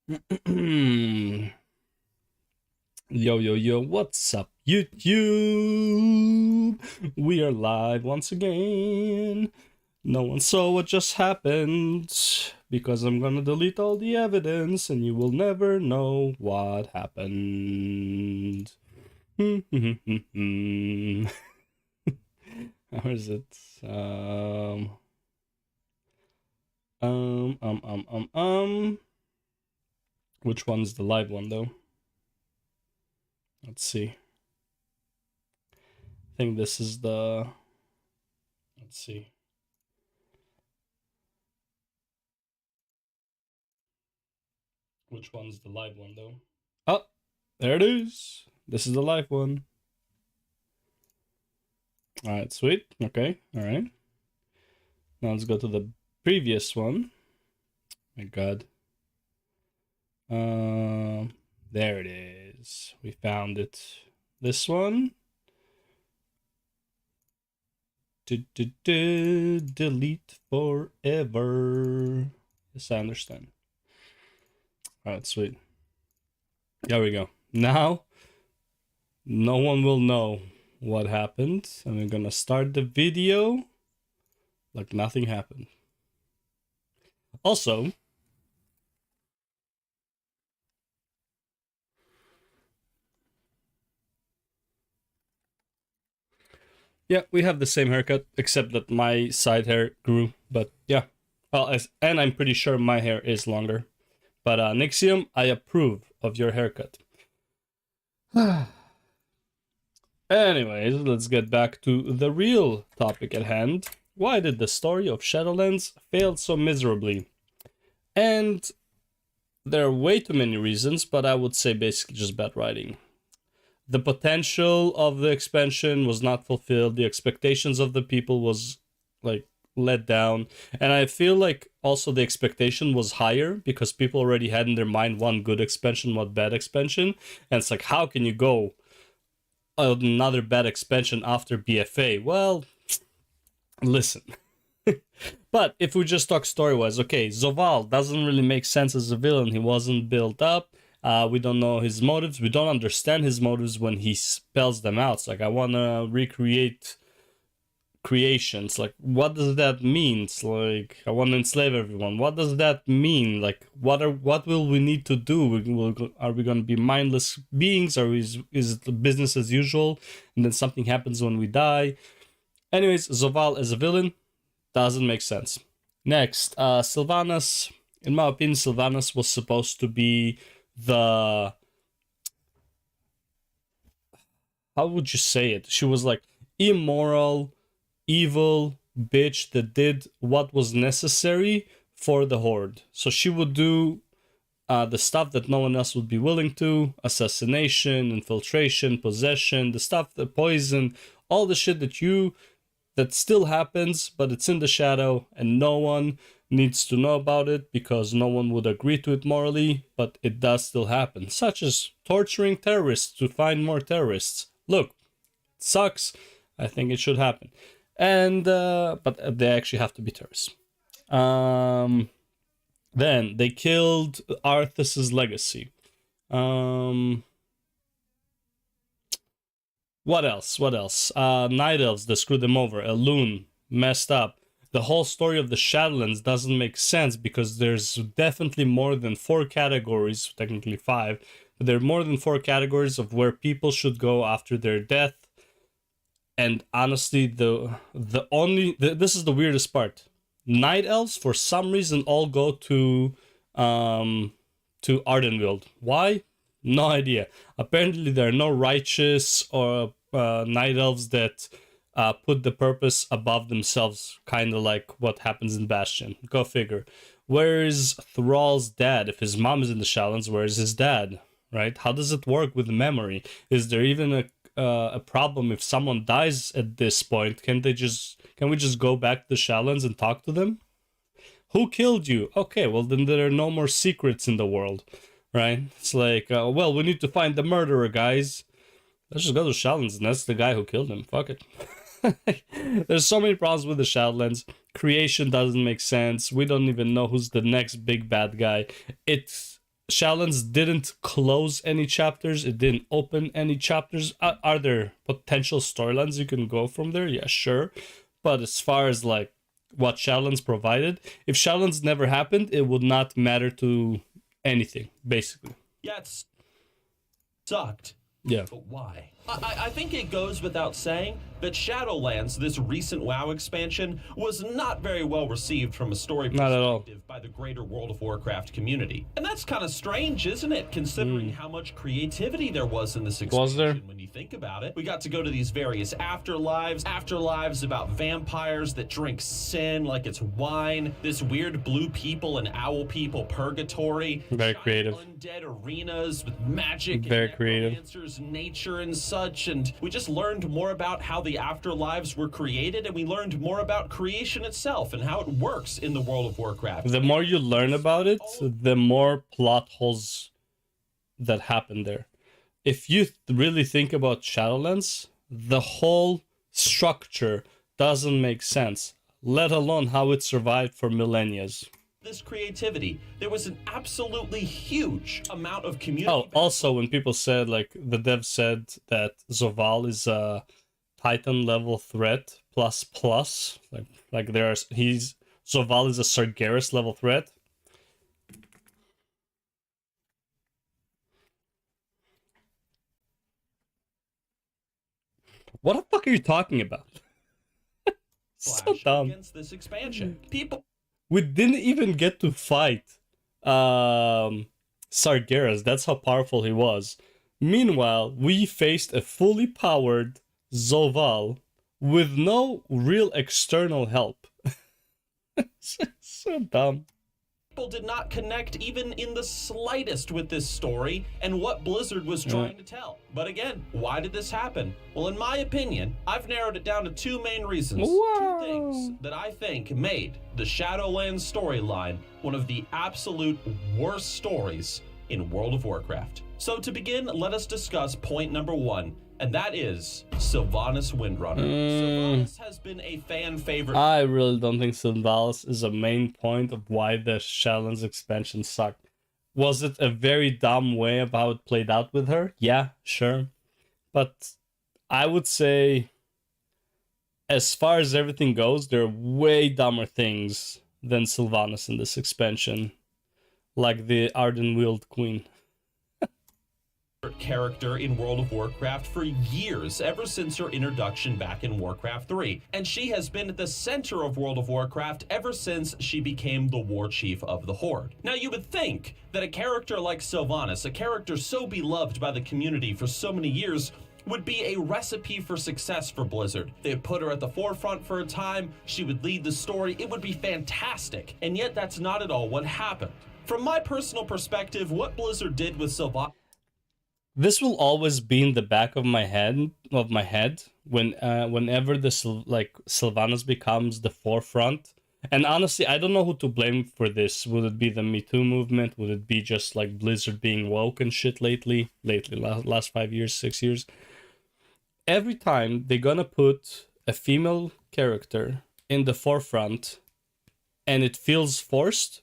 Yo, what's up, YouTube? We are live once again. No one saw what just happened because I'm gonna delete all the evidence and you will never know what happened. How is it? Which one's the live one though? Let's see. I think this is the. Let's see. Which one's the live one though? Oh, there it is. This is the live one. Alright, sweet. Okay, alright. Now let's go to the previous one. My god. There it is. We found it. This one. Delete forever. Yes, I understand. Alright, sweet. There we go. Now, no one will know what happened. And we're gonna start the video like nothing happened. Also, yeah, we have the same haircut, except that my side hair grew. But yeah, well, and I'm pretty sure my hair is longer. But Nixium, I approve of your haircut. Anyways, let's get back to the real topic at hand. Why did the story of Shadowlands fail so miserably? And there are way too many reasons, but I would say basically just bad writing. The potential of the expansion was not fulfilled. The expectations of the people was like let down. And I feel like also the expectation was higher because people already had in their mind one good expansion, one bad expansion. And it's like, how can you go another bad expansion after BFA? Well, listen. But if we just talk story-wise, okay, Zoval doesn't really make sense as a villain. He wasn't built up. We don't know his motives. We don't understand his motives when he spells them out. It's like, I want to recreate creations. Like, what does that mean? It's like, I want to enslave everyone. What does that mean? Like, what will we need to do? Are we going to be mindless beings? Or is it business as usual? And then something happens when we die. Anyways, Zoval as a villain doesn't make sense. Next, Sylvanas. In my opinion, Sylvanas was supposed to be the... How would you say it? She was like immoral, evil bitch that did what was necessary for the Horde. So she would do the stuff that no one else would be willing to. Assassination, infiltration, possession, the stuff, the poison, all the shit that still happens, but it's in the shadow and no one needs to know about it because no one would agree to it morally, but it does still happen, such as torturing terrorists to find more terrorists. Look, it sucks. I think it should happen. And but they actually have to be terrorists. Then they killed Arthas's legacy. What else? Night Elves, they screwed them over. Elune messed up. The whole story of the Shadowlands doesn't make sense because there's definitely more than 4 categories, technically 5, but there are more than 4 categories of where people should go after their death. And honestly, this is the weirdest part. Night Elves, for some reason, all go to Ardenweald. Why? No idea. Apparently, there are no righteous or Night Elves that put the purpose above themselves, kind of like what happens in Bastion. Go figure. Where is Thrall's dad? If his mom is in the Shadowlands, where is his dad? Right? How does it work with memory? Is there even a problem if someone dies at this point? Can we just go back to the Shadowlands and talk to them? Who killed you? Okay, well then there are no more secrets in the world, right? It's like, well, we need to find the murderer, guys. Let's just go to Shadowlands, and that's the guy who killed him. Fuck it. There's so many problems with the Shadowlands. Creation doesn't make sense. We don't even know who's the next big bad guy. It's Shadowlands didn't close any chapters. It didn't open any chapters. Are there potential storylines you can go from there? Yeah, sure. But as far as like what Shadowlands provided, if Shadowlands never happened, it would not matter to anything, basically. Yeah, it sucked. Yeah. But why? I think it goes without saying that Shadowlands, this recent WoW expansion, was not very well received from a story perspective by the greater World of Warcraft community. And that's kind of strange, isn't it? Considering how much creativity there was in this expansion when you think about it. We got to go to these various afterlives about vampires that drink sin like it's wine, this weird blue people and owl people purgatory, very creative undead arenas with magic very and creative nature and such, and we just learned more about how the afterlives were created, and we learned more about creation itself and how it works in the World of Warcraft. The more you learn about it, the more plot holes that happen there. If you really think about Shadowlands, the whole structure doesn't make sense, let alone how it survived for millennia. This creativity, there was an absolutely huge amount of community. Oh, also when people said, like the dev said that Zoval is a Titan level threat plus, like there's Zoval is a Sargeras level threat. What the fuck are you talking about? So dumb. Against this expansion, people. We didn't even get to fight Sargeras. That's how powerful he was. Meanwhile, we faced a fully powered Zoval with no real external help. So dumb. People did not connect even in the slightest with this story and what Blizzard was trying to tell. But again, why did this happen? Well, in my opinion, I've narrowed it down to two main reasons. Whoa. 2 things that I think made the Shadowlands storyline one of the absolute worst stories in World of Warcraft. So to begin, let us discuss point number 1, and that is Sylvanas Windrunner. Sylvanas has been a fan favorite. I really don't think Sylvanas is a main point of why the Shadowlands expansion sucked. Was it a very dumb way of how it played out with her? Yeah, sure. But I would say, as far as everything goes, there are way dumber things than Sylvanas in this expansion. Like the Ardenweald Queen. Character in World of Warcraft for years, ever since her introduction back in Warcraft 3. And she has been at the center of World of Warcraft ever since she became the war chief of the Horde. Now you would think that a character like Sylvanas, a character so beloved by the community for so many years, would be a recipe for success for Blizzard. They'd put her at the forefront for a time, she would lead the story, it would be fantastic. And yet that's not at all what happened. From my personal perspective, what Blizzard did with Sylvanas. This will always be in the back of my head when whenever this like Sylvanas becomes the forefront. And honestly, I don't know who to blame for this. Would it be the Me Too movement? Would it be just like Blizzard being woke and shit lately, last 5 years, 6 years? Every time they're gonna put a female character in the forefront and it feels forced,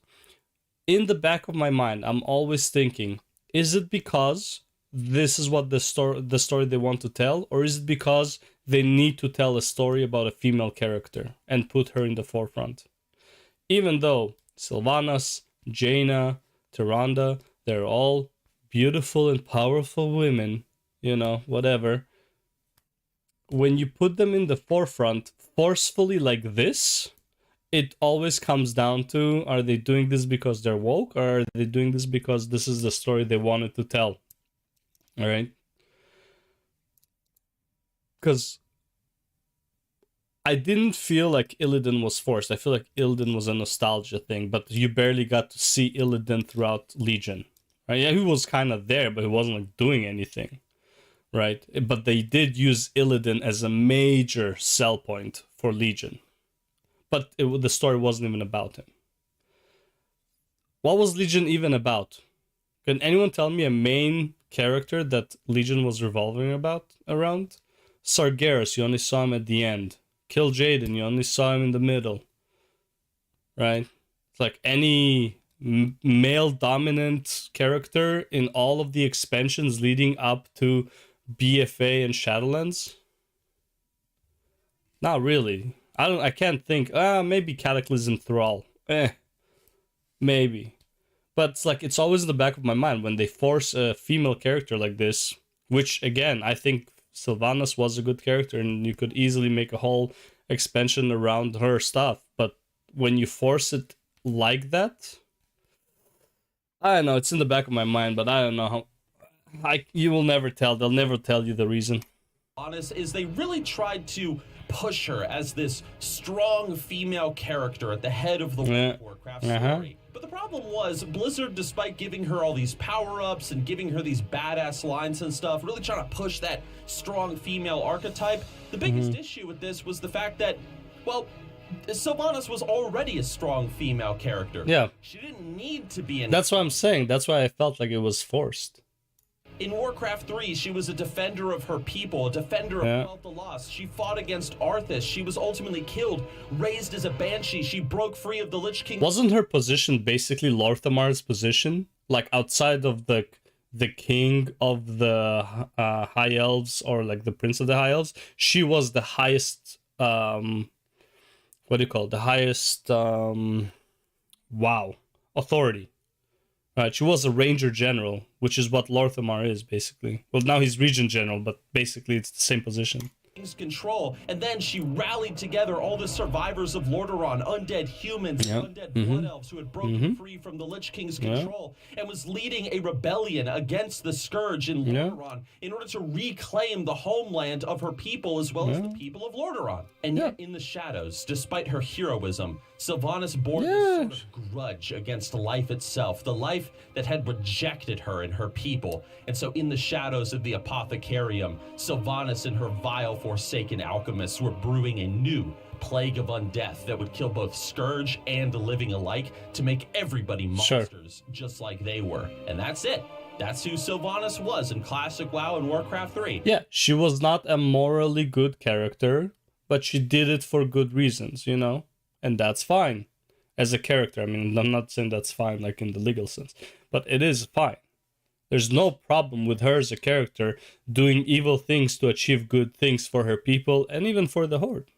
in the back of my mind, I'm always thinking, is it because this is what the story they want to tell, or is it because they need to tell a story about a female character and put her in the forefront? Even though Sylvanas, Jaina, Tyrande, they're all beautiful and powerful women, you know, whatever. When you put them in the forefront forcefully like this, it always comes down to, are they doing this because they're woke, or are they doing this because this is the story they wanted to tell? All right, because I didn't feel like Illidan was forced. I feel like Illidan was a nostalgia thing, but you barely got to see Illidan throughout Legion. Right? Yeah, he was kind of there, but he wasn't like doing anything. Right? But they did use Illidan as a major sell point for Legion. But the story wasn't even about him. What was Legion even about? Can anyone tell me a main character that Legion was revolving around? Sargeras, you only saw him at the end. Kill Jaden, you only saw him in the middle. Right? It's like any male dominant character in all of the expansions leading up to BFA and Shadowlands? Not really. I can't think. Maybe Cataclysm Thrall. Maybe. But it's like, it's always in the back of my mind when they force a female character like this, which again, I think Sylvanas was a good character and you could easily make a whole expansion around her stuff. But when you force it like that, I don't know, it's in the back of my mind, but I don't know how. You will never tell. They'll never tell you the reason. Honest is they really tried to push her as this strong female character at the head of the World of Warcraft story. But the problem was, Blizzard, despite giving her all these power-ups and giving her these badass lines and stuff, really trying to push that strong female archetype, the biggest issue with this was the fact that, well, Sylvanas was already a strong female character. Yeah. She didn't need to be in. That's what I'm saying. That's why I felt like it was forced. In Warcraft 3, she was a defender of her people, a defender of Wealth the Lost. She fought against Arthas. She was ultimately killed, raised as a banshee. She broke free of the Lich King. Wasn't her position basically Lorthamar's position? Like outside of the king of the High Elves, or like the Prince of the High Elves, she was the highest, what do you call it? The highest, authority. Right, she was a Ranger General, which is what Lorthamar is, basically. Well, now he's Regent General, but basically it's the same position. Control, and then she rallied together all the survivors of Lordaeron, undead humans, undead blood elves who had broken free from the Lich King's control, and was leading a rebellion against the Scourge in Lordaeron in order to reclaim the homeland of her people as well as the people of Lordaeron. And yet, in the shadows, despite her heroism, Sylvanas bore this sort of grudge against life itself, the life that had rejected her and her people. And so in the shadows of the Apothecarium, Sylvanas and her vile Forsaken alchemists were brewing a new plague of undeath that would kill both Scourge and the living alike to make everybody monsters just like they were. And that's it. That's who Sylvanas was in Classic WoW and Warcraft 3. Yeah, she was not a morally good character, but she did it for good reasons, you know? And that's fine. As a character, I mean, I'm not saying that's fine like in the legal sense, but it is fine. There's no problem with her as a character doing evil things to achieve good things for her people and even for the Horde.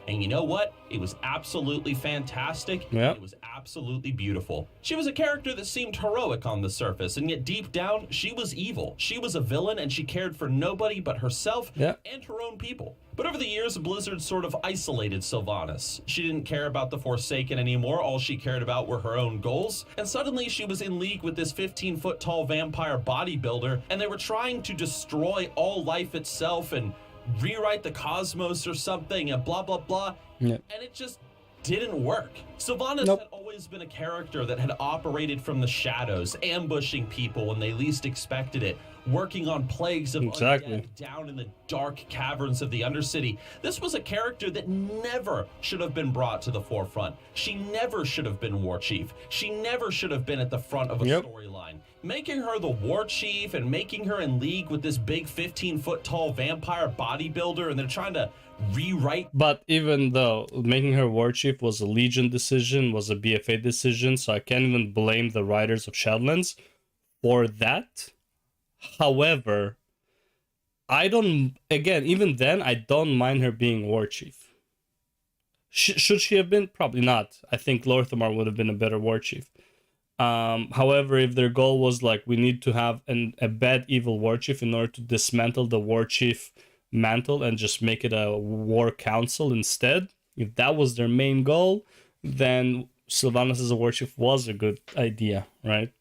And you know what? It was absolutely fantastic. Yeah. It was absolutely beautiful. She was a character that seemed heroic on the surface, and yet deep down, she was evil. She was a villain, and she cared for nobody but herself and her own people. But over the years, Blizzard sort of isolated Sylvanas. She didn't care about the Forsaken anymore. All she cared about were her own goals. And suddenly, she was in league with this 15-foot-tall vampire bodybuilder, and they were trying to destroy all life itself and rewrite the cosmos or something and blah, blah, blah. And it just didn't work. Sylvanas had always been a character that had operated from the shadows, ambushing people when they least expected it, working on plagues of undead down in the dark caverns of the Undercity. This was a character that never should have been brought to the forefront. She never should have been War Chief. She never should have been at the front of a storyline. Making her the War Chief and making her in league with this big 15-foot-tall vampire bodybuilder, and they're trying to rewrite. But even though making her War Chief was a Legion decision, was a BFA decision, so I can't even blame the writers of Shadowlands for that. However, even then, I don't mind her being War Chief. Should she have been? Probably not. I think Lorthamar would have been a better War Chief. However, if their goal was like, we need to have a bad evil War Chief in order to dismantle the War Chief mantle and just make it a War Council instead, if that was their main goal, then Sylvanas as a War Chief was a good idea, right?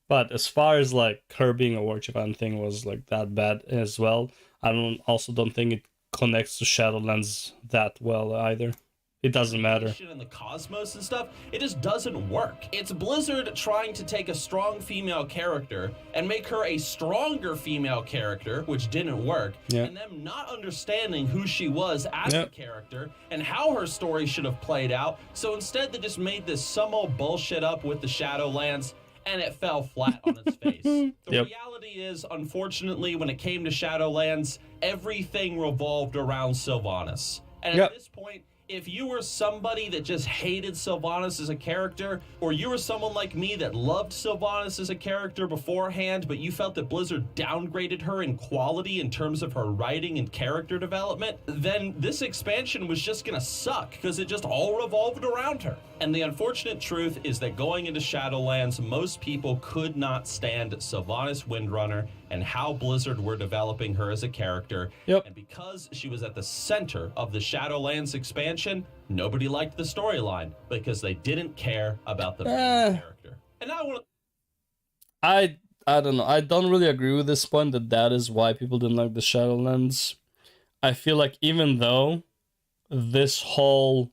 But as far as like her being a War Chief, I don't think it was like that bad as well. I don't think it connects to Shadowlands that well either. It doesn't matter. In the cosmos and stuff, it just doesn't work. It's Blizzard trying to take a strong female character and make her a stronger female character, which didn't work, and them not understanding who she was as a character and how her story should have played out. So instead, they just made this some old bullshit up with the Shadowlands, and it fell flat on its face. The reality is, unfortunately, when it came to Shadowlands, everything revolved around Sylvanas. And at this point, If you were somebody that just hated Sylvanas as a character, or you were someone like me that loved Sylvanas as a character beforehand, but you felt that Blizzard downgraded her in quality in terms of her writing and character development, then this expansion was just gonna suck because it just all revolved around her. And the unfortunate truth is that going into Shadowlands, most people could not stand Sylvanas Windrunner and how Blizzard were developing her as a character. Yep. And because she was at the center of the Shadowlands expansion, nobody liked the storyline because they didn't care about the main character. And now I want to... I don't know. I don't really agree with this point that is why people didn't like the Shadowlands. I feel like even though this whole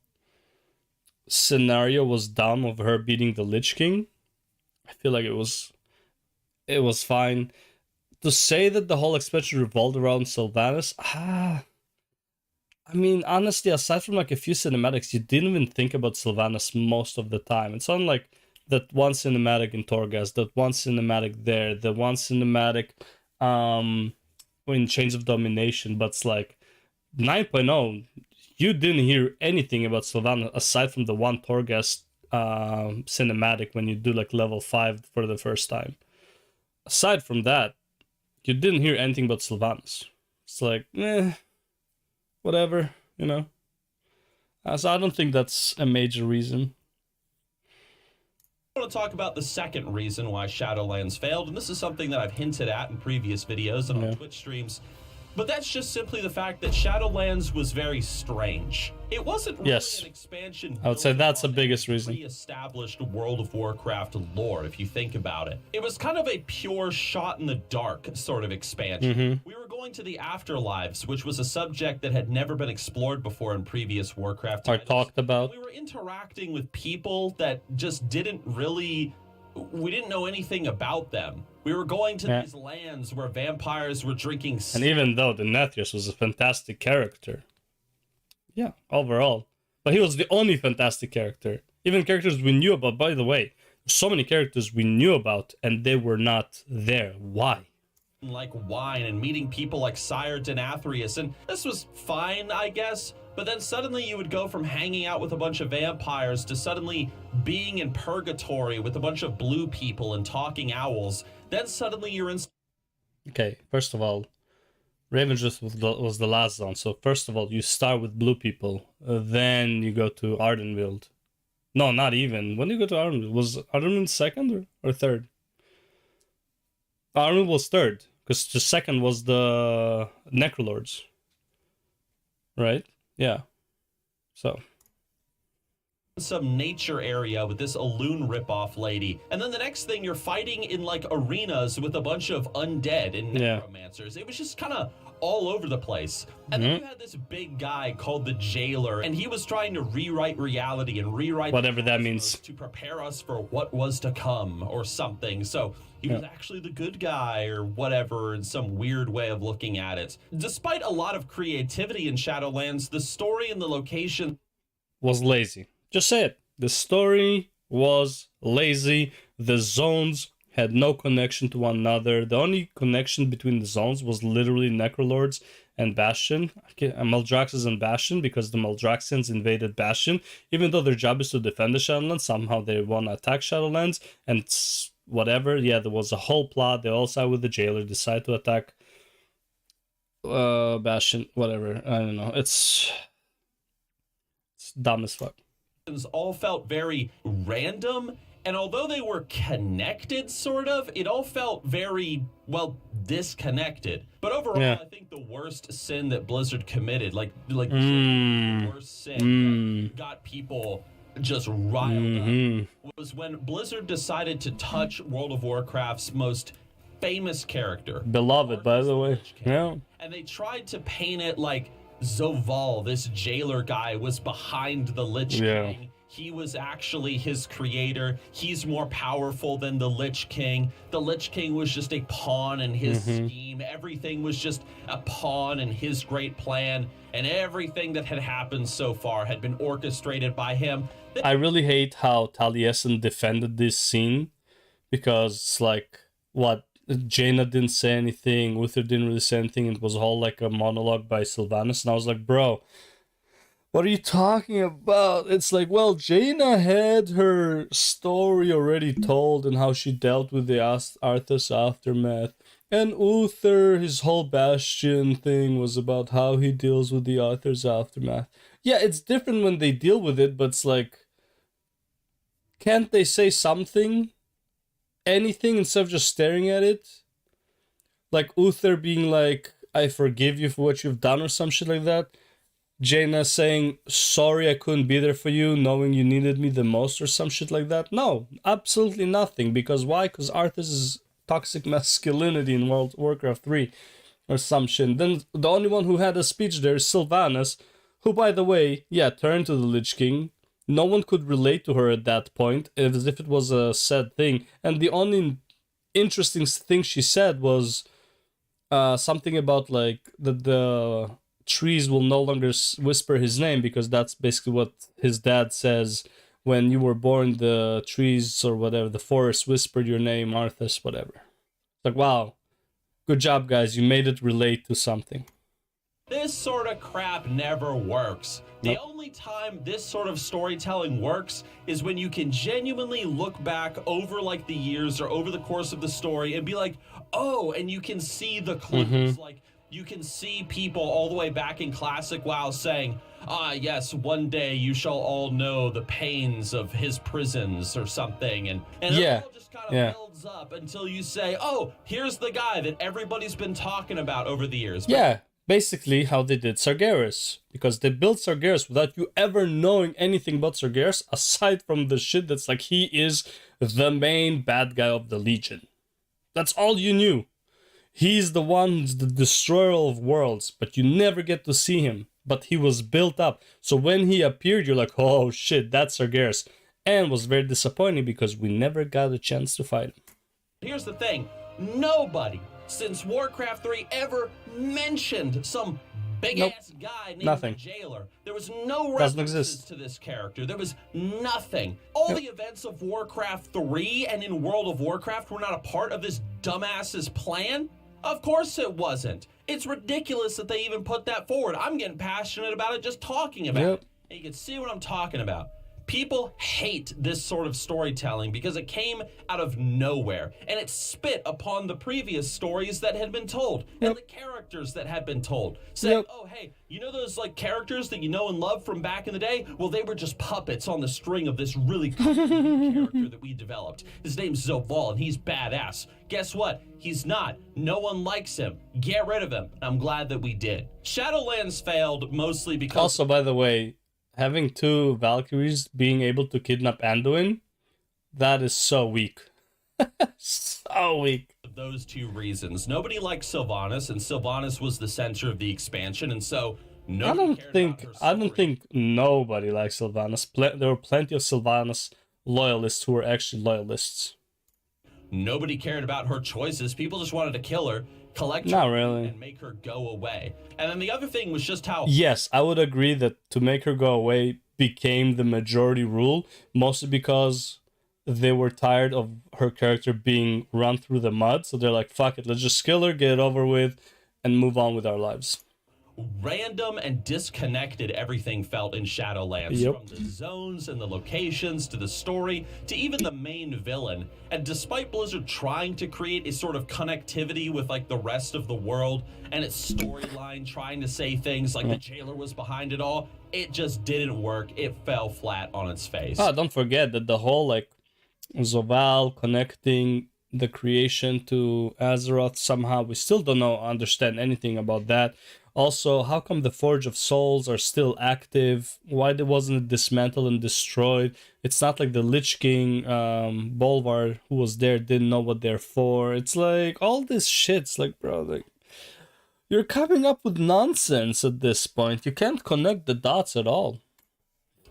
scenario was dumb of her beating the Lich King, I feel like it was fine. To say that the whole expansion revolved around Sylvanas, I mean, honestly, aside from like a few cinematics, you didn't even think about Sylvanas most of the time. It's not like that one cinematic in Torghast, that one cinematic there, the one cinematic in Chains of Domination, but it's like 9.0, you didn't hear anything about Sylvanas aside from the one Torghast cinematic when you do like level 5 for the first time. Aside from that, you didn't hear anything about Sylvanas. It's like, whatever, you know. So I don't think that's a major reason. I want to talk about the second reason why Shadowlands failed, and this is something that I've hinted at in previous videos and on Twitch streams. But that's just simply the fact that Shadowlands was very strange. It wasn't really an expansion. I would say that's the biggest reason. Re-established World of Warcraft lore, if you think about it. It was kind of a pure shot in the dark sort of expansion. We were going to the afterlives, which was a subject that had never been explored before in previous Warcraft titles. Talked about. We were interacting with people that just didn't really... We didn't know anything about them. We were going to these lands where vampires were drinking... And even though the Netheus was a fantastic character. Yeah, overall. But he was the only fantastic character. Even characters we knew about, by the way. So many characters we knew about, and they were not there. Why? Like wine and meeting people like Sire Denathrius, and this was fine, I guess. But then suddenly you would go from hanging out with a bunch of vampires to suddenly being in purgatory with a bunch of blue people and talking owls. Then suddenly you're in... Okay, first of all, Ravengers was the last zone. So first of all, you start with blue people. Then you go to Ardenweald. No, not even. When you go to Ardenweald, was Ardenweald second or third? Ardenweald was third, because the second was the Necrolords. Right? Yeah. So... some nature area with this Elune ripoff lady, and then the next thing you're fighting in like arenas with a bunch of undead and necromancers. It was just kind of all over the place. And then you had this big guy called the Jailer, and he was trying to rewrite reality and rewrite whatever that means to prepare us for what was to come or something. So he was actually the good guy or whatever in some weird way of looking at it. Despite a lot of creativity in Shadowlands, the story and the location was lazy. Just say it. The story was lazy. The zones had no connection to one another. The only connection between the zones was literally Necrolords and Bastion. Maldraxxus and Bastion, because the Maldraxxians invaded Bastion. Even though their job is to defend the Shadowlands, somehow they want to attack Shadowlands. And whatever, yeah, there was a whole plot. They all side with the Jailer, decide to attack Bastion, whatever. I don't know. It's dumb as fuck. All felt very random, and although they were connected, sort of, it all felt very, well, disconnected. But overall, I think the worst sin that Blizzard committed, like the worst sin that got people just riled up, was when Blizzard decided to touch World of Warcraft's most famous character. Beloved, by the way. Yeah. And they tried to paint it like Zoval, this jailer guy, was behind the Lich King. He was actually his creator. He's more powerful than the Lich King. The Lich King was just a pawn in his scheme. Everything was just a pawn in his great plan. And everything that had happened so far had been orchestrated by him. I really hate how Taliesin defended this scene. Because it's like, what? Jaina didn't say anything, Uther didn't really say anything, it was all like a monologue by Sylvanas, and I was like, bro, What are you talking about? It's like, well, Jaina had her story already told and how she dealt with the Arthas aftermath. And Uther, his whole Bastion thing was about how he deals with the Arthur's aftermath. Yeah, it's different when they deal with it, but it's like, can't they say something? Anything instead of just staring at it? Like Uther being like, I forgive you for what you've done or some shit like that. Jaina saying, sorry I couldn't be there for you, knowing you needed me the most or some shit like that. No, absolutely nothing. Because why? Because Arthas is toxic masculinity in World Warcraft 3 or some shit. Then the only one who had a speech there is Sylvanas, who, by the way, yeah, turned to the Lich King. No one could relate to her at that point, as if it was a sad thing. And the only interesting thing she said was something about like the trees will no longer whisper his name, because that's basically what his dad says. When you were born, the trees or whatever, the forest whispered your name, Arthas, whatever. It's like, wow, good job, guys. You made it relate to something. This sort of crap never works. Nope. The only time this sort of storytelling works is when you can genuinely look back over like the years or over the course of the story and be like, oh, and you can see the clues. Like, you can see people all the way back in Classic WoW saying, yes, one day you shall all know the pains of his prisons or something. And yeah, it all just kind of builds up until you say, oh, here's the guy that everybody's been talking about over the years. Yeah, basically how they did Sargeras. Because they built Sargeras without you ever knowing anything about Sargeras, aside from the shit that's like, he is the main bad guy of the Legion. That's all you knew. He's the one who's the destroyer of worlds, but you never get to see him. But he was built up. So when he appeared, you're like, oh shit, that's Sargeras. And was very disappointing because we never got a chance to fight him. Here's the thing. Nobody since Warcraft 3 ever mentioned some big-ass guy named the Jailer. There was no references to this character. There was nothing. All the events of Warcraft 3 and in World of Warcraft were not a part of this dumbass's plan? Of course it wasn't. It's ridiculous that they even put that forward. I'm getting passionate about it just talking about it. And you can see what I'm talking about. People hate this sort of storytelling because it came out of nowhere and it spit upon the previous stories that had been told and the characters that had been told. Saying, oh, hey, you know those like characters that you know and love from back in the day? Well, they were just puppets on the string of this really cool character that we developed. His name's Zoval and he's badass. Guess what? He's not. No one likes him. Get rid of him. I'm glad that we did. Shadowlands failed mostly because... Also, by the way, having two Valkyries being able to kidnap Anduin, that is so weak. So weak. Those two reasons. Nobody liked Sylvanas, and Sylvanas was the center of the expansion, and so I don't think nobody likes Sylvanas. There were plenty of Sylvanas loyalists who were actually loyalists. Nobody cared about her choices. People just wanted to kill her, collect Not her, really. and make her go away. And then the other thing was just how... Yes, I would agree that to make her go away became the majority rule, mostly because they were tired of her character being run through the mud. So they're like, fuck it, let's just kill her, get it over with, and move on with our lives. Random and disconnected everything felt in Shadowlands, from the zones and the locations to the story to even the main villain. And despite Blizzard trying to create a sort of connectivity with like the rest of the world and its storyline, trying to say things like the Jailer was behind it all, it just didn't work. It fell flat on its face. Oh, don't forget that the whole like Zoval connecting the creation to Azeroth somehow, we still don't understand anything about that. Also, how come the Forge of Souls are still active? Why wasn't it dismantled and destroyed? It's not like the Lich King, Bolvar, who was there, didn't know what they're for. It's like, all this shit's like, bro, like, you're coming up with nonsense at this point. You can't connect the dots at all.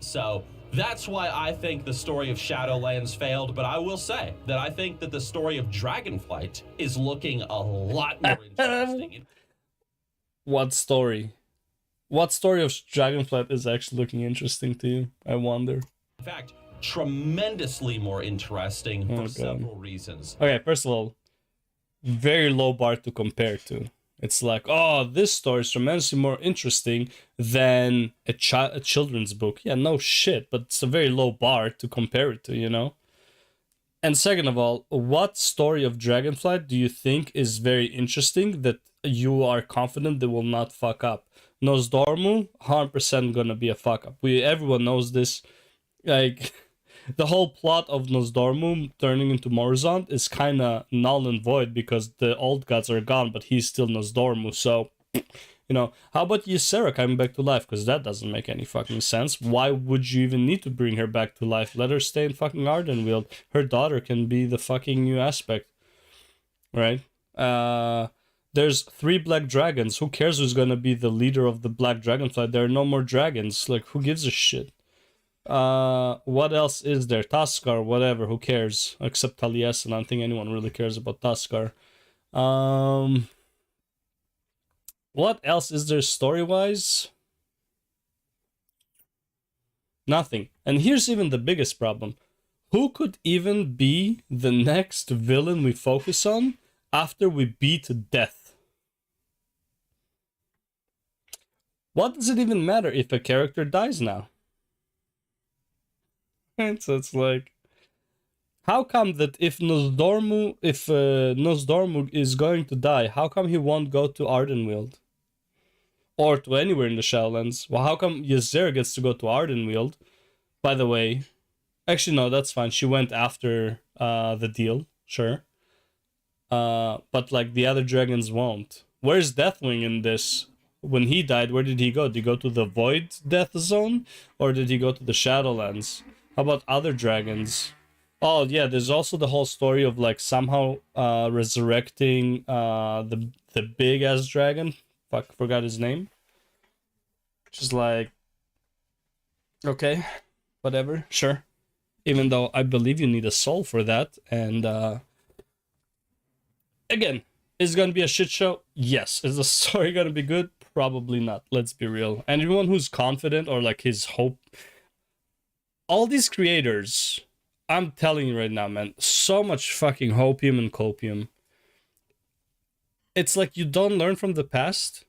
So, that's why I think the story of Shadowlands failed, but I will say that I think that the story of Dragonflight is looking a lot more interesting. What story? What story of Dragonflight is actually looking interesting to you? I wonder. In fact, tremendously more interesting for several reasons. Okay, first of all, very low bar to compare to. It's like, oh, this story is tremendously more interesting than a children's book. Yeah, no shit, but it's a very low bar to compare it to, you know? And second of all, what story of Dragonflight do you think is very interesting that you are confident they will not fuck up? Nosdormu, 100% gonna be a fuck up. Everyone knows this. Like, the whole plot of Nosdormu turning into Morzond is kind of null and void because the old gods are gone, but he's still Nosdormu. So, you know, how about Ysera coming back to life? Because that doesn't make any fucking sense. Why would you even need to bring her back to life? Let her stay in fucking Ardenweald. Her daughter can be the fucking new aspect, right? There's 3 black dragons. Who cares who's gonna be the leader of the black dragonflight? There are no more dragons. Like, who gives a shit? What else is there? Tuskar, whatever, who cares? Except Taliesin, I don't think anyone really cares about Tuskar. What else is there story-wise? Nothing. And here's even the biggest problem. Who could even be the next villain we focus on after we beat death? What does it even matter if a character dies now? And so it's like, how come that if Nosdormu is going to die, how come he won't go to Ardenweald? Or to anywhere in the Shadowlands? Well, how come Ysera gets to go to Ardenweald? By the way, actually no, that's fine. She went after the deal, sure. But like the other dragons won't. Where's Deathwing in this? When he died, where did he go? Did he go to the Void Death Zone? Or did he go to the Shadowlands? How about other dragons? Oh yeah, there's also the whole story of like somehow resurrecting the big ass dragon. Fuck, forgot his name. Which is like, okay, whatever, sure. Even though I believe you need a soul for that, and again, is it gonna be a shit show? Yes. Is the story gonna be good? Probably not. Let's be real. And everyone who's confident or like his hope, all these creators, I'm telling you right now, man, so much fucking hopium and copium. It's like you don't learn from the past.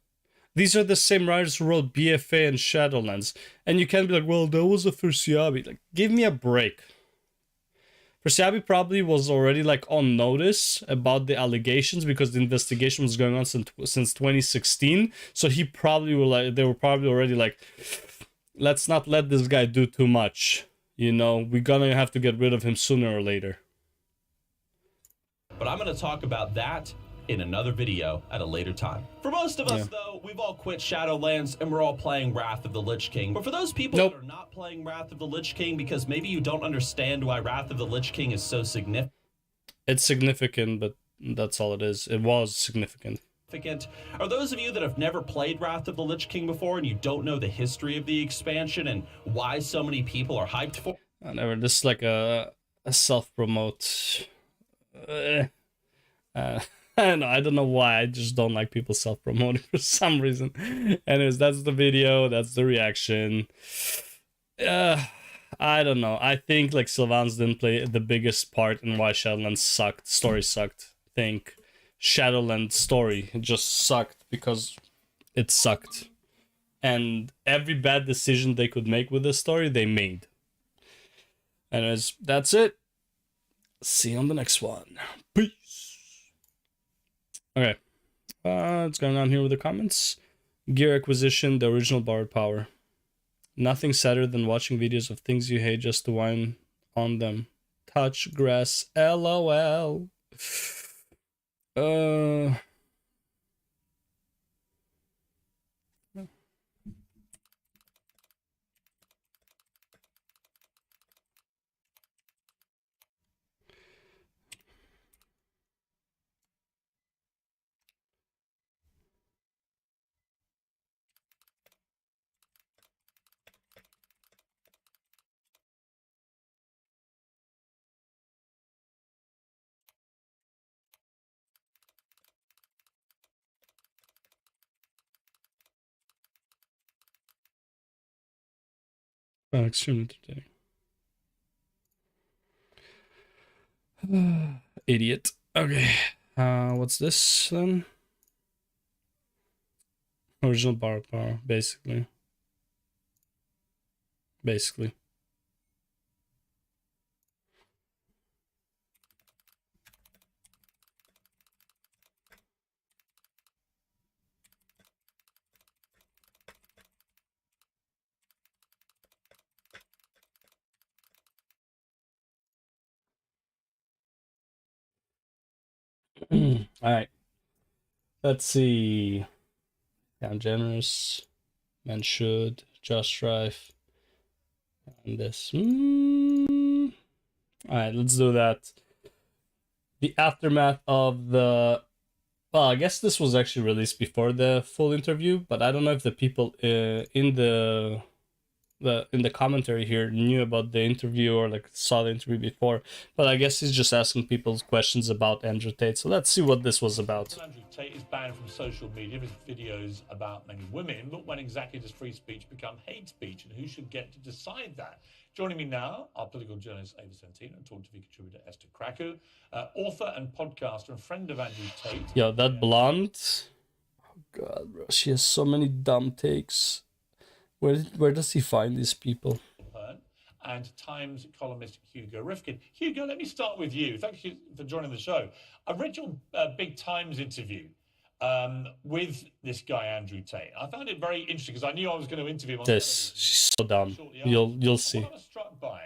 These are the same writers who wrote BFA and Shadowlands. And you can't be like, well, that was a Fursiabi. Like, give me a break. Fursiabi probably was already like on notice about the allegations because the investigation was going on since 2016. So he probably were like, they were probably already like, let's not let this guy do too much. You know, we're gonna have to get rid of him sooner or later. But I'm going to talk about that in another video at a later time. For most of us, though, we've all quit Shadowlands and we're all playing Wrath of the Lich King. But for those people that are not playing Wrath of the Lich King because maybe you don't understand why Wrath of the Lich King is so significant. It's significant, but that's all it is. It was significant. Are those of you that have never played Wrath of the Lich King before and you don't know the history of the expansion and why so many people are hyped for it? This is like a self-promote. I don't know why. I just don't like people self-promoting for some reason. Anyways, that's the video. That's the reaction. I don't know. I think like Sylvanas didn't play the biggest part in why Shadowlands sucked. Story sucked. I think Shadowlands story just sucked because it sucked. And every bad decision they could make with this story, they made. Anyways, that's it. See you on the next one. Peace. Okay. What's going on here with the comments? Gear acquisition, the original borrowed power. Nothing sadder than watching videos of things you hate just to whine on them. Touch grass, LOL. Extremely entertaining. Idiot. Okay. What's this then? Original bar power, basically. Basically. All right. Let's see. I'm generous. Man should. Just strife. And this. All right, let's do that. The aftermath of the. Well, I guess this was actually released before the full interview, but I don't know if the people in the commentary here knew about the interview or like saw the interview before, but I guess he's just asking people questions about Andrew Tate. So let's see what this was about. Andrew Tate is banned from social media for his videos about many women, but when exactly does free speech become hate speech, and who should get to decide that? Joining me now, our political journalist Ava Santino and Talk TV contributor Esther Krakow, author and podcaster and friend of Andrew Tate. Yo, that blonde. Oh god, bro, she has so many dumb takes. Where does he find these people? And Times columnist Hugo Rifkin. Hugo, let me start with you. Thank you for joining the show. I read your big Times interview with this guy Andrew Tate. I found it very interesting because I knew I was going to interview him. This, she's so dumb. You'll see. What I was struck by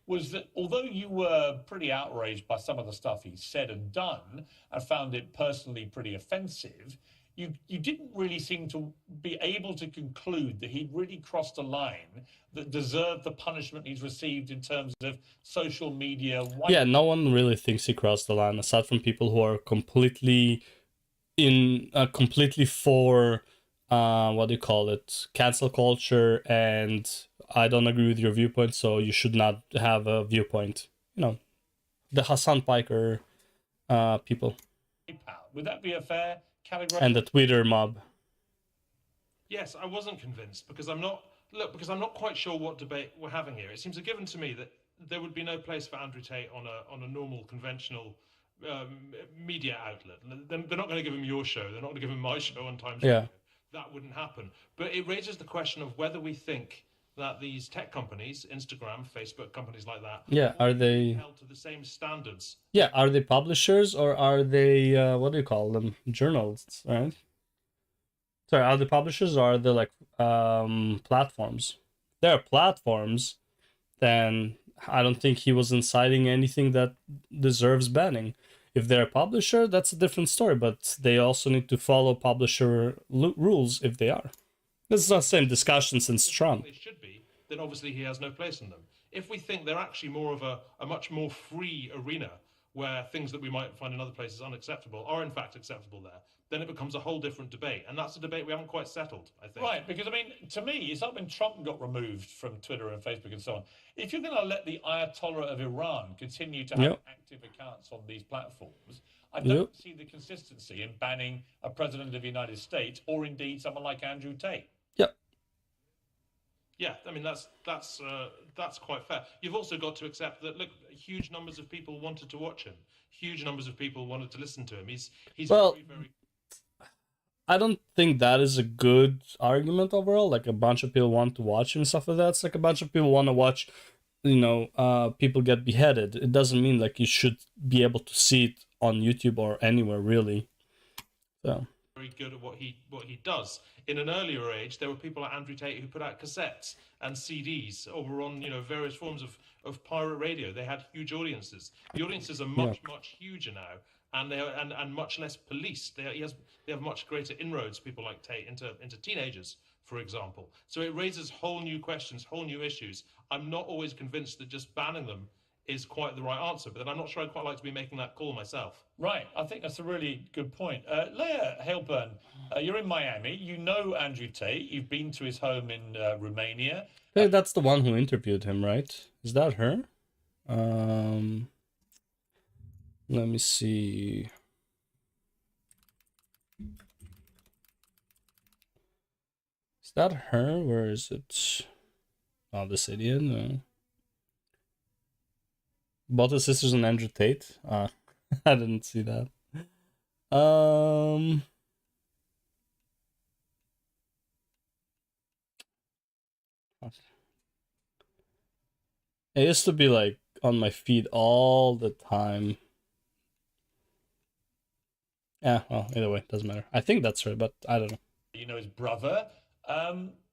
was that although you were pretty outraged by some of the stuff he said and done, and found it personally pretty offensive, you didn't really seem to be able to conclude that he'd really crossed a line that deserved the punishment he's received in terms of social media. Yeah, no one really thinks he crossed the line, aside from people who are completely for what do you call it, cancel culture, and I don't agree with your viewpoint, so you should not have a viewpoint. You know, the Hassan Piker people. Would that be a fair category? And the Twitter mob. Yes, I wasn't convinced because I'm not quite sure what debate we're having here. It seems a given to me that there would be no place for Andrew Tate on a normal conventional media outlet. They're not going to give him your show. They're not going to give him my show on Times. Yeah. That wouldn't happen. But it raises the question of whether we think that these tech companies, Instagram, Facebook, companies like that, are they held to the same standards? Yeah, are they publishers or are they what do you call them? Journalists, right? Sorry, are they publishers or are they like platforms? If they're platforms, then I don't think he was inciting anything that deserves banning. If they're a publisher, that's a different story, but they also need to follow publisher rules if they are. This is the same discussion since Trump. They should be, then obviously he has no place in them. If we think they're actually more of a much more free arena where things that we might find in other places unacceptable are in fact acceptable there, then it becomes a whole different debate. And that's a debate we haven't quite settled, I think. Right, because I mean, to me, it's like when Trump got removed from Twitter and Facebook and so on. If you're going to let the Ayatollah of Iran continue to have active accounts on these platforms, I don't see the consistency in banning a president of the United States or indeed someone like Andrew Tate. Yeah, I mean that's quite fair. You've also got to accept that look, huge numbers of people wanted to watch him. Huge numbers of people wanted to listen to him. He's very. I don't think that is a good argument overall. Like a bunch of people want to watch him and stuff like that. It's like a bunch of people want to watch, people get beheaded. It doesn't mean like you should be able to see it on YouTube or anywhere really. So. Very good at what he does. In an earlier age, there were people like Andrew Tate who put out cassettes and CDs, or were on various forms of pirate radio. They had huge audiences. The audiences are much huger now, and they are and much less policed. They have much greater inroads. People like Tate into teenagers, for example. So it raises whole new questions, whole new issues. I'm not always convinced that just banning them is quite the right answer, but then I'm not sure I'd quite like to be making that call myself. Right, I think that's a really good point. Leah Hailburn, you're in Miami. You know Andrew Tate. You've been to his home in Romania. Hey, that's the one who interviewed him, right? Is that her? Let me see. Is that her? Where is it? Oh, this idiot. No. Both his sisters and Andrew Tate. I didn't see that. It used to be like on my feed all the time. Yeah, well, either way, doesn't matter. I think that's right, but I don't know. You know his brother.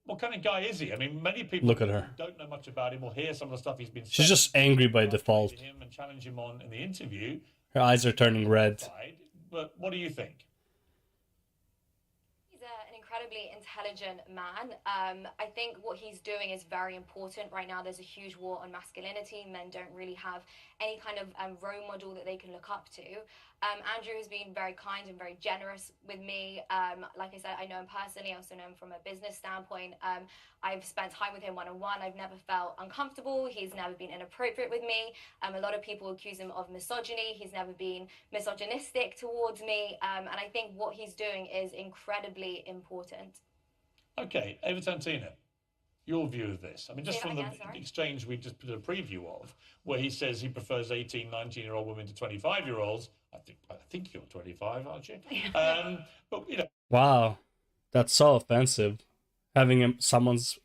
What kind of guy is he? I mean, many people Look at her. don't know much about him or hear some of the stuff he's been saying. She's just angry by default. Him and challenge him on in the interview. Her eyes are turning red. But what do you think? He's an incredibly intelligent man. I think what he's doing is very important. Right now, there's a huge war on masculinity. Men don't really have any kind of role model that they can look up to. Andrew has been very kind and very generous with me. Like I said, I know him personally. I also know him from a business standpoint. I've spent time with him one-on-one. I've never felt uncomfortable. He's never been inappropriate with me. A lot of people accuse him of misogyny. He's never been misogynistic towards me. And I think what he's doing is incredibly important. Okay, Ava Tantina, your view of this. I mean, just from the exchange we just put a preview of, where he says he prefers 18, 19-year-old women to 25-year-olds. I think you're 25, aren't you? But, you know. Wow, that's so offensive. Having someone's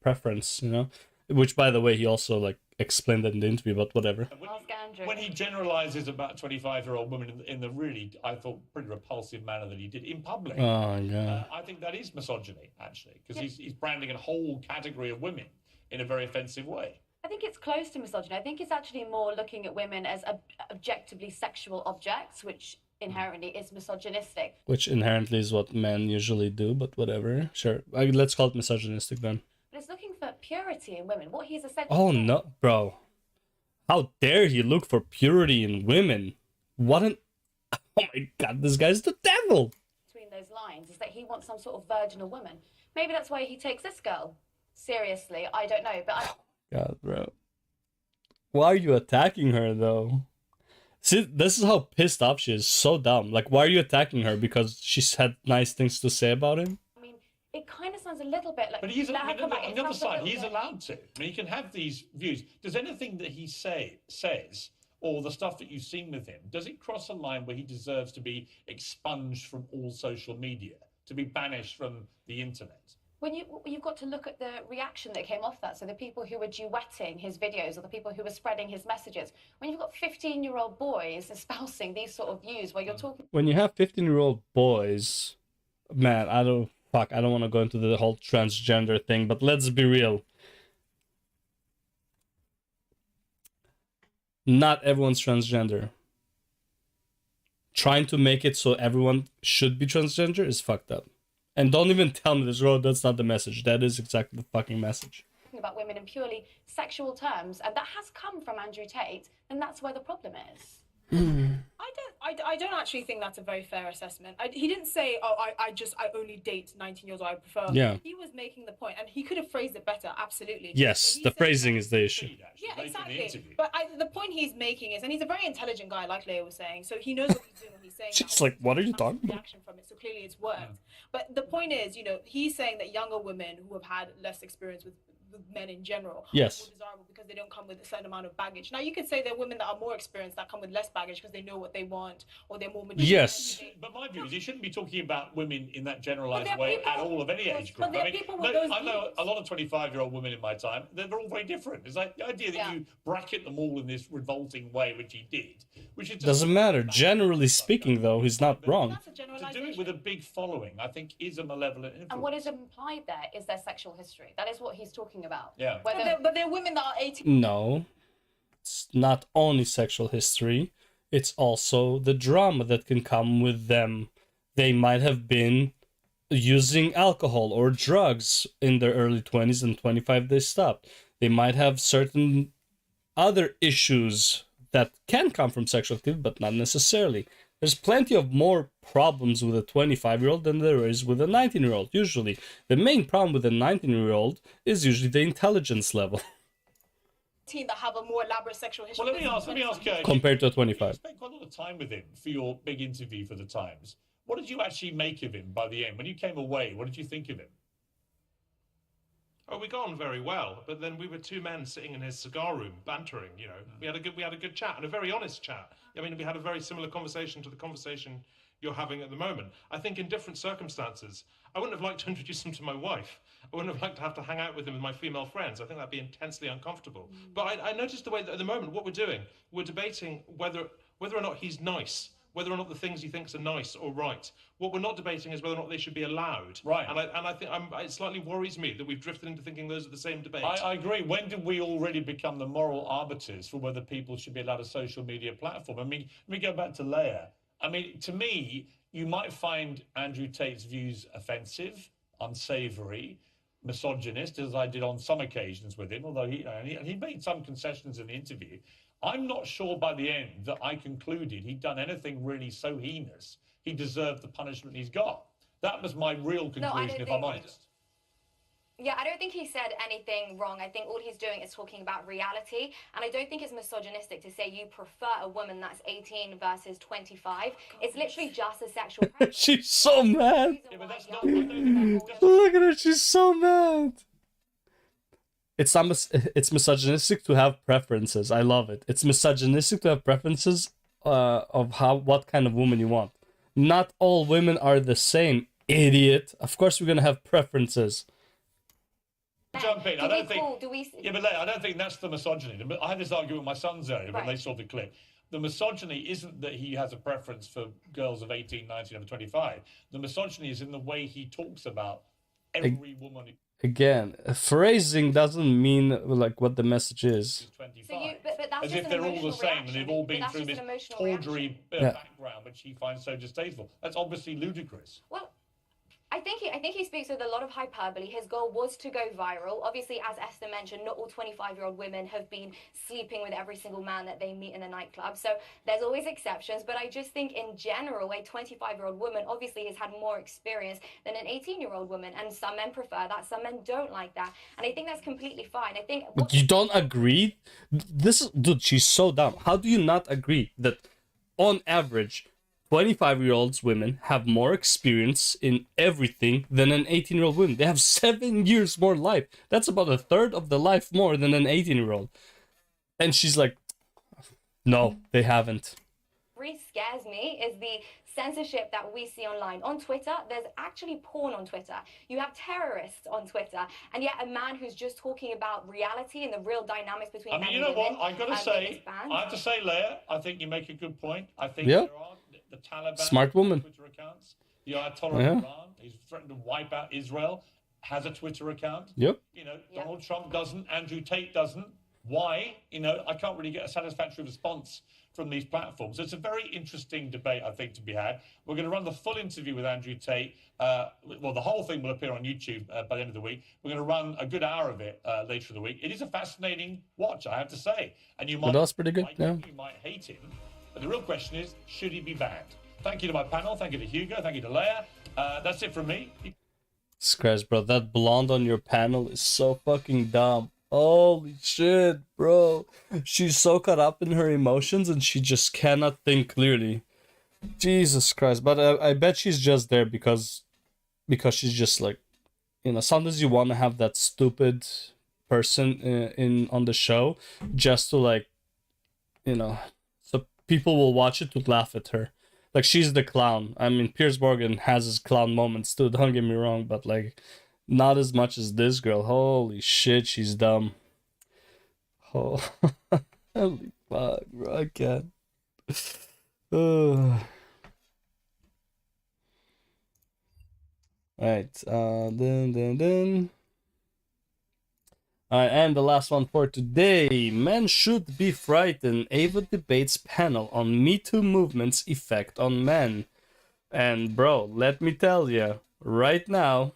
preference, you know? Which, by the way, he also, like, explained that in the interview, but whatever. When he generalizes about 25-year-old women in the really, I thought, pretty repulsive manner that he did in public, oh, yeah. I think that is misogyny, actually, because he's branding a whole category of women in a very offensive way. I think it's close to misogyny. I think it's actually more looking at women as objectively sexual objects, which inherently is misogynistic. Which inherently is what men usually do, but whatever. Sure. Let's call it misogynistic then. But it's looking for purity in women. What he's essentially Oh, no, bro. How dare he look for purity in women? What an... Oh my god, this guy's the devil! between those lines is that he wants some sort of virginal woman. Maybe that's why he takes this girl seriously. I don't know, but God, bro. Why are you attacking her, though? See, this is how pissed off she is. So dumb. Like, why are you attacking her? Because she's had nice things to say about him? I mean, it kind of sounds a little bit like... But he's, on the other side, he's allowed to. I mean, he can have these views. Does anything that he says, or the stuff that you've seen with him, does it cross a line where he deserves to be expunged from all social media, to be banished from the internet? When you've got to look at the reaction that came off that, so the people who were duetting his videos or the people who were spreading his messages, when you've got 15-year-old boys espousing these sort of views where you're talking... When you have 15-year-old boys, man, I don't want to go into the whole transgender thing, but let's be real. Not everyone's transgender. Trying to make it so everyone should be transgender is fucked up. And don't even tell me this, that's not the message. That is exactly the fucking message. About women in purely sexual terms, and that has come from Andrew Tate, and that's where the problem is. I don't actually think that's a very fair assessment. He didn't say, oh, I only date 19-year-olds, I prefer. Yeah. He was making the point, and he could have phrased it better, absolutely. Yes, So the phrasing is the issue. Yeah, exactly. But the point he's making is, and he's a very intelligent guy, like Leia was saying, so he knows what he's doing when he's saying She's that. like, what are you talking about? Reaction from it, so clearly it's worked. But the point is, he's saying that younger women who have had less experience with men in general yes. are more desirable because they don't come with a certain amount of baggage. Now you could say there are women that are more experienced that come with less baggage because they know what they want or they're more mature. Yes. But my view is you shouldn't be talking about women in that generalized way at all of any age group. But I mean, I know a lot of 25-year-old women in my time, they're all very different. It's like the idea that you bracket them all in this revolting way, which he did, which is just doesn't matter. Generally speaking, though, he's not wrong. To do it with a big following, I think, is a malevolent influence. And what is implied there is their sexual history. That is what he's talking about. Yeah. But there are women that are 18. No, it's not only sexual history, it's also the drama that can come with them. They might have been using alcohol or drugs in their early 20s, and 25 they stopped. They might have certain other issues that can come from sexual activity, but not necessarily. There's plenty of more problems with a 25-year-old than there is with a 19-year-old, usually. The main problem with a 19-year-old is usually the intelligence level. That have a more elaborate sexual history. Well, let me ask compared to a 25. You spent quite a lot of time with him for your big interview for the Times. What did you actually make of him by the end? When you came away, what did you think of him? Oh, we got on very well, but then we were two men sitting in his cigar room, bantering. You know, we had a good chat, and a very honest chat. I mean, we had a very similar conversation to the conversation you're having at the moment. I think in different circumstances, I wouldn't have liked to introduce him to my wife. I wouldn't have liked to have to hang out with him with my female friends. I think that'd be intensely uncomfortable. But I noticed the way that at the moment, what we're doing, we're debating whether or not he's nice, whether or not the things he thinks are nice or right. What we're not debating is whether or not they should be allowed. Right. And I think it slightly worries me that we've drifted into thinking those are the same debate. I agree. When did we already become the moral arbiters for whether people should be allowed a social media platform? I mean, let me go back to Leia. I mean, to me, you might find Andrew Tate's views offensive, unsavory, misogynist, as I did on some occasions with him, although he made some concessions in the interview. I'm not sure by the end that I concluded he'd done anything really so heinous he deserved the punishment he's got. That was my real conclusion, if I'm honest. Yeah, I don't think he said anything wrong. I think all he's doing is talking about reality. And I don't think it's misogynistic to say you prefer a woman that's 18 versus 25. It's literally just a sexual preference. She's so mad. Yeah, but that's not... Look at her, she's so mad. It's not it's misogynistic to have preferences. I love it. It's misogynistic to have preferences of what kind of woman you want. Not all women are the same, idiot. Of course we're gonna have preferences. Jump in. I don't think. Yeah, but I don't think that's the misogyny. I had this argument with my sons earlier when they saw the clip. The misogyny isn't that he has a preference for girls of 18, 19, over 25. The misogyny is in the way he talks about every woman. Again, phrasing doesn't mean like what the message is. 25. So but that's As just if an they're all the emotional same and they've all been reaction. through But this that's just an emotional tawdry reaction. background, which he finds so distasteful. That's obviously ludicrous. Well, I think he speaks with a lot of hyperbole. His goal was to go viral. Obviously, as Esther mentioned, not all 25-year-old women have been sleeping with every single man that they meet in a nightclub. So there's always exceptions. But I just think in general, a 25-year-old woman obviously has had more experience than an 18-year-old woman. And some men prefer that. Some men don't like that. And I think that's completely fine. I think... But you don't agree? Dude, she's so dumb. How do you not agree that on average... 25-year-olds women have more experience in everything than an 18-year-old woman. They have 7 years more life. That's about a third of the life more than an 18-year-old. And she's like, no, they haven't. What really scares me is the censorship that we see online. On Twitter, there's actually porn on Twitter. You have terrorists on Twitter. And yet a man who's just talking about reality and the real dynamics between men and women. I mean, you know what? I've got to say, I have to say, Leia, I think you make a good point. I think there are the Taliban smart woman Twitter accounts. The Ayatollah of Iran, he's threatened to wipe out Israel, has a Twitter account. Yep. You know, Donald Trump doesn't, Andrew Tate doesn't. Why? You know, I can't really get a satisfactory response from these platforms. So it's a very interesting debate, I think, to be had. We're going to run the full interview with Andrew Tate. Well, the whole thing will appear on YouTube by the end of the week. We're going to run a good hour of it later in the week. It is a fascinating watch, I have to say. And you might that's pretty good. like him, you might hate him. But the real question is, should he be banned? Thank you to my panel. Thank you to Hugo. Thank you to Leia. That's it from me. Scratch, bro. That blonde on your panel is so fucking dumb. Holy shit, bro. She's so caught up in her emotions and she just cannot think clearly. Jesus Christ. But I bet she's just there because she's just like, you know, sometimes you want to have that stupid person on the show just to like, you know, so people will watch it to laugh at her. Like, she's the clown. I mean, Piers Morgan has his clown moments too, don't get me wrong, but like, not as much as this girl. Holy shit, she's dumb. Oh, holy fuck, bro, I can't. Alright, dun. Alright, and the last one for today. Men should be frightened. Ava debates panel on Me Too movement's effect on men. And bro, let me tell you, right now,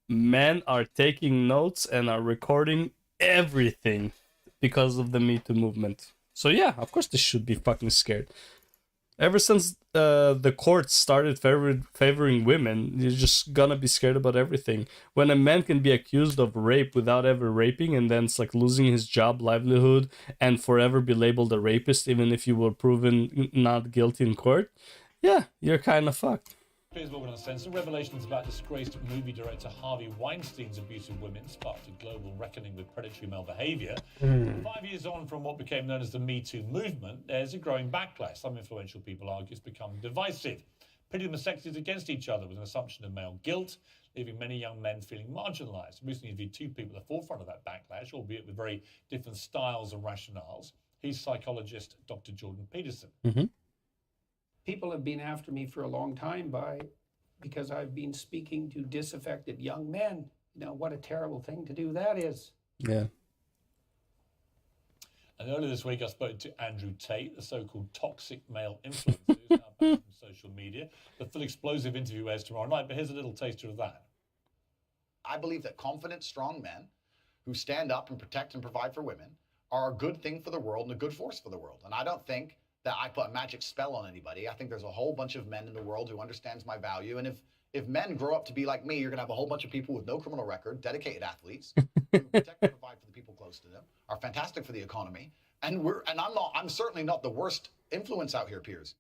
men are taking notes and are recording everything because of the Me Too movement. So yeah, of course they should be fucking scared. Ever since the courts started favoring women, you're just gonna be scared about everything. When a man can be accused of rape without ever raping, and then it's like losing his job, livelihood, and forever be labeled a rapist, even if you were proven not guilty in court, yeah, you're kind of fucked. Piers Morgan Uncensored. Revelations about disgraced movie director Harvey Weinstein's abuse of women sparked a global reckoning with predatory male behaviour. 5 years on from what became known as the Me Too movement, there's a growing backlash. Some influential people argue it's become divisive. Pitting the sexes against each other with an assumption of male guilt, leaving many young men feeling marginalised. Recently interviewed two people at the forefront of that backlash, albeit with very different styles and rationales. He's psychologist Dr. Jordan Peterson. People have been after me for a long time because I've been speaking to disaffected young men. You know, what a terrible thing to do that is. Yeah. And earlier this week, I spoke to Andrew Tate, the so-called toxic male influencer who's now banned from social media. The full explosive interview airs tomorrow night, but here's a little taster of that. I believe that confident, strong men who stand up and protect and provide for women are a good thing for the world and a good force for the world. And I don't think that I put a magic spell on anybody. I think there's a whole bunch of men in the world who understands my value. And if men grow up to be like me, you're gonna have a whole bunch of people with no criminal record, dedicated athletes, who protect and provide for the people close to them, are fantastic for the economy. And I'm certainly not the worst influence out here, Piers.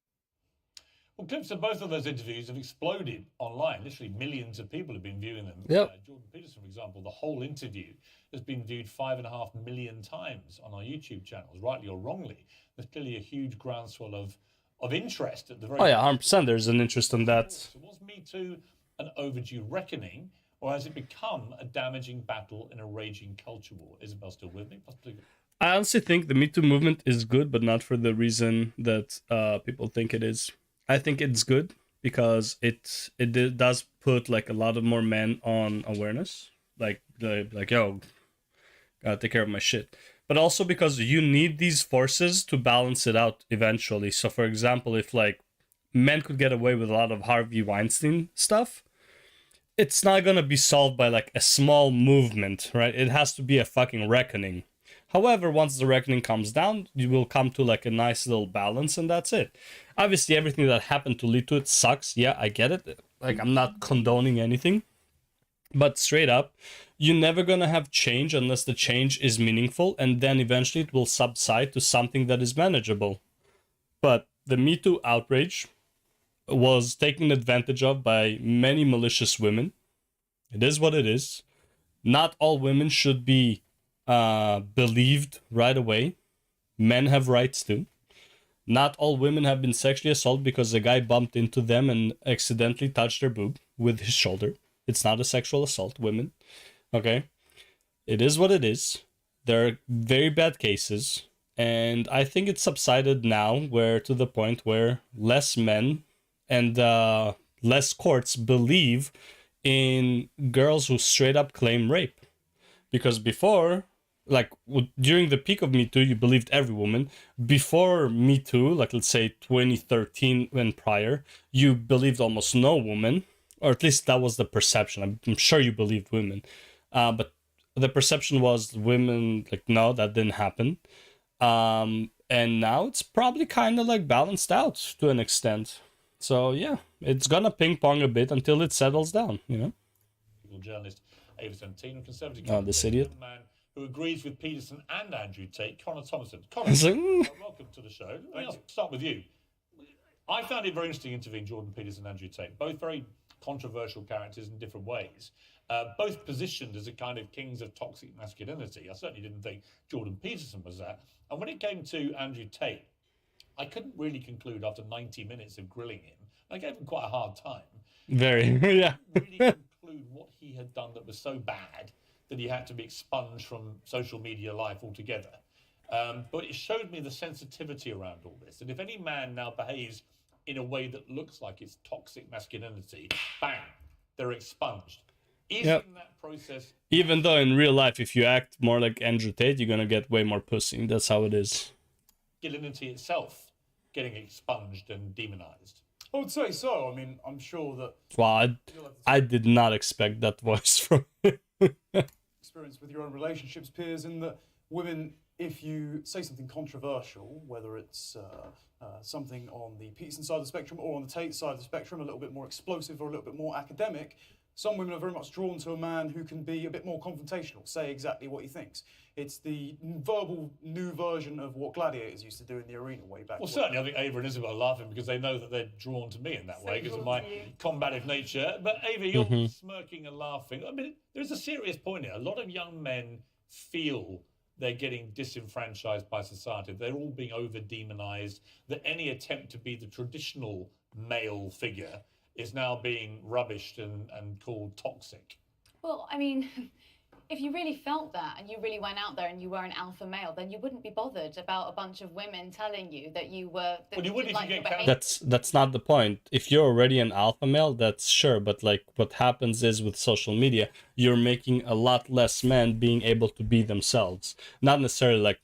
Well, clips of both of those interviews have exploded online. Literally millions of people have been viewing them. Yep. Jordan Peterson, for example, the whole interview has been viewed 5.5 million times on our YouTube channels, rightly or wrongly. There's clearly a huge groundswell of interest at the very Oh yeah, 100%. There's an interest in that. So was Me Too an overdue reckoning, or has it become a damaging battle in a raging culture war? Isabel still with me? I honestly think the Me Too movement is good, but not for the reason that people think it is. I think it's good because it does put like a lot of more men on awareness, like yo, gotta take care of my shit. But also because you need these forces to balance it out eventually. So for example, if like men could get away with a lot of Harvey Weinstein stuff, it's not gonna be solved by like a small movement, right? It has to be a fucking reckoning. However, once the reckoning comes down, you will come to like a nice little balance, and that's it. Obviously, everything that happened to lead to it sucks. Yeah, I get it. Like, I'm not condoning anything. But straight up, you're never gonna have change unless the change is meaningful, and then eventually it will subside to something that is manageable. But the Me Too outrage was taken advantage of by many malicious women. It is what it is. Not all women should be believed right away. Men have rights too. Not all women have been sexually assaulted because a guy bumped into them and accidentally touched their boob with his shoulder. It's not a sexual assault, women. Okay? It is what it is. There are very bad cases. And I think it's subsided now to the point where less men and less courts believe in girls who straight up claim rape. Because before, like during the peak of Me Too, you believed every woman. Before Me Too, like let's say 2013 and prior, you believed almost no woman, or at least that was the perception. I'm sure you believed women, but the perception was women, like, no, that didn't happen. And now it's probably kind of like balanced out to an extent. So yeah, it's gonna ping pong a bit until it settles down, you know? Journalist Ava Santino, conservative this idiot. man who agrees with Peterson and Andrew Tate, Connor Thomason. Connor, welcome to the show. I'll start with you. I found it very interesting interviewing Jordan Peterson and Andrew Tate, both very controversial characters in different ways, both positioned as a kind of kings of toxic masculinity. I certainly didn't think Jordan Peterson was that. And when it came to Andrew Tate, I couldn't really conclude after 90 minutes of grilling him. I gave him quite a hard time. Very, yeah. Really conclude what he had done that was so bad that he had to be expunged from social media life altogether. But it showed me the sensitivity around all this. And if any man now behaves in a way that looks like it's toxic masculinity, bang, they're expunged. Isn't that process... Even though in real life, if you act more like Andrew Tate, you're gonna get way more pussy. That's how it is. Masculinity itself getting expunged and demonized. I would say so. I mean, I'm sure that... Well, I did not expect that voice from experience with your own relationships, Piers, in that women, if you say something controversial, whether it's something on the Peterson side of the spectrum or on the Tate side of the spectrum, a little bit more explosive or a little bit more academic, Some women are very much drawn to a man who can be a bit more confrontational, say exactly what he thinks. It's the verbal new version of what gladiators used to do in the arena way back. Well, certainly, I think Ava and Isabel are laughing because they know that they're drawn to me in that way because of my combative nature. But Ava, you're smirking and laughing. I mean, there's a serious point here. A lot of young men feel they're getting disenfranchised by society. They're all being over-demonized, that any attempt to be the traditional male figure is now being rubbished and called toxic. Well, I mean, if you really felt that and you really went out there and you were an alpha male, then you wouldn't be bothered about a bunch of women telling you that you were... Well, you wouldn't if you get That's not the point. If you're already an alpha male, that's sure. But like what happens is with social media, you're making a lot less men being able to be themselves. Not necessarily like,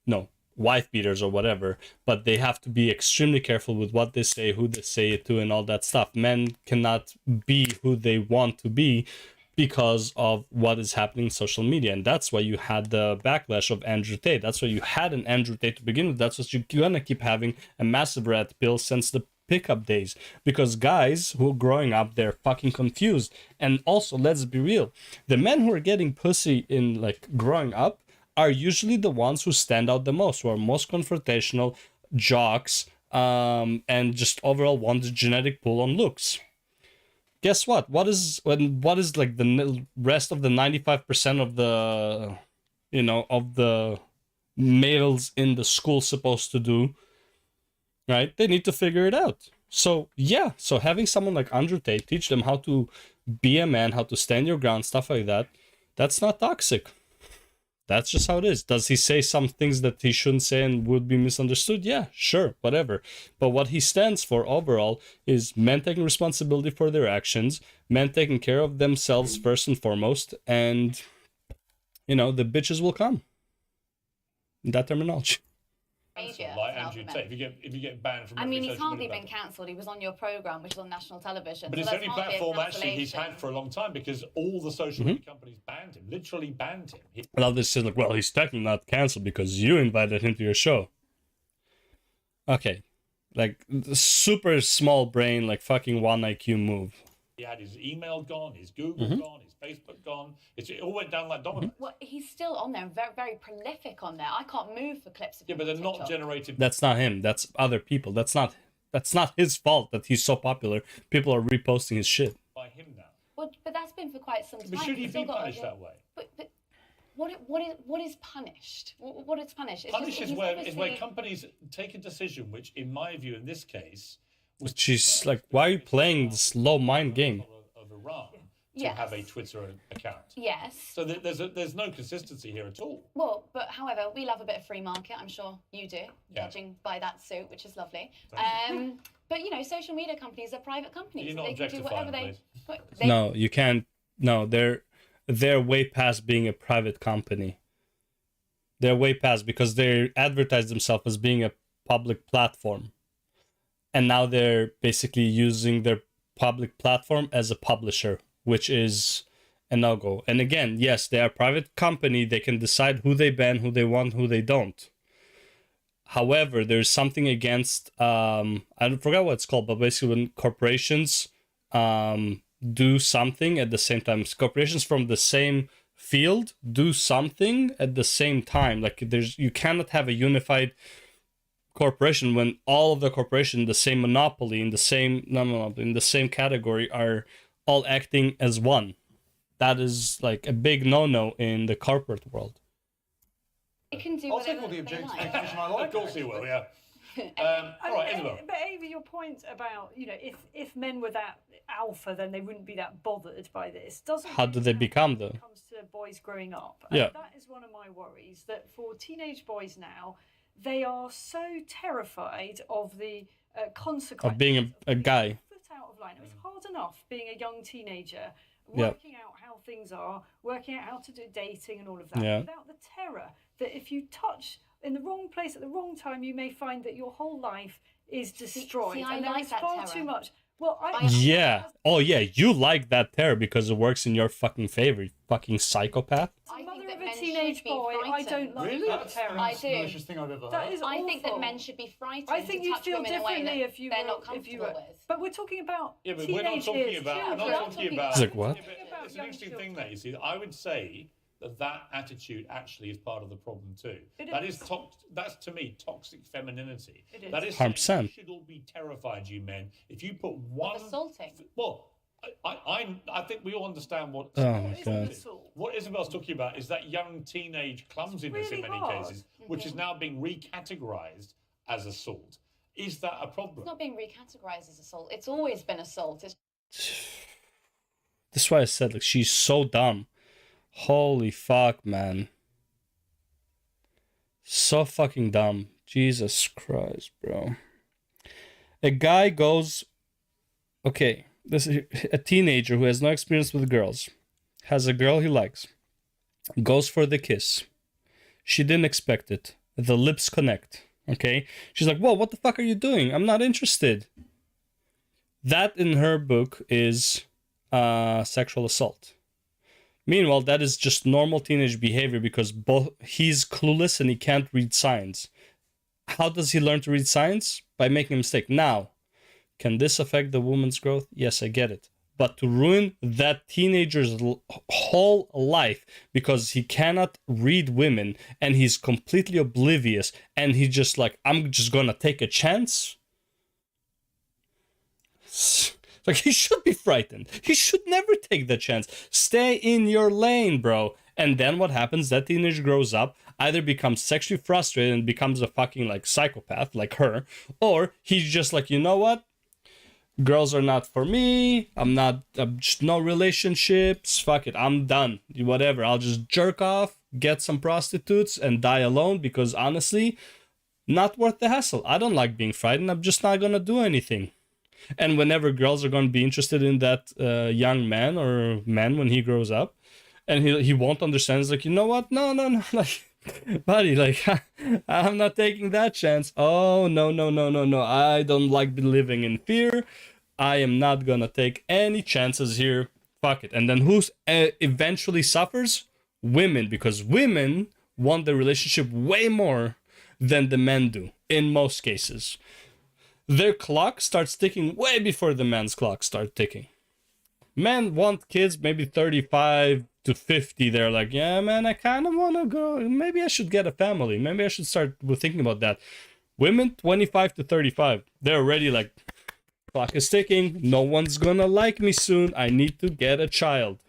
no, wife beaters or whatever, but they have to be extremely careful with what they say, who they say it to, and all that stuff. Men cannot be who they want to be because of what is happening in social media. And that's why you had the backlash of Andrew Tate. That's why you had an Andrew Tate to begin with. That's what you're gonna keep having a massive red pill since the pickup days, because guys who are growing up, they're fucking confused. And also, let's be real, the men who are getting pussy in like growing up are usually the ones who stand out the most, who are most confrontational, jocks, and just overall want the genetic pull on looks. Guess what? What is like the rest of the 95% of the, of the males in the school supposed to do? Right? They need to figure it out. So yeah, so having someone like Andrew Tate teach them how to be a man, how to stand your ground, stuff like that, that's not toxic. That's just how it is. Does he say some things that he shouldn't say and would be misunderstood? Yeah, sure, whatever. But what he stands for overall is men taking responsibility for their actions, men taking care of themselves first and foremost, and, the bitches will come. That terminology. Like Andrew Tate, if you get banned from... I mean, he's hardly been cancelled. He was on your programme, which is on national television. But it's the only platform actually he's had for a long time because all the social media companies banned him, literally banned him. Well, this is like, well, he's technically not cancelled because you invited him to your show. Okay. Like, super small brain, like fucking 1 IQ move. He had his email gone, his Google gone, his Facebook gone. It all went down like dominoes. Well, he's still on there, very, very prolific on there. I can't move for clips of him. Yeah, but they're not generated. That's not him. That's other people. That's not his fault that he's so popular. People are reposting his shit. By him now. Well, but that's been for quite some time. But should he be punished that way? But what is punished? What is punished? Punished is where companies take a decision, which, in my view, in this case, which is like, why are you playing this low mind game? Of Iran to have a Twitter account. Yes. So there's no consistency here at all. Well, but however, we love a bit of free market. I'm sure you do, judging by that suit, which is lovely. But social media companies are private companies. You're not they can do whatever please. No, you can't. No, they're way past being a private company. They're way past because they advertise themselves as being a public platform. And now they're basically using their public platform as a publisher, which is a no-go. And again, yes, they are a private company. They can decide who they ban, who they want, who they don't. However, there's something against, I forgot what it's called, but basically when corporations do something at the same time, corporations from the same field do something at the same time. Like you cannot have a unified corporation when all of the corporation in the same monopoly in the same category are all acting as one. That is like a big no-no in the corporate world. It can do I'll take whatever all the they objectification like. I like. Of course he will, yeah. All right, Isabel. But Ava, your point about if men were that alpha, then they wouldn't be that bothered by this. How do they become though? When it comes to boys growing up, yeah, that is one of my worries. That for teenage boys now, they are so terrified of the consequences of being a guy. Foot out of line. It's hard enough being a young teenager, working out how things are, working out how to do dating and all of that, without the terror that if you touch in the wrong place at the wrong time, you may find that your whole life is destroyed. See, and there is far terror. too much. Well, Oh yeah, you like that terror because it works in your fucking favor, you fucking psychopath. Mother mother of that a men teenage should be boy, I frightened. don't like Really? that That's terror. I the do. malicious thing I've ever heard. That is I think that awful. men should be frightened I think to you'd touch feel women in a way differently that if you they're were, not if you comfortable were. with. But we're talking about Yeah, but teenage we're not talking years, about. We're children. not talking about. It's like, what? Yeah, but it's an interesting thing there. You see, I would say that attitude actually is part of the problem too. That's to me toxic femininity. It is. That is 100%. saying you should all be terrified, you men. If you put one Assaulting. Well, I think we all understand what. Oh my god. What Isabel's talking about is that young teenage clumsiness in really many hard. cases, which is now being recategorized as assault. Is that a problem? It's not being recategorized as assault. It's always been assault. It's That's why I said, like, she's so dumb. Holy fuck, man. So fucking dumb. Jesus Christ, bro. A guy goes... Okay, this is a teenager who has no experience with girls. Has a girl he likes. Goes for the kiss. She didn't expect it. The lips connect. Okay? She's like, whoa, what the fuck are you doing? I'm not interested. That, in her book, is sexual assault. Meanwhile, that is just normal teenage behavior because he's clueless and he can't read signs. How does he learn to read signs? By making a mistake. Now, can this affect the woman's growth? Yes, I get it. But to ruin that teenager's whole life because he cannot read women and he's completely oblivious and he's just like, I'm just gonna take a chance? Like, he should be frightened. He should never take the chance. Stay in your lane, bro. And then what happens? That teenager grows up, either becomes sexually frustrated and becomes a fucking, like, psychopath, like her, or he's just like, you know what? Girls are not for me. I'm just no relationships. Fuck it. I'm done. Whatever. I'll just jerk off, get some prostitutes, and die alone because, honestly, not worth the hassle. I don't like being frightened. I'm just not gonna do anything. And whenever girls are going to be interested in that young man or man when he grows up, and he won't understand, it's like, you know what? No, like, buddy, like, I'm not taking that chance. Oh, no. I don't like living in fear. I am not going to take any chances here. Fuck it. And then who eventually suffers? Women, because women want the relationship way more than the men do, in most cases. Their clock starts ticking way before the man's clock starts ticking. Men want kids maybe 35 to 50. They're like, yeah, man, I kind of want to go. Maybe I should get a family. Maybe I should start thinking about that. Women, 25 to 35. They're already like, clock is ticking. No one's going to like me soon. I need to get a child.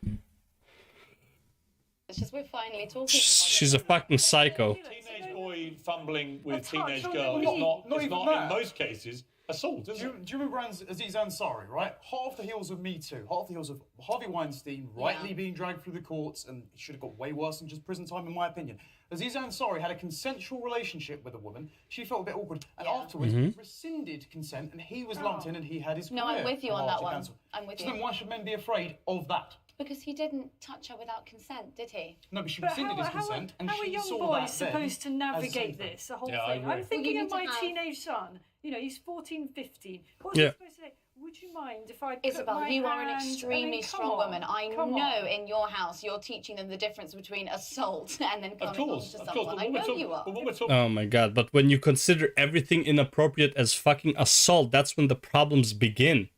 It's just we're finally talking about She's a fucking psycho. Teenage boy fumbling with touch teenage on girl the is knee. not even in that. most cases assault, is Do it? you remember Aziz Ansari, right? Half the heels of Me Too, half the heels of Harvey Weinstein rightly being dragged through the courts, and he should have got way worse than just prison time, in my opinion. Aziz Ansari had a consensual relationship with a woman. She felt a bit awkward, and afterwards rescinded consent, and he was lumped in, and he had his No, career I'm with you on that largely one. cancelled. I'm with So you. then why should men be afraid of that? Because he didn't touch her without consent, did he? No, but she But rescinded his consent, and how are she young saw boys that supposed to then as navigate something. this, the whole Yeah, I thing? agree. I'm thinking you of need to my have- teenage son. You know, he's 14, 15. What's Yeah. he supposed to say? Would you mind if I put Isabel, my you are an hand- I mean, extremely come strong on, woman. I come know on. in your house you're teaching them the difference between assault and then Of coming on course, to of someone. course. I know you are. But when we're talking, Oh my god, but when you consider everything inappropriate as fucking assault, that's when the problems begin.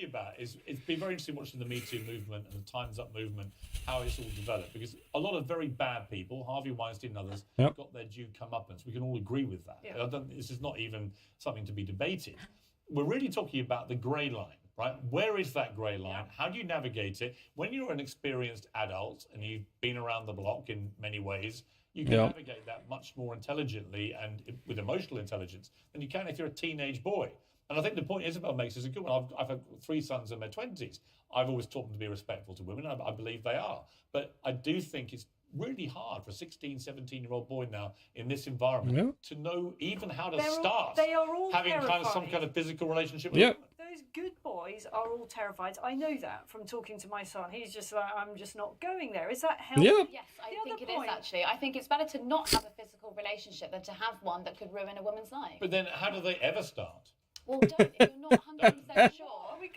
about is it's been very interesting watching the Me Too movement and the Time's Up movement, how it's all developed, because a lot of very bad people, Harvey Weinstein and others, got their due comeuppance. We can all agree with that. Yeah. I don't, this is not even something to be debated. We're really talking about the grey line, right? Where is that grey line? How do you navigate it? When you're an experienced adult and you've been around the block in many ways, you can navigate that much more intelligently and with emotional intelligence than you can if you're a teenage boy. And I think the point Isabel makes is a good one. I've had 3 sons in their 20s. I've always taught them to be respectful to women. I believe they are. But I do think it's really hard for a 16, 17-year-old boy now in this environment to know even how to start they are all having terrified. kind of some kind of physical relationship with women. Those good boys are all terrified. I know that from talking to my son. He's just like, I'm just not going there. Is that healthy? Yes, I think it is actually. I think it's better to not have a physical relationship than to have one that could ruin a woman's life. But then how do they ever start? Well, don't. If you're not 100% sure,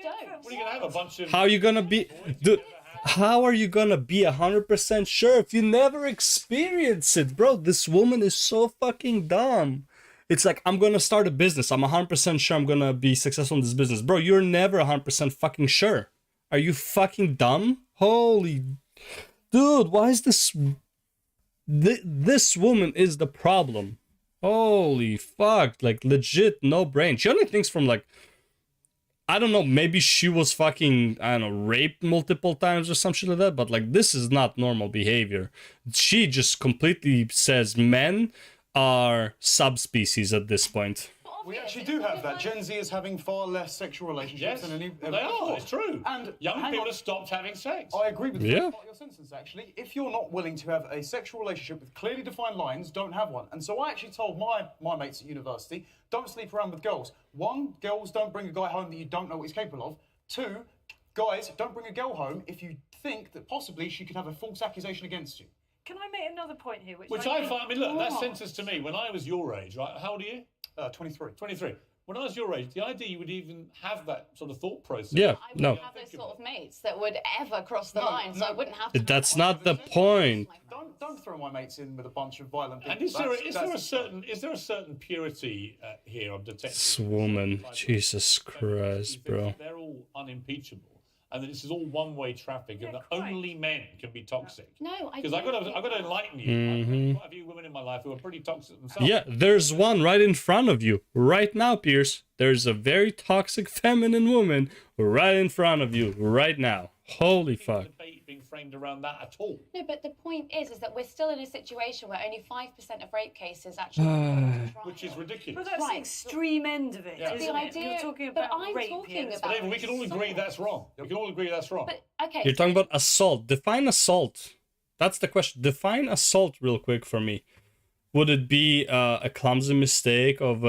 don't. What are you going to have? A bunch of... How are you gonna be... Dude, How are you gonna be 100% sure if you never experience it, bro? This woman is so fucking dumb. It's like, I'm gonna start a business. I'm 100% sure I'm gonna be successful in this business. Bro, you're never 100% fucking sure. Are you fucking dumb? Holy... Dude, why is this... This woman is the problem. Holy fuck. Like, legit no brain. She only thinks from, like... I don't know, maybe she was fucking, I don't know, raped multiple times or some shit like that, but like, this is not normal behavior. She just completely says men are subspecies at this point. We actually do have that. Gen Z is having far less sexual relationships Yes, than any they are. It's true. And young hang people on. have stopped having sex. I agree with Yeah. part of your sentence, actually. If you're not willing to have a sexual relationship with clearly defined lines, don't have one. And so I actually told my mates at university, don't sleep around with girls. 1, girls don't bring a guy home that you don't know what he's capable of. 2, guys, don't bring a girl home if you think that possibly she could have a false accusation against you. Can I make another point here? Which I find, I mean, look, that sentence to me, when I was your age, right? How old are you? 23. 23. When I was your age, the idea you would even have that sort of thought process. Yeah, I wouldn't have those sort of mates that would ever cross the line, so I wouldn't have to. That's not the point. Don't throw my mates in with a bunch of violent people. And is there a certain purity here of detecting? This woman, Jesus Christ, bro. They're all unimpeachable, and that this is all one-way traffic, and that only men can be toxic. No, I Because I've got to enlighten you. I've quite a few women in my life who are pretty toxic themselves. Yeah, there's one right in front of you. Right now, Pierce. There's a very toxic feminine woman right in front of you. Right now. Holy fuck. Debate being framed around that at all. No, but the point is that we're still in a situation where only 5% of rape cases actually go to trial. Which is ridiculous. But that's the extreme end of it, Yeah. isn't The it? idea- You're talking but about I'm rape talking here. about- But we can all agree that's wrong. We can all agree that's wrong. But okay, You're talking about assault. Define assault. That's the question. Define assault real quick for me. Would it be a clumsy mistake of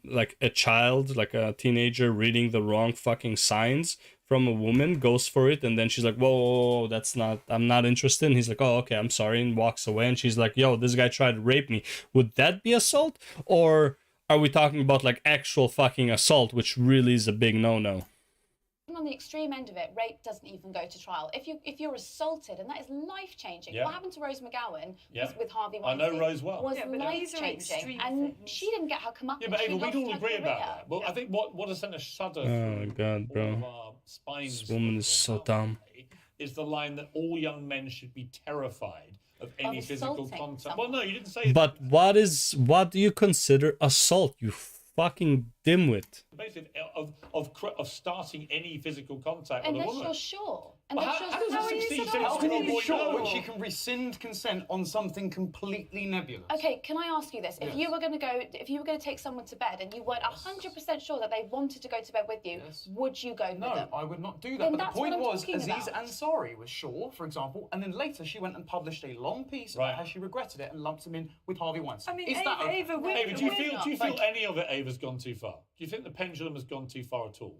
like a child, like a teenager, reading the wrong fucking signs from a woman, goes for it, and then she's like, whoa, that's not, I'm not interested. And he's like, oh, okay, I'm sorry, and walks away. And she's like, yo, this guy tried to rape me. Would that be assault? Or are we talking about like actual fucking assault, which really is a big no-no? on the extreme end of it, rape doesn't even go to trial. If you're assaulted, and that is life changing. Yeah. What happened to Rose McGowan Yeah. with Harvey I Weinstein know Rose well. was Yeah, but these are life extreme changing, and things. she didn't get her comeuppance. Yeah, but Ava, She we'd lost all her agree career. about that. Well, I think what has sent a shudder Oh, through God, bro. all of our spines This woman is so dumb. is the line that all young men should be terrified of any physical assaulting contact. someone. Well, no, you didn't say But what do you consider assault, you fucking dimwit? basically of starting any physical contact with a Unless woman. you're sure. Well, Unless how you're does a sure. 16, How can 17 you boy be sure know? when she can rescind consent on something completely nebulous? Okay, can I ask you this? If Yes. you were going to take someone to bed and you weren't 100% sure that they wanted to go to bed with you, Yes. would you go with No, them? I would not do that. Then But the that's what point I'm was, talking Aziz about. Ansari was sure, for example, and then later she went and published a long piece Right. about how she regretted it and lumped him in with Harvey Weinstein. I mean, Is that okay? Ava, Ava, do you we're feel any of it, Ava's gone too far? Do you think the pendulum has gone too far at all?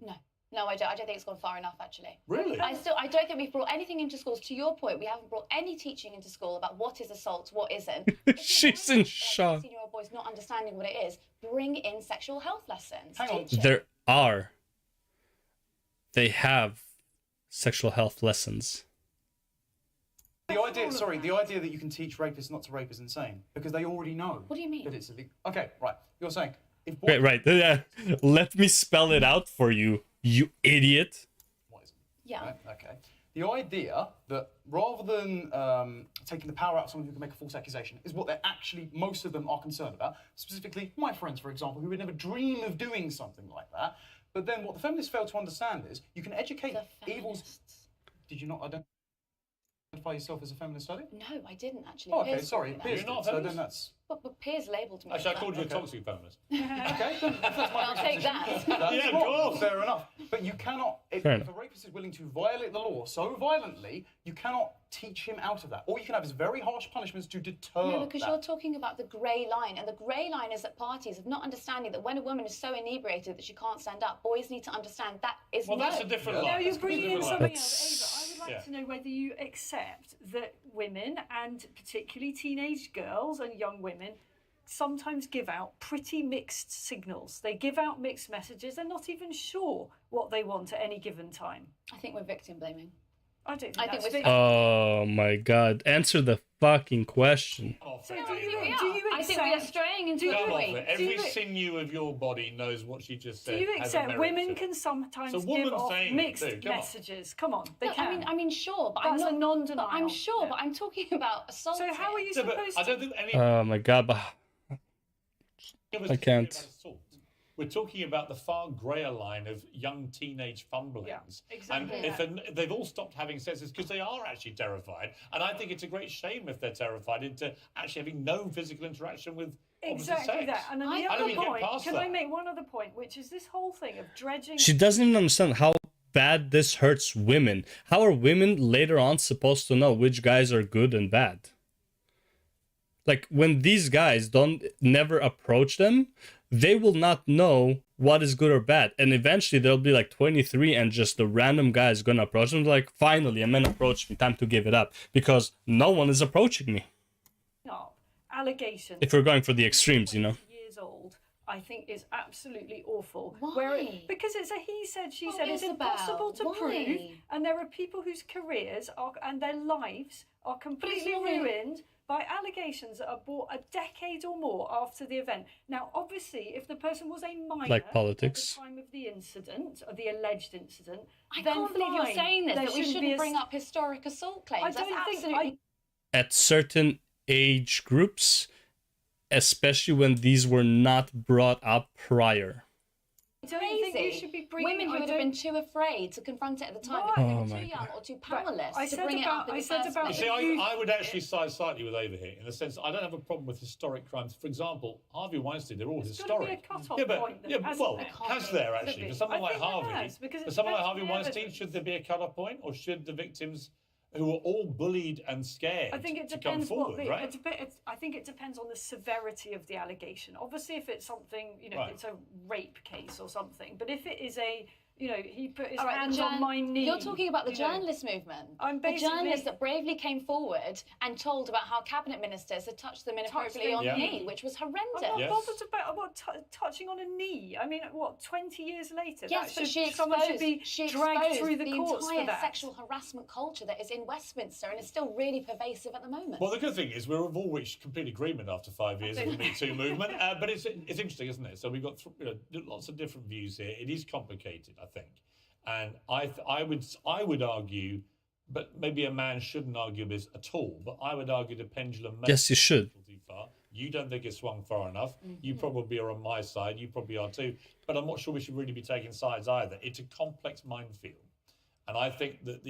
No, I don't think it's gone far enough, actually. Really? I don't think we've brought anything into schools. To your point, we haven't brought any teaching into school about what is assault, what isn't. She's in shock. 16-year-old boys not understanding what it is. Bring in sexual health lessons. Hang on. Teach it. They have sexual health lessons. The idea that you can teach rapists not to rape is insane because they already know. What do you mean? That it's illegal. Okay, right. You're saying if Wait, right. Yeah. Let me spell it out for you, you idiot. What is it? Yeah. Right, okay. The idea that rather than taking the power out of someone who can make a false accusation is what they're actually, most of them are concerned about. Specifically, my friends, for example, who would never dream of doing something like that. But then what the feminists fail to understand is you can educate The evils. feminists. Did you not identify yourself as a feminist study? No, I didn't actually. Oh, okay, Piers sorry. told me Piers that. You're not a did, so feminist? then that's... But Piers labelled me. Actually, I as called you a that. toxic feminist. Okay, then if that's my I'll take that. That's Yeah, fine, go on. fair enough. But you cannot, if Fair a rapist is willing to violate the law so violently, you cannot teach him out of that. All you can have is very harsh punishments to deter No, because that. you're talking about the grey line, and the grey line is at parties of not understanding that when a woman is so inebriated that she can't stand up, boys need to understand that is Well, no. that's a different Now line. you're That's a bringing in different line. something else, Ava. I would like Yeah. to know whether you accept that women, and particularly teenage girls and young women, sometimes give out pretty mixed signals. They give out mixed messages. They're not even sure what they want at any given time. I think we're victim blaming. I don't think I think that's we're- fair. Oh my god. Answer the fucking question. So I do think you, we do you are. I think we are accept, straying into do a you- Come off point. it. Every you- sinew of your body knows what she just do said. you has a accept merit women to it. can sometimes It's a give woman off saying it, mixed dude, come on. messages? Come on, they Look, can. I mean, sure, but That's I'm a not. non-denial. But I'm sure, Yeah. but I'm talking about assault. So how are you No, but supposed I to? don't think any. Oh my god, but I can't. We're talking about the far greyer line of young teenage fumblings. Yeah, exactly. And if they've all stopped having sex, it's because they are actually terrified. And I think it's a great shame if they're terrified into actually having no physical interaction with opposite Exactly sex. that. And then I the don't other even get point, past can I that. make one other point, which is this whole thing of dredging. She doesn't even understand how bad this hurts women. How are women later on supposed to know which guys are good and bad? Like, when these guys don't never approach them, they will not know what is good or bad. And eventually they'll be like 23 and just the random guy is gonna approach them like, finally, a man approached me, time to give it up. Because no one is approaching me. Up allegations. If we're going for the extremes, you know. Years old, I think is absolutely awful. Why? Because it's a he said, she Well, said. It's Isabel, impossible to why? prove, and there are people whose careers are and their lives are completely not really- ruined by allegations that are brought a decade or more after the event. Now, obviously, if the person was a minor Like politics. at the time of the incident, or the alleged incident, I then can't believe you're fine. saying this, There that we be shouldn't a bring up historic assault claims. I That's don't think absolutely At certain age groups, especially when these were not brought up prior. I don't think you crazy. should be bringing. Women who I would have don't- been too afraid to confront it at the time Why? because they Oh were my too young God. or too powerless I to said bring it about- up in I the said first about- place. See, You- I would actually side slightly with over here in the sense that I don't have a problem with historic crimes. For example, Harvey Weinstein, they're all There's gotta be a historic. cut-off Yeah, but point that yeah, hasn't well, there? has there actually? For someone I like think there Harvey, has, because for it someone like depends Harvey on the Weinstein, evidence. should there be a cut-off point, or should the victims who were all bullied and scared I think it to come depends forward, right? I think it depends on the severity of the allegation. Obviously, if it's something, you know, Right. it's a rape case or something. But if it is a, you know, he put his All right, the hands on my knee. You're talking about the you know. journalist movement. I'm the basically- journalists that bravely came forward and told about how cabinet ministers had touched them inappropriately on them. the Yeah. knee, which was I'm horrendous. not Yes. bothered about touching on a knee. I mean, what, 20 years later? Yes, that but someone should be she dragged exposed through the courts entire for that. sexual harassment culture that is in Westminster and is still really pervasive at the moment. Well, the good thing is we've all reached complete agreement after 5 years of the Me Too movement. But it's interesting, isn't it? So we've got lots of different views here. It is complicated, I think, and I would argue, but maybe a man shouldn't argue this at all. But I would argue the pendulum. May Yes, you should. swing too far. You don't think it swung far enough. You probably are on my side. You probably are too. But I'm not sure we should really be taking sides either. It's a complex minefield, and I think that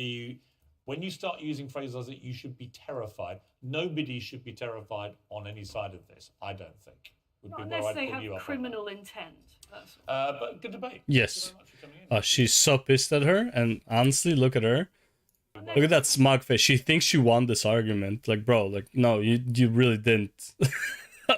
when you start using phrases like you should be terrified, nobody should be terrified on any side of this. I don't think. Would Not be where unless I'd they pull have you up on criminal intent. That's that. But good debate. Yes. Thank you very much for coming in. She's so pissed at her, and honestly, look at her. Look at that smug face. She thinks she won this argument. Like, bro, like, no, you really didn't.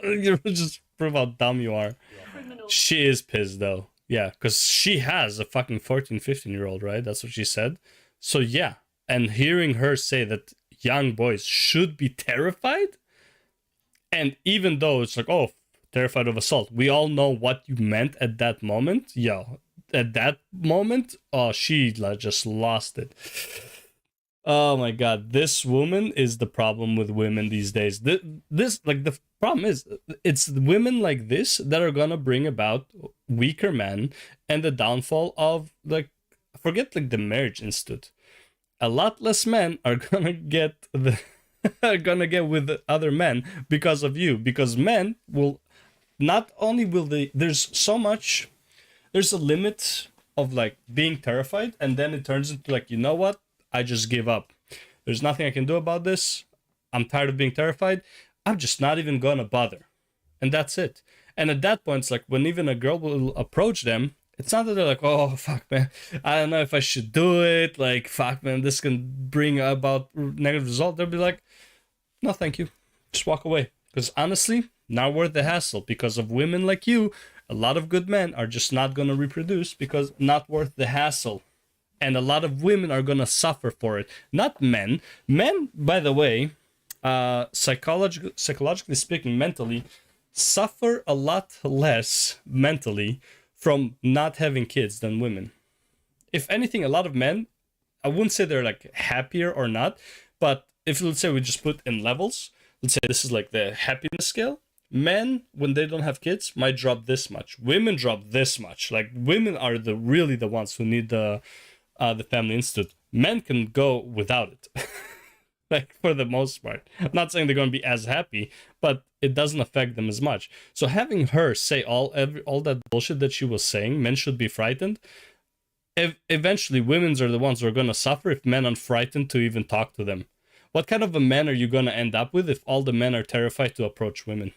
You just prove how dumb you are. criminal. She is pissed, though. Yeah, because she has a fucking 14, 15-year-old, right? That's what she said. So, yeah. And hearing her say that young boys should be terrified, and even though it's like, oh, terrified of assault, we all know what you meant at that moment. Yeah, at that moment, oh, she just lost it. Oh my god, this woman is the problem with women these days. This like, the problem is, it's women like this that are gonna bring about weaker men and the downfall of, like, forget like the marriage institute. A lot less men are gonna get with other men because of you. Because men will not only will they, there's a limit of like being terrified, and then it turns into like, you know what? I just give up. There's nothing I can do about this. I'm tired of being terrified. I'm just not even gonna bother. And that's it. And at that point, it's like when even a girl will approach them, it's not that they're like, oh, fuck, man, I don't know if I should do it. Like, fuck, man, this can bring about negative result. They'll be like, no, thank you. Just walk away. Because honestly, not worth the hassle. Because of women like you, a lot of good men are just not going to reproduce because not worth the hassle. And a lot of women are going to suffer for it. Not men. Men, by the way, psychologically speaking, mentally, suffer a lot less mentally from not having kids than women. If anything, a lot of men I wouldn't say they're like happier or not, but if let's say we just put in levels, let's say this is like the happiness scale. Men, when they don't have kids, might drop this much. Women drop this much. Like women are really the ones who need the family institute. Men can go without it. Like for the most part. I'm not saying they're going to be as happy, but it doesn't affect them as much. So having her say all that bullshit that she was saying, men should be frightened. Eventually, women's are the ones who are going to suffer if men are frightened to even talk to them. What kind of a man are you going to end up with if all the men are terrified to approach women?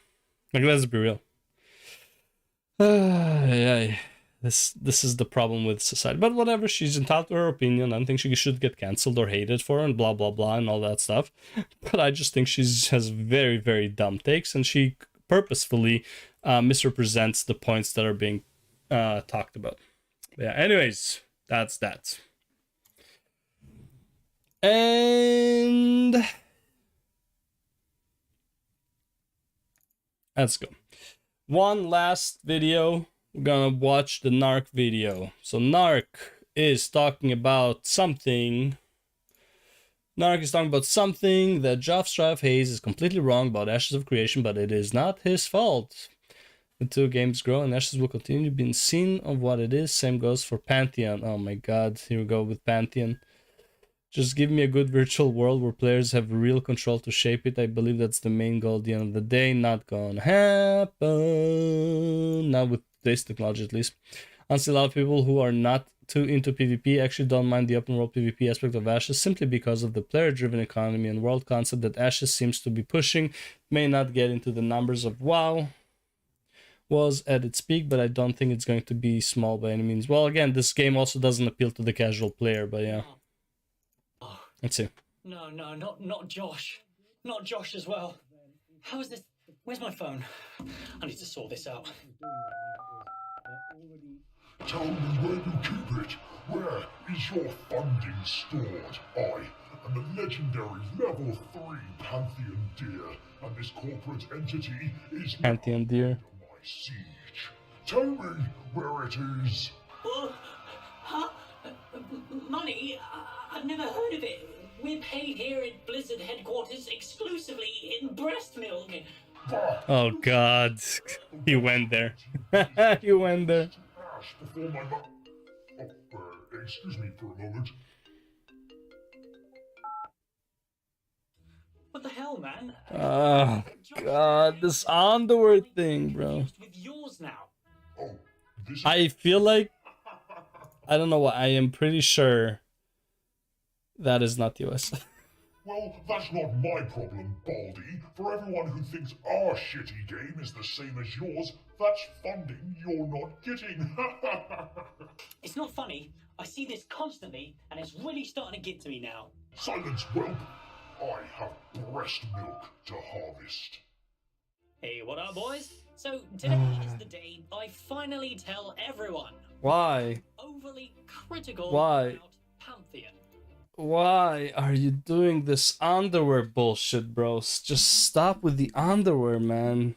Like, let's be real. This is the problem with society. But whatever, she's entitled to her opinion. I don't think she should get cancelled or hated for and blah, blah, blah, and all that stuff. But I just think she has very, very dumb takes, and she purposefully misrepresents the points that are being talked about. Yeah, anyways, that's that. And let's go. One last video. We're gonna watch the Narc video. So Narc is talking about something. Narc is talking about something that Geoff Strive Hayes is completely wrong about Ashes of Creation, but it is not his fault. Until games grow and Ashes will continue being seen of what it is. Same goes for Pantheon. Oh my god, here we go with Pantheon. Just give me a good virtual world where players have real control to shape it. I believe that's the main goal at the end of the day. Not gonna happen. Not with today's technology, at least. Honestly, a lot of people who are not too into PvP actually don't mind the open world PvP aspect of Ashes simply because of the player-driven economy and world concept that Ashes seems to be pushing. May not get into the numbers of WoW was at its peak, but I don't think it's going to be small by any means. Well, again, this game also doesn't appeal to the casual player, but yeah. Let's see. No, not Josh. Not Josh as well. How is this? Where's my phone? I need to sort this out. Tell me where you keep it. Where is your funding stored? I am a legendary level 3 Pantheon deer, and this corporate entity is Pantheon deer. my siege. Tell me where it is. Huh? Money? I've never heard of it. We're paid here at Blizzard headquarters exclusively in breast milk. Oh god, he went there. He went there. Before my excuse me for a moment. What the hell, man? Oh god, this underwear thing, bro. With yours now. Oh, this I feel like I don't know what. I am pretty sure that is not US. Well, that's not my problem, Baldy. For everyone who thinks our shitty game is the same as yours, that's funding you're not getting. It's not funny. I see this constantly, and it's really starting to get to me now. Silence, whelp. I have breast milk to harvest. Hey, what up, boys? So, today is the day I finally tell everyone. Why? Overly critical Why? about Pantheon. Why are you doing this underwear bullshit, bros? Just stop with the underwear, man.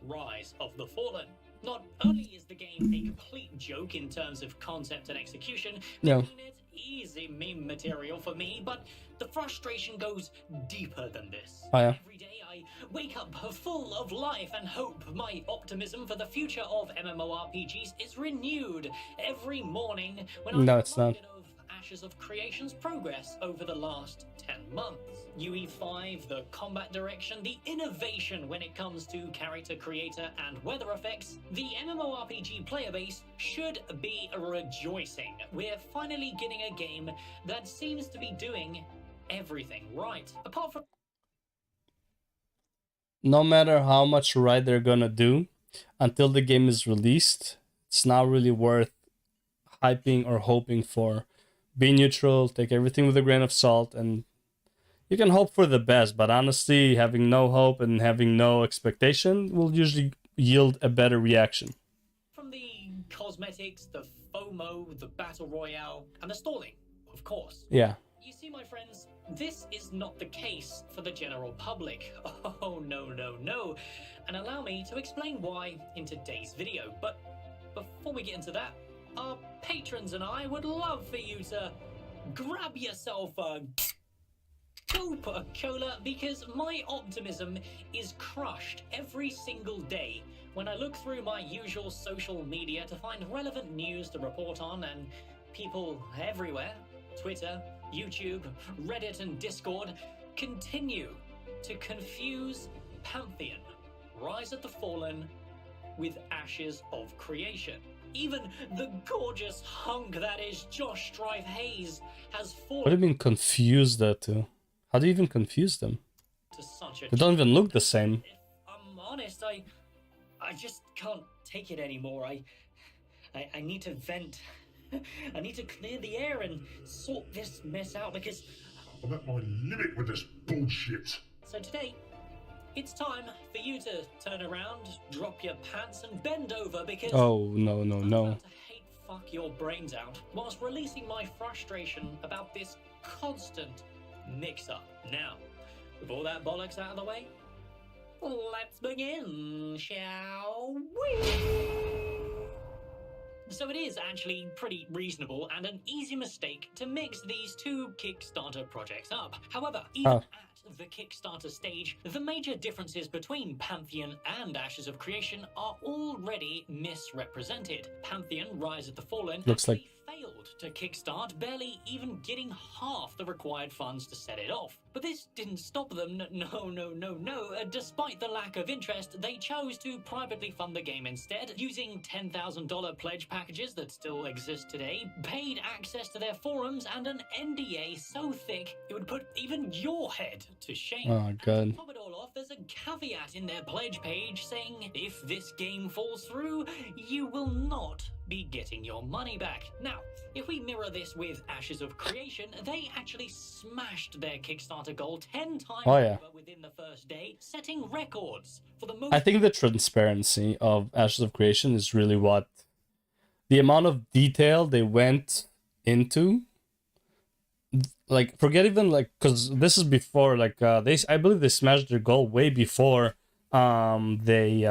Rise of the Fallen. Not only is the game a complete joke in terms of concept and execution, No. making it easy meme material for me, but the frustration goes deeper than this. Oh, yeah. Every day I wake up full of life and hope. My optimism for the future of MMORPGs is renewed every morning when I'm No, it's not. reminded of Ashes of Creation's progress over the last 10 months. UE5, the combat direction, the innovation when it comes to character creator and weather effects, the MMORPG player base should be rejoicing. We're finally getting a game that seems to be doing everything right. Apart from No matter how much right they're gonna do, until the game is released, it's not really worth hyping or hoping for. Be neutral, take everything with a grain of salt, and you can hope for the best, but honestly, having no hope and having no expectation will usually yield a better reaction. From the cosmetics, the FOMO, the battle royale, and the stalling, of course. Yeah. You see, my friends, this is not the case for the general public. Oh, no. And allow me to explain why in today's video. But before we get into that, our patrons and I would love for you to grab yourself a Coca-Cola, because my optimism is crushed every single day when I look through my usual social media to find relevant news to report on, and people everywhere, Twitter, YouTube, Reddit and Discord, continue to confuse Pantheon, Rise of the Fallen, with Ashes of Creation. Even the gorgeous hunk that is Josh Strife Hayes has fallen. What do you mean confuse that to? How do you even confuse them? To such a They don't even look the same. If I'm honest, I just can't take it anymore. I need to vent. I need to clear the air and sort this mess out, because I'm at my limit with this bullshit. so today, it's time for you to turn around, drop your pants and bend over, because Oh, no, no, I'm no. about to hate fuck your brains out whilst releasing my frustration about this constant mix-up. Now, with all that bollocks out of the way, let's begin, shall we? So it is actually pretty reasonable and an easy mistake to mix these two Kickstarter projects up. However, even at the Kickstarter stage, the major differences between Pantheon and Ashes of Creation are already misrepresented. Pantheon, Rise of the Fallen, Looks like failed to kickstart, barely even getting half the required funds to set it off. But this didn't stop them, no. Despite the lack of interest, they chose to privately fund the game instead, using $10,000 pledge packages that still exist today, paid access to their forums, and an NDA so thick it would put even your head to shame. Oh, God. To top it all off, there's a caveat in their pledge page saying, if this game falls through, you will not be getting your money back. Now, if we mirror this with Ashes of Creation, they actually smashed their Kickstarter goal 10 times over within the first day, setting records for the most. I think the transparency of Ashes of Creation is really what the amount of detail they went into. Like, forget even like, because this is before like I believe they smashed their goal way before they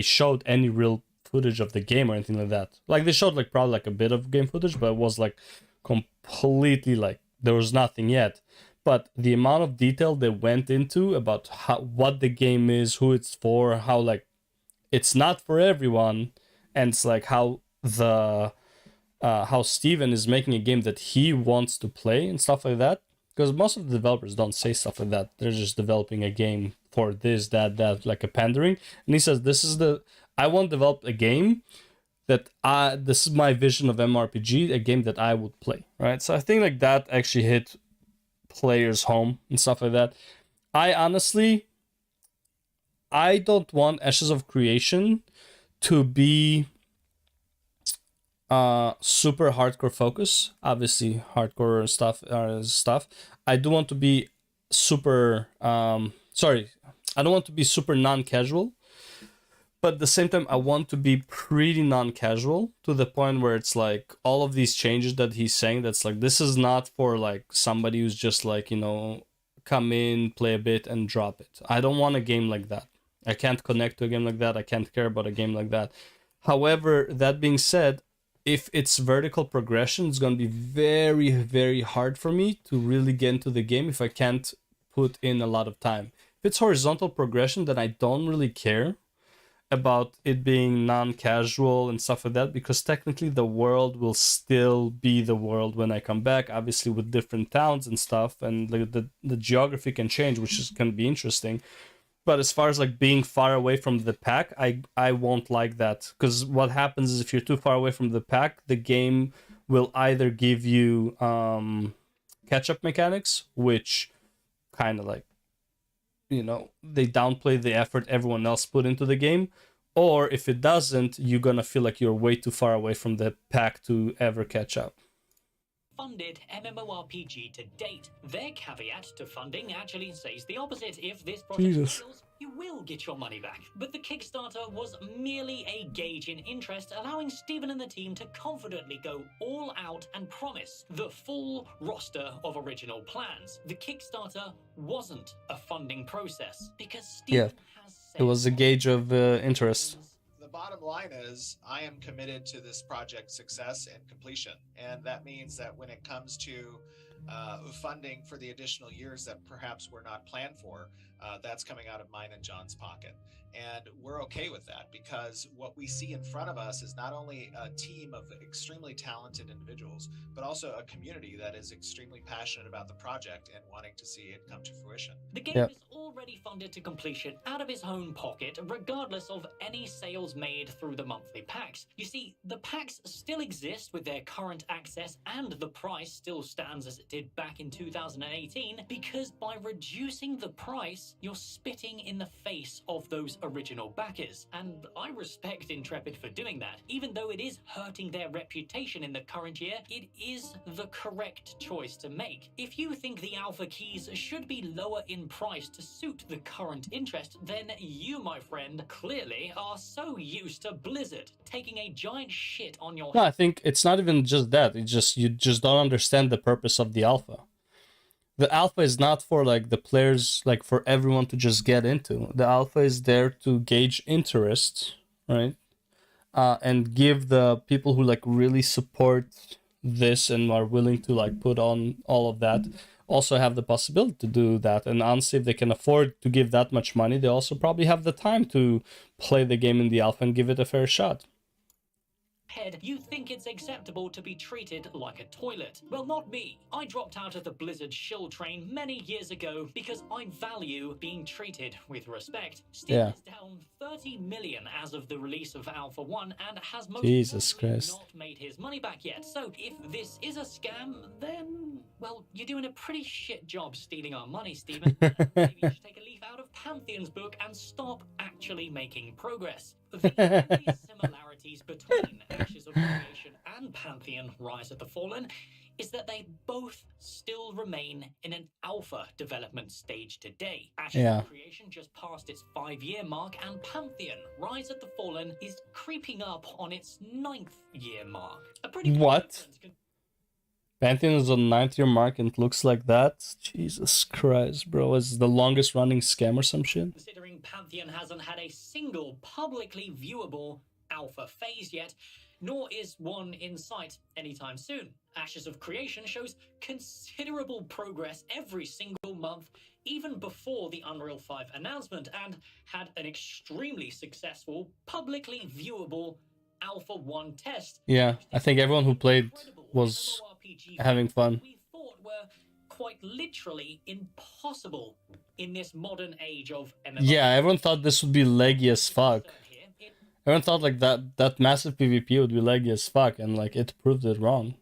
showed any real footage of the game or anything like that. Like, they showed like probably like a bit of game footage, but it was like completely like there was nothing yet. But the amount of detail they went into about what the game is, who it's for, how like it's not for everyone, and it's like how Steven is making a game that he wants to play and stuff like that. Because most of the developers don't say stuff like that. They're just developing a game for this, that, like a pandering. And he says, I want to develop a game that this is my vision of MMORPG, a game that I would play, right? So I think like that actually hit players home and stuff like that. I don't want Ashes of Creation to be super hardcore focus. Obviously hardcore stuff. I do want to be super I don't want to be super non-casual, but at the same time I want to be pretty non-casual, to the point where it's like all of these changes that he's saying, that's like, this is not for like somebody who's just like, you know, come in, play a bit and drop it. I don't want a game like that. I can't connect to a game like that. I can't care about a game like that. However, that being said, if it's vertical progression, it's going to be very, very hard for me to really get into the game if I can't put in a lot of time. If it's horizontal progression, then I don't really care about it being non-casual and stuff like that, because technically the world will still be the world when I come back, obviously with different towns and stuff, and the geography can change, which can be interesting. But as far as like being far away from the pack, I won't like that, because what happens is if you're too far away from the pack, the game will either give you catch-up mechanics, which kind of like, you know, they downplay the effort everyone else put into the game, or if it doesn't, you're gonna feel like you're way too far away from the pack to ever catch up. Funded MMORPG to date. Their caveat to funding actually says the opposite. If this project fails, you will get your money back. But the Kickstarter was merely a gauge in interest, allowing Steven and the team to confidently go all out and promise the full roster of original plans. The Kickstarter wasn't a funding process, because Steven has said it was a gauge of interest. The bottom line is I am committed to this project's success and completion. And that means that when it comes to funding for the additional years that perhaps were not planned for, that's coming out of mine and John's pocket. And we're okay with that because what we see in front of us is not only a team of extremely talented individuals, but also a community that is extremely passionate about the project and wanting to see it come to fruition. The game is already funded to completion out of his own pocket, regardless of any sales made through the monthly packs. You see, the packs still exist with their current access, and the price still stands as it did back in 2018, because by reducing the price, you're spitting in the face of those original backers. And I respect Intrepid for doing that. Even though it is hurting their reputation in the current year, it is the correct choice to make. If you think the alpha keys should be lower in price to suit the current interest, then you, my friend, clearly are so used to Blizzard taking a giant shit on your No, I think it's not even just that. It's just you just don't understand the purpose of the alpha. The alpha is not for like the players, like for everyone to just get into. The alpha is there to gauge interest, right? And give the people who like really support this and are willing to like put on all of that also have the possibility to do that. And honestly, if they can afford to give that much money, they also probably have the time to play the game in the alpha and give it a fair shot. Head, you think it's acceptable to be treated like a toilet. Well, not me. I dropped out of the Blizzard shill train many years ago because I value being treated with respect. Steam is down 30 million as of the release of Alpha 1 and has most not made his money back yet. So if this is a scam, then, well, you're doing a pretty shit job stealing our money, Steven. Maybe you should take a leaf out of Pantheon's book and stop actually making progress. The only similarities between Ashes of Creation and Pantheon Rise of the Fallen is that they both still remain in an alpha development stage today. Ashes of Creation just passed its 5-year mark, and Pantheon Rise of the Fallen is creeping up on its 9th year mark. A pretty Pantheon is on 9th year mark and it looks like that? Jesus Christ, bro. Is the longest running scam or some shit? Considering Pantheon hasn't had a single publicly viewable alpha phase yet, nor is one in sight anytime soon. Ashes of Creation shows considerable progress every single month, even before the Unreal 5 announcement, and had an extremely successful, publicly viewable Alpha 1 test. Yeah, I think everyone who played was having fun. We thought were quite literally impossible in this modern age of MMO. Yeah, everyone thought this would be laggy as fuck. Everyone thought like that massive PvP would be laggy as fuck, and like it proved it wrong.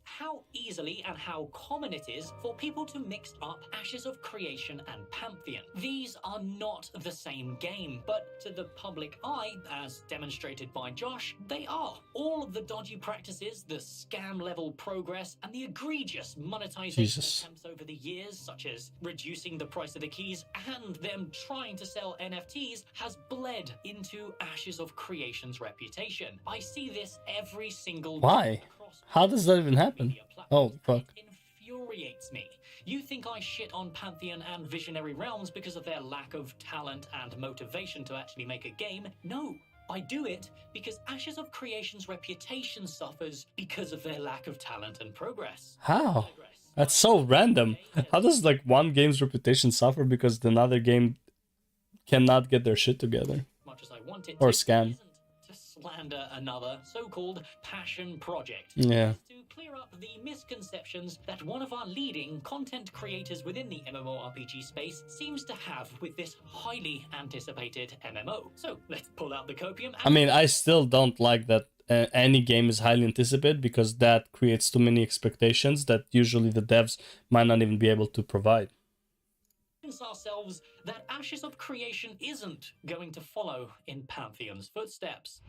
How easily and how common it is for people to mix up Ashes of Creation and Pantheon. These are not the same game, but to the public eye, as demonstrated by Josh, they are. All of the dodgy practices, the scam level progress, and the egregious monetization attempts over the years, such as reducing the price of the keys and them trying to sell NFTs, has bled into Ashes of Creation's reputation. I see this every single Why? How does that even happen? Oh, fuck. It infuriates me. You think I shit on Pantheon and Visionary Realms because of their lack of talent and motivation to actually make a game? No. I do it because Ashes of Creation's reputation suffers because of their lack of talent and progress. How? That's so random. How does like one game's reputation suffer because another game cannot get their shit together? Much as I want it or scam. Slander another so-called passion project. Yeah. To clear up the misconceptions that one of our leading content creators within the MMORPG space seems to have with this highly anticipated MMO. So let's pull out the copium. I mean, I still don't like that any game is highly anticipated because that creates too many expectations that usually the devs might not even be able to provide. Ourselves that Ashes of Creation isn't going to follow in Pantheon's footsteps.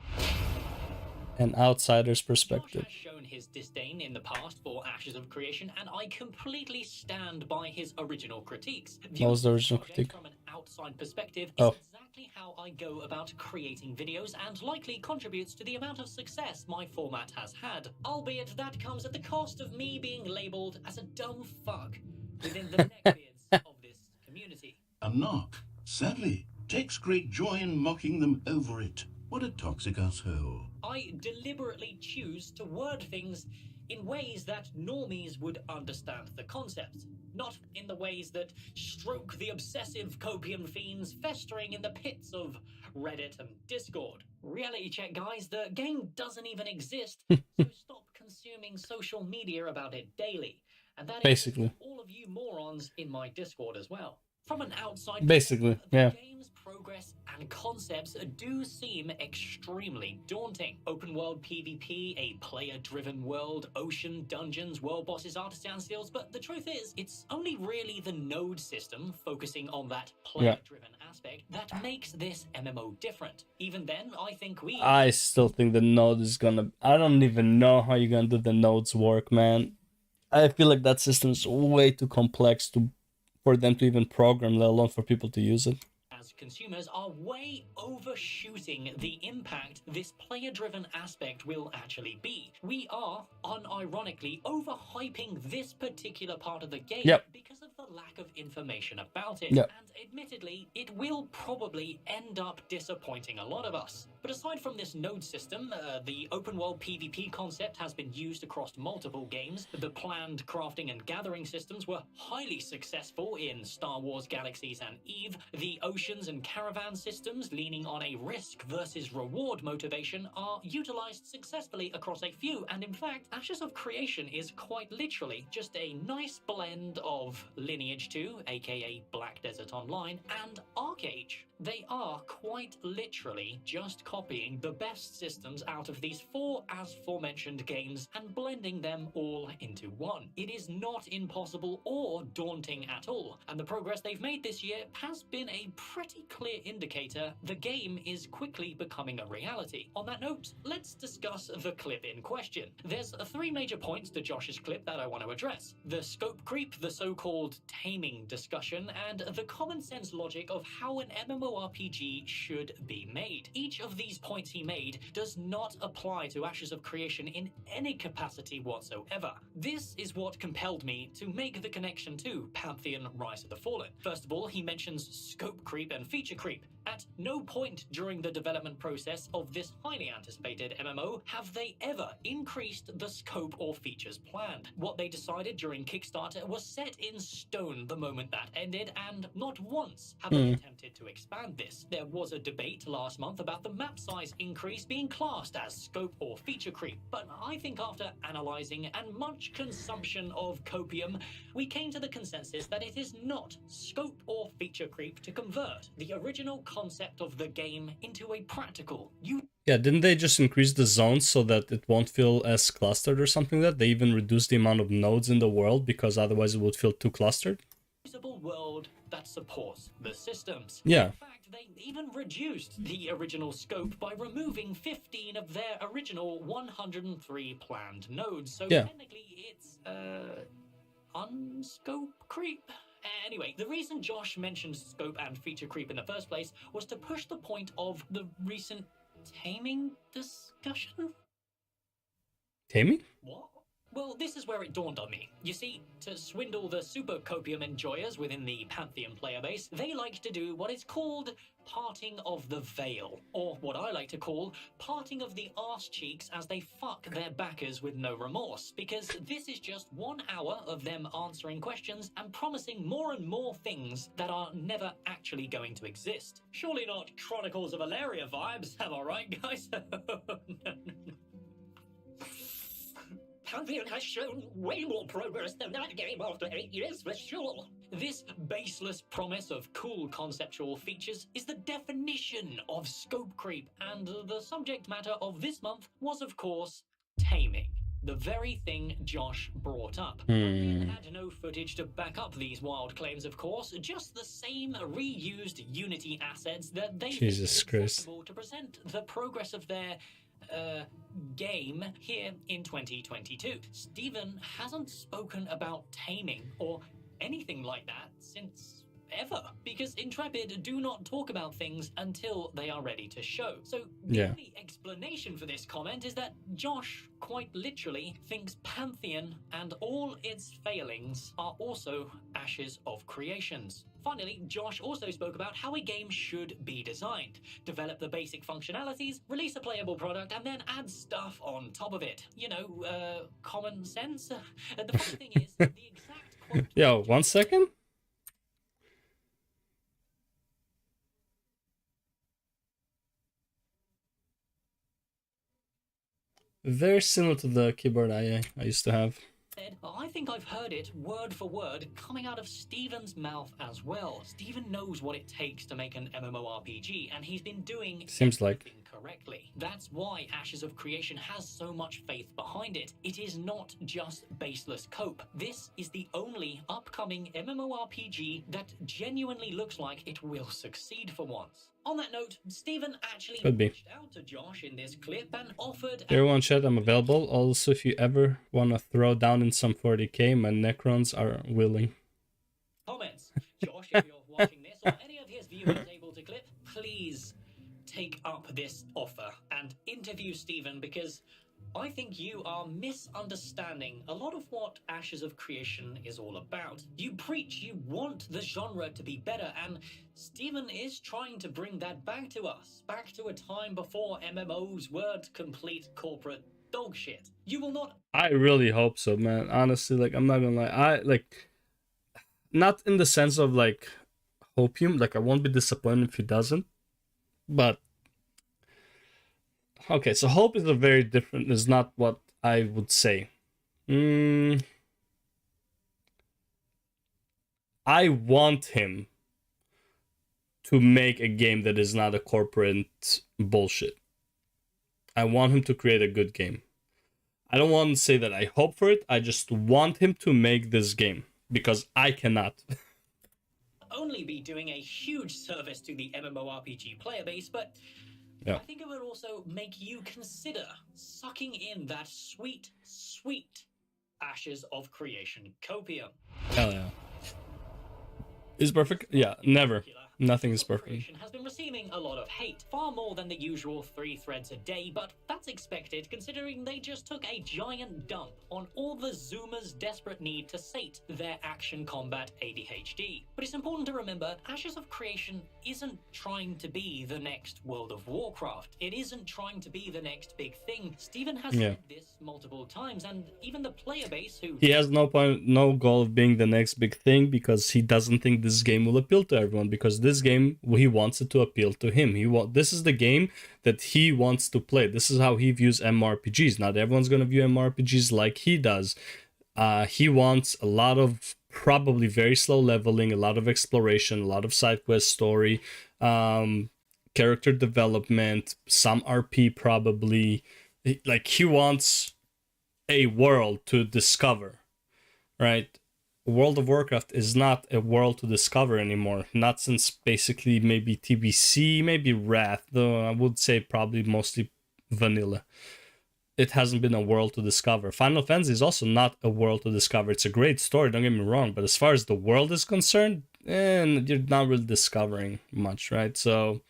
An outsider's perspective. Josh has shown his disdain in the past for Ashes of Creation, and I completely stand by his original critiques. What was the original critique? From an outside perspective is exactly how I go about creating videos and likely contributes to the amount of success my format has had, albeit that comes at the cost of me being labelled as a dumb fuck within the neckbeards of this community. A knock, sadly, takes great joy in mocking them over it. What a toxic asshole. I deliberately choose to word things in ways that normies would understand the concept, not in the ways that stroke the obsessive copium fiends festering in the pits of Reddit and Discord. Reality check, guys, the game doesn't even exist, so stop consuming social media about it daily. And that Basically. includes all of you morons in my Discord as well. From an outside Basically, yeah. the game's progress and concepts do seem extremely daunting. Open world PvP, a player-driven world, ocean, dungeons, world bosses, artisan seals, but the truth is, it's only really the node system, focusing on that player-driven aspect, that makes this MMO different. Even then, I think I still think the node is gonna... I don't even know how you're gonna do the nodes work, man. I feel like that system's way too complex for them to even program, let alone for people to use it. As consumers are way overshooting the impact this player-driven aspect will actually be. We are, unironically, overhyping this particular part of the game because of the lack of information about it. And admittedly, it will probably end up disappointing a lot of us. But aside from this node system, the open world PvP concept has been used across multiple games. The planned crafting and gathering systems were highly successful in Star Wars Galaxies and EVE. The oceans and caravan systems, leaning on a risk versus reward motivation, are utilized successfully across a few. And in fact, Ashes of Creation is quite literally just a nice blend of Lineage 2, aka Black Desert Online, and Arcage. They are quite literally just copying the best systems out of these four aforementioned games and blending them all into one. It is not impossible or daunting at all, and the progress they've made this year has been a pretty clear indicator the game is quickly becoming a reality. On that note, let's discuss the clip in question. There's three major points to Josh's clip that I want to address: the scope creep, the so-called taming discussion, and the common sense logic of how an MMORPG should be made. Each of these points he made does not apply to Ashes of Creation in any capacity whatsoever. This is what compelled me to make the connection to Pantheon Rise of the Fallen. First of all, he mentions scope creep and feature creep. At no point during the development process of this highly anticipated MMO have they ever increased the scope or features planned. What they decided during Kickstarter was set in stone the moment that ended, and not once have they attempted to expand this. There was a debate last month about the map size increase being classed as scope or feature creep, but I think after analyzing and much consumption of copium, we came to the consensus that it is not scope or feature creep to convert the original concept of the game into a practical Yeah, didn't they just increase the zones so that it won't feel as clustered or something like that? They even reduced the amount of nodes in the world because otherwise it would feel too clustered? usable world that supports the systems. Yeah. In fact, they even reduced the original scope by removing 15 of their original 103 planned nodes. So technically it's unscope creep. Anyway, the reason Josh mentioned scope and feature creep in the first place was to push the point of the recent taming discussion. Taming? What? Well, this is where it dawned on me. You see, to swindle the super copium enjoyers within the Pantheon player base, they like to do what is called parting of the veil, or what I like to call parting of the arse cheeks as they fuck their backers with no remorse, because this is just 1 hour of them answering questions and promising more and more things that are never actually going to exist. Surely not Chronicles of Valeria vibes, am I right, guys? Pantheon has shown way more progress than that game after 8 years, for sure. This baseless promise of cool conceptual features is the definition of scope creep, and the subject matter of this month was, of course, taming. The very thing Josh brought up. Pantheon had no footage to back up these wild claims, of course, just the same reused Unity assets that they Jesus Christ. to present the progress of their game here in 2022. Steven hasn't spoken about taming or anything like that since ever, because Intrepid do not talk about things until they are ready to show. So the only explanation for this comment is that Josh quite literally thinks Pantheon and all its failings are also ashes of creations. Finally, Josh also spoke about how a game should be designed. Develop the basic functionalities, release a playable product, and then add stuff on top of it. You know, common sense? The funny thing is, the exact quote... Yo, 1 second? Very similar to the keyboard I used to have. I think I've heard it word for word coming out of Steven's mouth as well. Steven knows what it takes to make an MMORPG, and he's been doing Seems like correctly. That's why Ashes of Creation has so much faith behind it. It is not just baseless cope. This is the only upcoming MMORPG that genuinely looks like it will succeed for once. On that note, Steven actually reached out to Josh in this clip and offered... Everyone chat, I'm available. Also, if you ever want to throw down in some 40k, my Necrons are willing. Comments. Josh, if you're watching this or any of his viewers able to clip, please take up this offer and interview Steven, because I think you are misunderstanding a lot of what Ashes of Creation is all about. You preach you want the genre to be better, and Steven is trying to bring that back to us, back to a time before MMOs were complete corporate dog shit. You will not... I really hope so, man. Honestly, like, I'm not gonna lie. Not in the sense of, like, hopium. Like, I won't be disappointed if he doesn't. But... okay, so hope is is not what I would say. I want him to make a game that is not a corporate bullshit. I want him to create a good game. I don't want to say that I hope for it. I just want him to make this game, because I cannot. only be doing a huge service to the MMORPG player base, but I think it would also make you consider sucking in that sweet, sweet Ashes of Creation copium. Hell yeah. Is perfect? Yeah, never. Nothing is perfect. Has been receiving a lot of hate, far more than the usual 3 threads a day, but that's expected considering they just took a giant dump on all the Zoomers' desperate need to sate their action combat ADHD. But it's important to remember, Ashes of Creation isn't trying to be the next World of Warcraft. It isn't trying to be the next big thing. Steven has said this multiple times, and even the player base who... he has no goal of being the next big thing, because he doesn't think this game will appeal to everyone, because this game, he wants it to appeal to him. This is the game that he wants to play. This is how he views MMORPGs. Not everyone's going to view MMORPGs like he does. He wants a lot of probably very slow leveling, a lot of exploration, a lot of side quest story, character development, some RP probably. Like, he wants a world to discover, right? World of Warcraft is not a world to discover anymore. Not since basically maybe TBC, maybe Wrath, though I would say probably mostly vanilla. It hasn't been a world to discover. Final Fantasy is also not a world to discover. It's a great story, don't get me wrong, but as far as the world is concerned, you're not really discovering much, right? So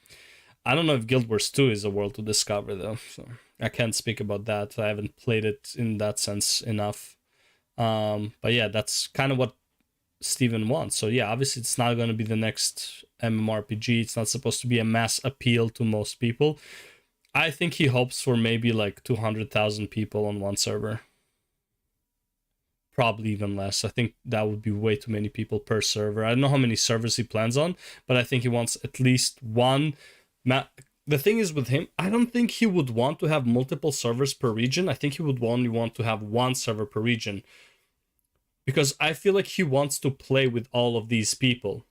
I don't know if Guild Wars 2 is a world to discover, though. So I can't speak about that. I haven't played it in that sense enough. But yeah, that's kind of what Steven wants. So yeah, obviously it's not going to be the next MMORPG. It's not supposed to be a mass appeal to most people. I think he hopes for maybe like 200,000 people on one server. Probably even less. I think that would be way too many people per server. I don't know how many servers he plans on, but I think he wants at least one. The thing is with him, I don't think he would want to have multiple servers per region. I think he would only want to have one server per region. Because I feel like he wants to play with all of these people.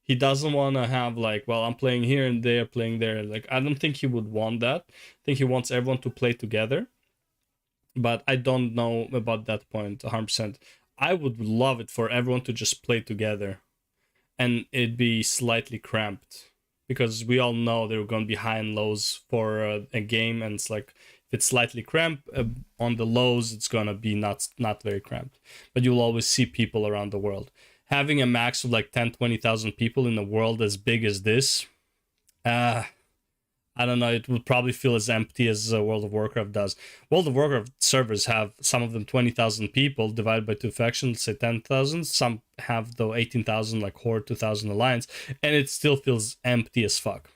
He doesn't want to have like, well, I'm playing here and they're playing there. Like, I don't think he would want that. I think he wants everyone to play together. But I don't know about that point 100%. I would love it for everyone to just play together. And it'd be slightly cramped. Because we all know there are going to be high and lows for a game. And it's like, if it's slightly cramped, on the lows, it's going to be not very cramped. But you'll always see people around the world. having a max of like 10-20,000 people in a world as big as this, I don't know, it would probably feel as empty as World of Warcraft does. World of Warcraft servers have, some of them 20,000 people divided by 2 factions, say 10,000. Some have, though, 18,000, like Horde, 2,000 Alliance, and it still feels empty as fuck,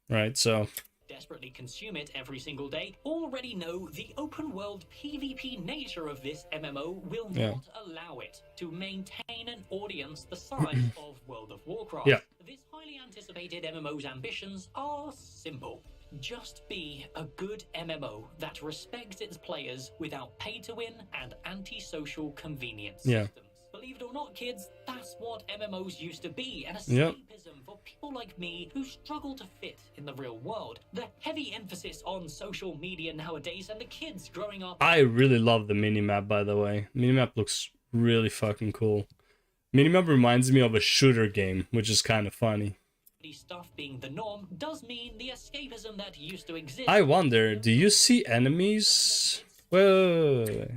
right? So... desperately consume it every single day already know the open world PvP nature of this MMO will not allow it to maintain an audience the size of World of Warcraft. Yeah. This highly anticipated MMO's ambitions are simple. Just be a good MMO that respects its players without pay-to-win and anti-social convenience systems. Believe it or not, kids, that's what MMOs used to be, an escapism for people like me who struggle to fit in the real world. The heavy emphasis on social media nowadays and the kids growing up... I really love the minimap, by the way. Minimap looks really fucking cool. Minimap reminds me of a shooter game, which is kind of funny. Stuff being the norm does mean the escapism that used to exist... I wonder, do you see enemies? Wait.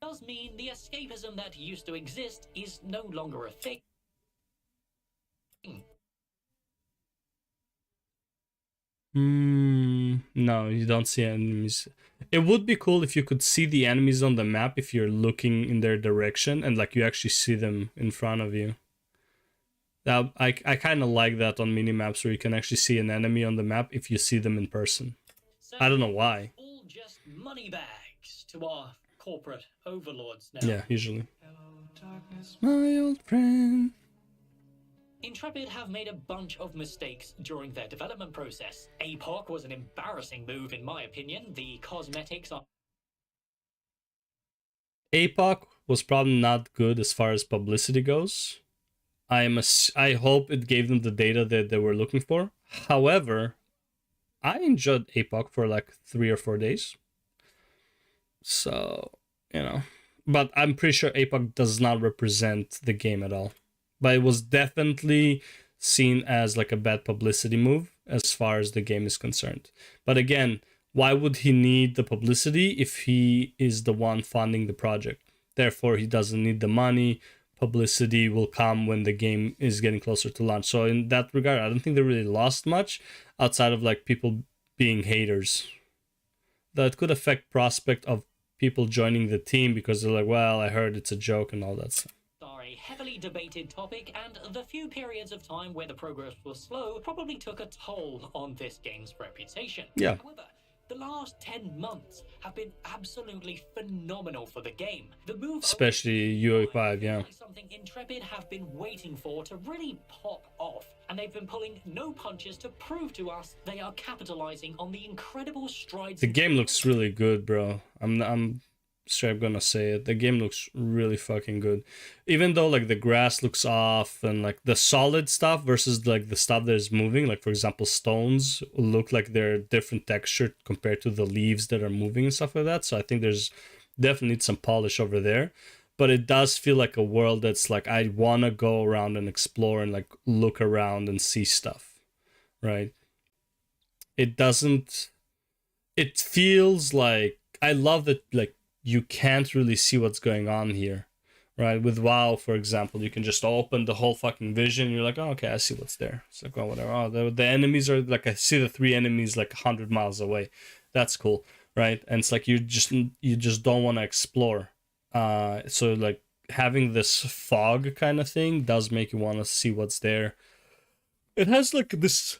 Does mean the escapism that used to exist is no longer a thing. No, you don't see enemies. It would be cool if you could see the enemies on the map if you're looking in their direction and like you actually see them in front of you. That I kind of like that on minimaps where you can actually see an enemy on the map if you see them in person. So I don't know why. All just money bags to our corporate overlords now. Yeah, usually. Hello, darkness, my old friend. Intrepid have made a bunch of mistakes during their development process. APOC was an embarrassing move in my opinion. The cosmetics are... APOC was probably not good as far as publicity goes. I hope it gave them the data that they were looking for. However, I enjoyed APOC for like 3 or 4 days. So, you know. But I'm pretty sure APOC does not represent the game at all. But it was definitely seen as like a bad publicity move as far as the game is concerned. But again, why would he need the publicity if he is the one funding the project? Therefore, he doesn't need the money. Publicity will come when the game is getting closer to launch. So in that regard, I don't think they really lost much outside of like people being haters. That could affect prospect of people joining the team because they're like, well, I heard it's a joke and all that stuff. A heavily debated topic, and the few periods of time where the progress was slow probably took a toll on this game's reputation. Yeah. However, the last 10 months have been absolutely phenomenal for the game. The move, especially UI5, yeah. Something Intrepid have been waiting for to really pop off, and they've been pulling no punches to prove to us they are capitalizing on the incredible strides. The game looks really good, bro. I'm straight gonna say it. The game looks really fucking good. Even though like the grass looks off and like the solid stuff versus like the stuff that is moving, like for example stones look like they're different texture compared to the leaves that are moving and stuff like that. So I think there's definitely some polish over there. But it does feel like a world that's like I wanna go around and explore and like look around and see stuff. Right? It doesn't, it feels like, I love that like you can't really see what's going on here, right? With WoW, for example, you can just open the whole fucking vision. You're like, oh, okay, I see what's there. It's like, oh, whatever. Oh, the enemies are like, I see the 3 enemies like 100 miles away. That's cool, right? And it's like you just don't want to explore. So like having this fog kind of thing does make you want to see what's there. It has like this.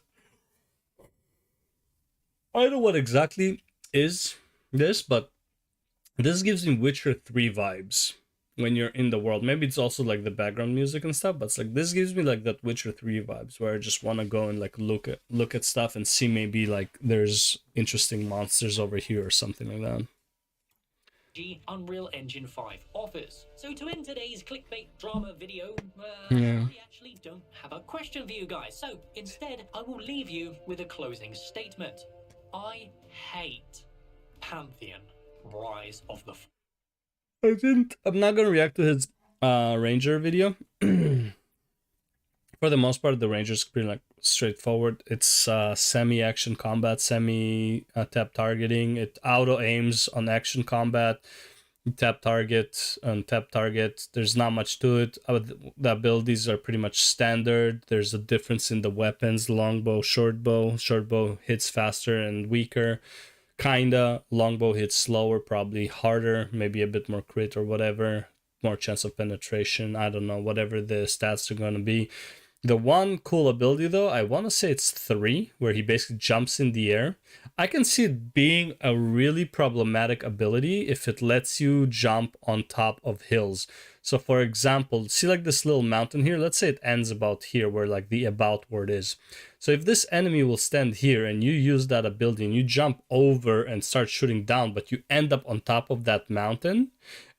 I don't know what exactly is this, but this gives me Witcher 3 vibes when you're in the world. Maybe it's also like the background music and stuff, but it's like this gives me like that Witcher 3 vibes where I just want to go and like look at stuff and see maybe like there's interesting monsters over here or something like that. Unreal Engine 5 offers. So to end today's clickbait drama video, yeah. I actually don't have a question for you guys. So instead, I will leave you with a closing statement. I hate Pantheon. Rise of the... I'm not gonna react to his Ranger video. For the most part, the Ranger's pretty like straightforward. It's semi-action combat, semi-tap targeting. It auto aims on action combat. Tap target, untap target. There's not much to it. The abilities are pretty much standard. There's a difference in the weapons: longbow, shortbow. Shortbow hits faster and weaker. Kinda. Longbow hits slower, probably harder, maybe a bit more crit or whatever. More chance of penetration. I don't know. Whatever the stats are gonna be. The one cool ability though, I want to say it's 3, where he basically jumps in the air. I can see it being a really problematic ability if it lets you jump on top of hills. So for example, see like this little mountain here, let's say it ends about here where like the about word is. So if this enemy will stand here and you use that ability and you jump over and start shooting down, but you end up on top of that mountain,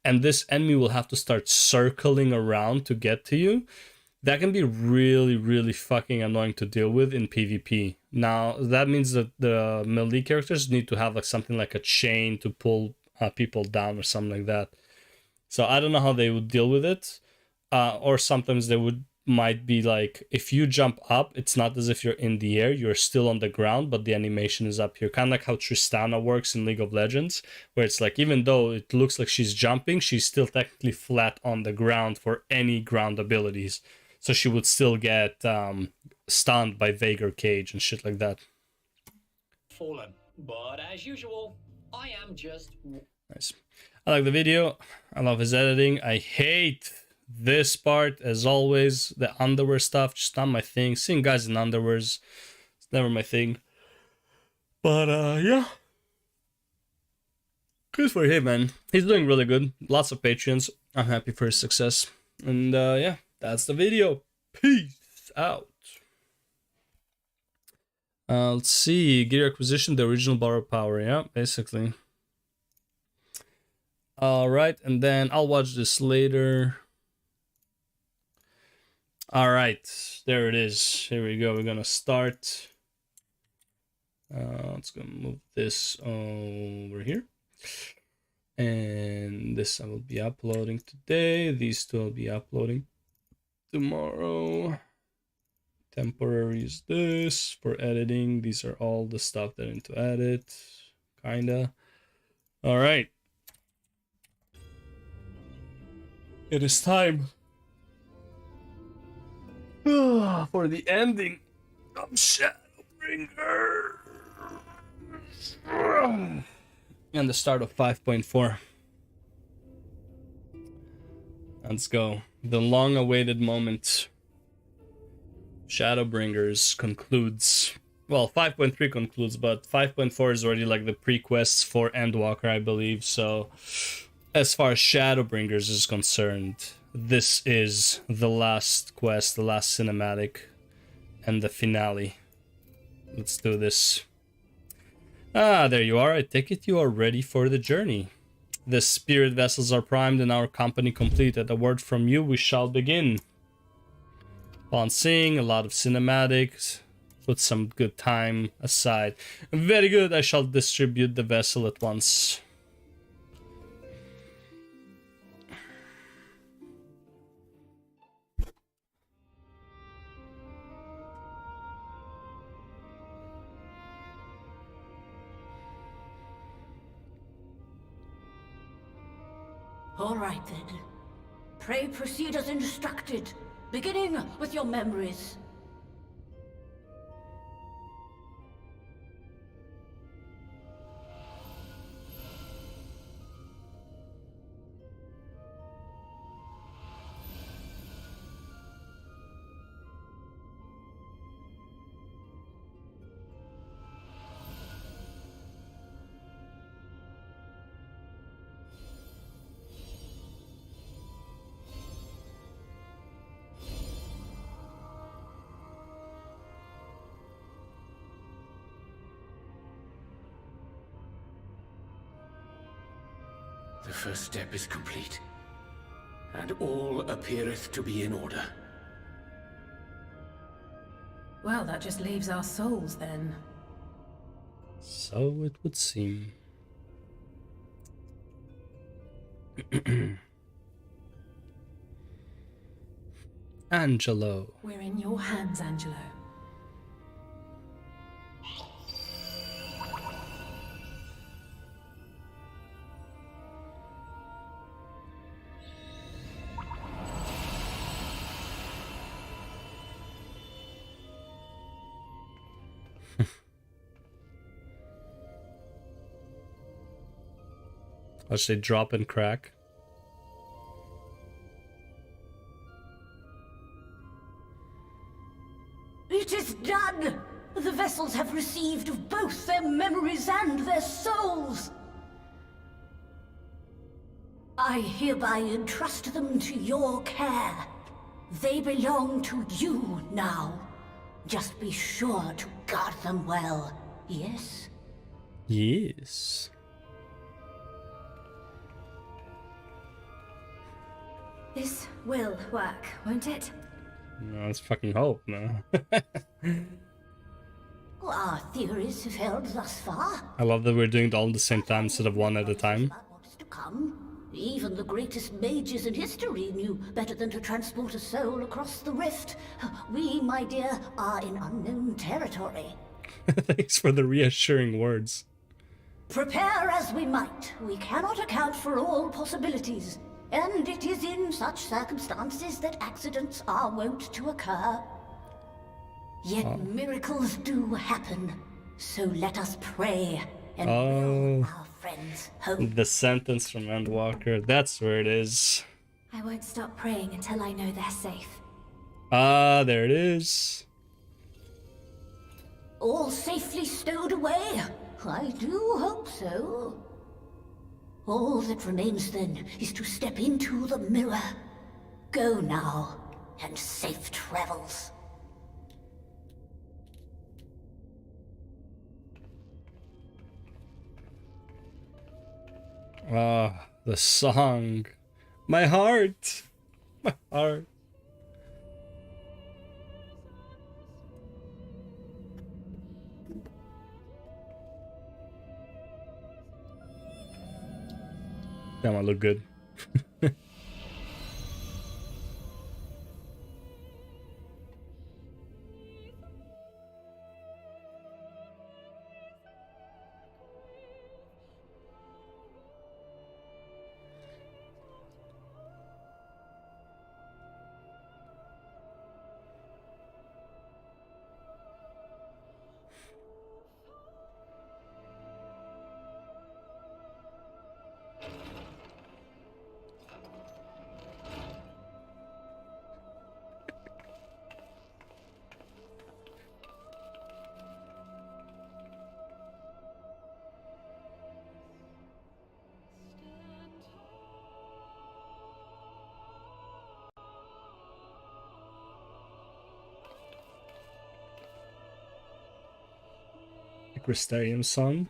and this enemy will have to start circling around to get to you, that can be really, really fucking annoying to deal with in PvP. Now, that means that the melee characters need to have like something like a chain to pull people down or something like that. So I don't know how they would deal with it. Or sometimes they might be like, if you jump up, it's not as if you're in the air, you're still on the ground, but the animation is up here. Kind of like how Tristana works in League of Legends, where it's like, even though it looks like she's jumping, she's still technically flat on the ground for any ground abilities. So she would still get stunned by Vagar Cage and shit like that. Fallen. But as usual, I am just... Nice. I like the video. I love his editing. I hate this part, as always. The underwear stuff, just not my thing. Seeing guys in underwears, it's never my thing. But, yeah. Good for him, man. He's doing really good. Lots of Patreons. I'm happy for his success. And, yeah. That's the video. Peace out. Let's see. Gear acquisition, the original borrowed power. Yeah, basically. Alright, and then I'll watch this later. Alright, there it is. Here we go. We're gonna start. Let's go move this over here. And this I will be uploading today. These two I'll be uploading tomorrow. Temporary is this for editing. These are all the stuff that I need to edit. Kinda. All right. It is time for the ending of Shadowbringers and the start of 5.4. Let's go. The long-awaited moment. Shadowbringers concludes. Well, 5.3 concludes, but 5.4 is already like the pre-quests for Endwalker, I believe. So, as far as Shadowbringers is concerned, this is the last quest, the last cinematic, and the finale. Let's do this. Ah, there you are. I take it you are ready for the journey. The spirit vessels are primed and our company complete. At a word from you, we shall begin. Upon seeing a lot of cinematics, put some good time aside. Very good, I shall distribute the vessel at once. All right then. Pray proceed as instructed, beginning with your memories. The first step is complete, and all appeareth to be in order. Well, that just leaves our souls then. So it would seem. Angelo. We're in your hands, Angelo. Watch they drop and crack. It is done! The vessels have received both their memories and their souls! I hereby entrust them to your care. They belong to you now. Just be sure to guard them well, yes? Yes. This will work, won't it? No, let's fucking hope, no. Our theories have held thus far. I love that we're doing it all at the same time instead of one at a time. To come. Even the greatest mages in history knew better than to transport a soul across the rift. We, my dear, are in unknown territory. Thanks for the reassuring words. Prepare as we might, we cannot account for all possibilities. And it is in such circumstances that accidents are wont to occur. Yet miracles do happen. So let us pray and will our friends hope. The sentence from Endwalker, that's where it is. I won't stop praying until I know they're safe. Ah, there it is. All safely stowed away? I do hope so. All that remains then is to step into the mirror. Go now, and safe travels. Ah, the song. My heart. My heart. Damn, I look good. Crystarium song.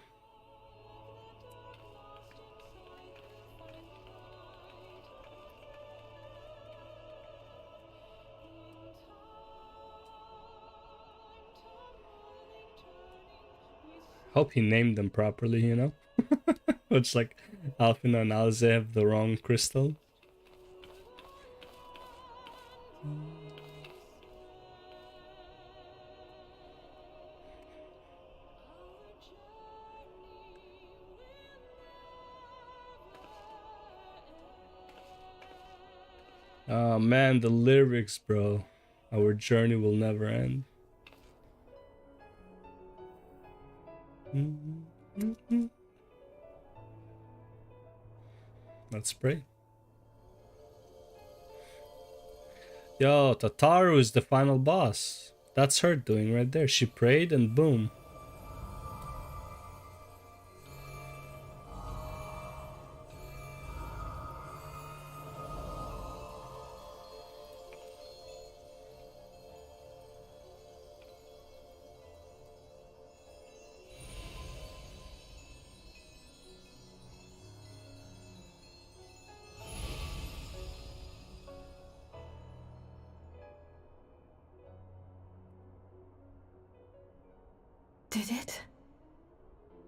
Hope he named them properly, you know? It's like Alfina and Alize have the wrong crystal. Oh man, the lyrics, bro. Our journey will never end. Let's pray. Yo, Tataru is the final boss. That's her doing right there. She prayed and boom. Did it?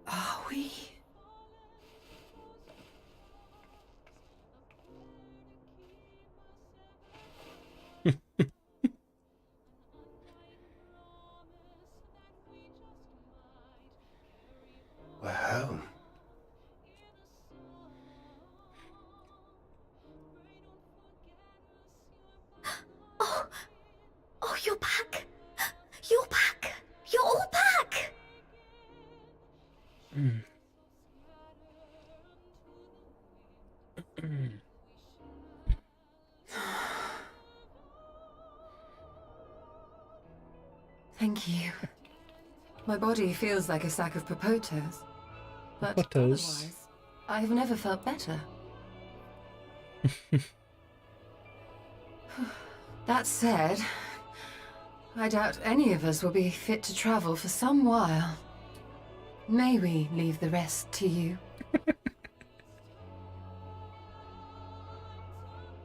Are we? We're home. Oh, you're back. You're back. You're all back. Thank you. My body feels like a sack of potatoes. But Potatoes. otherwise, I've never felt better. That said, I doubt any of us will be fit to travel for some while. May we leave the rest to you?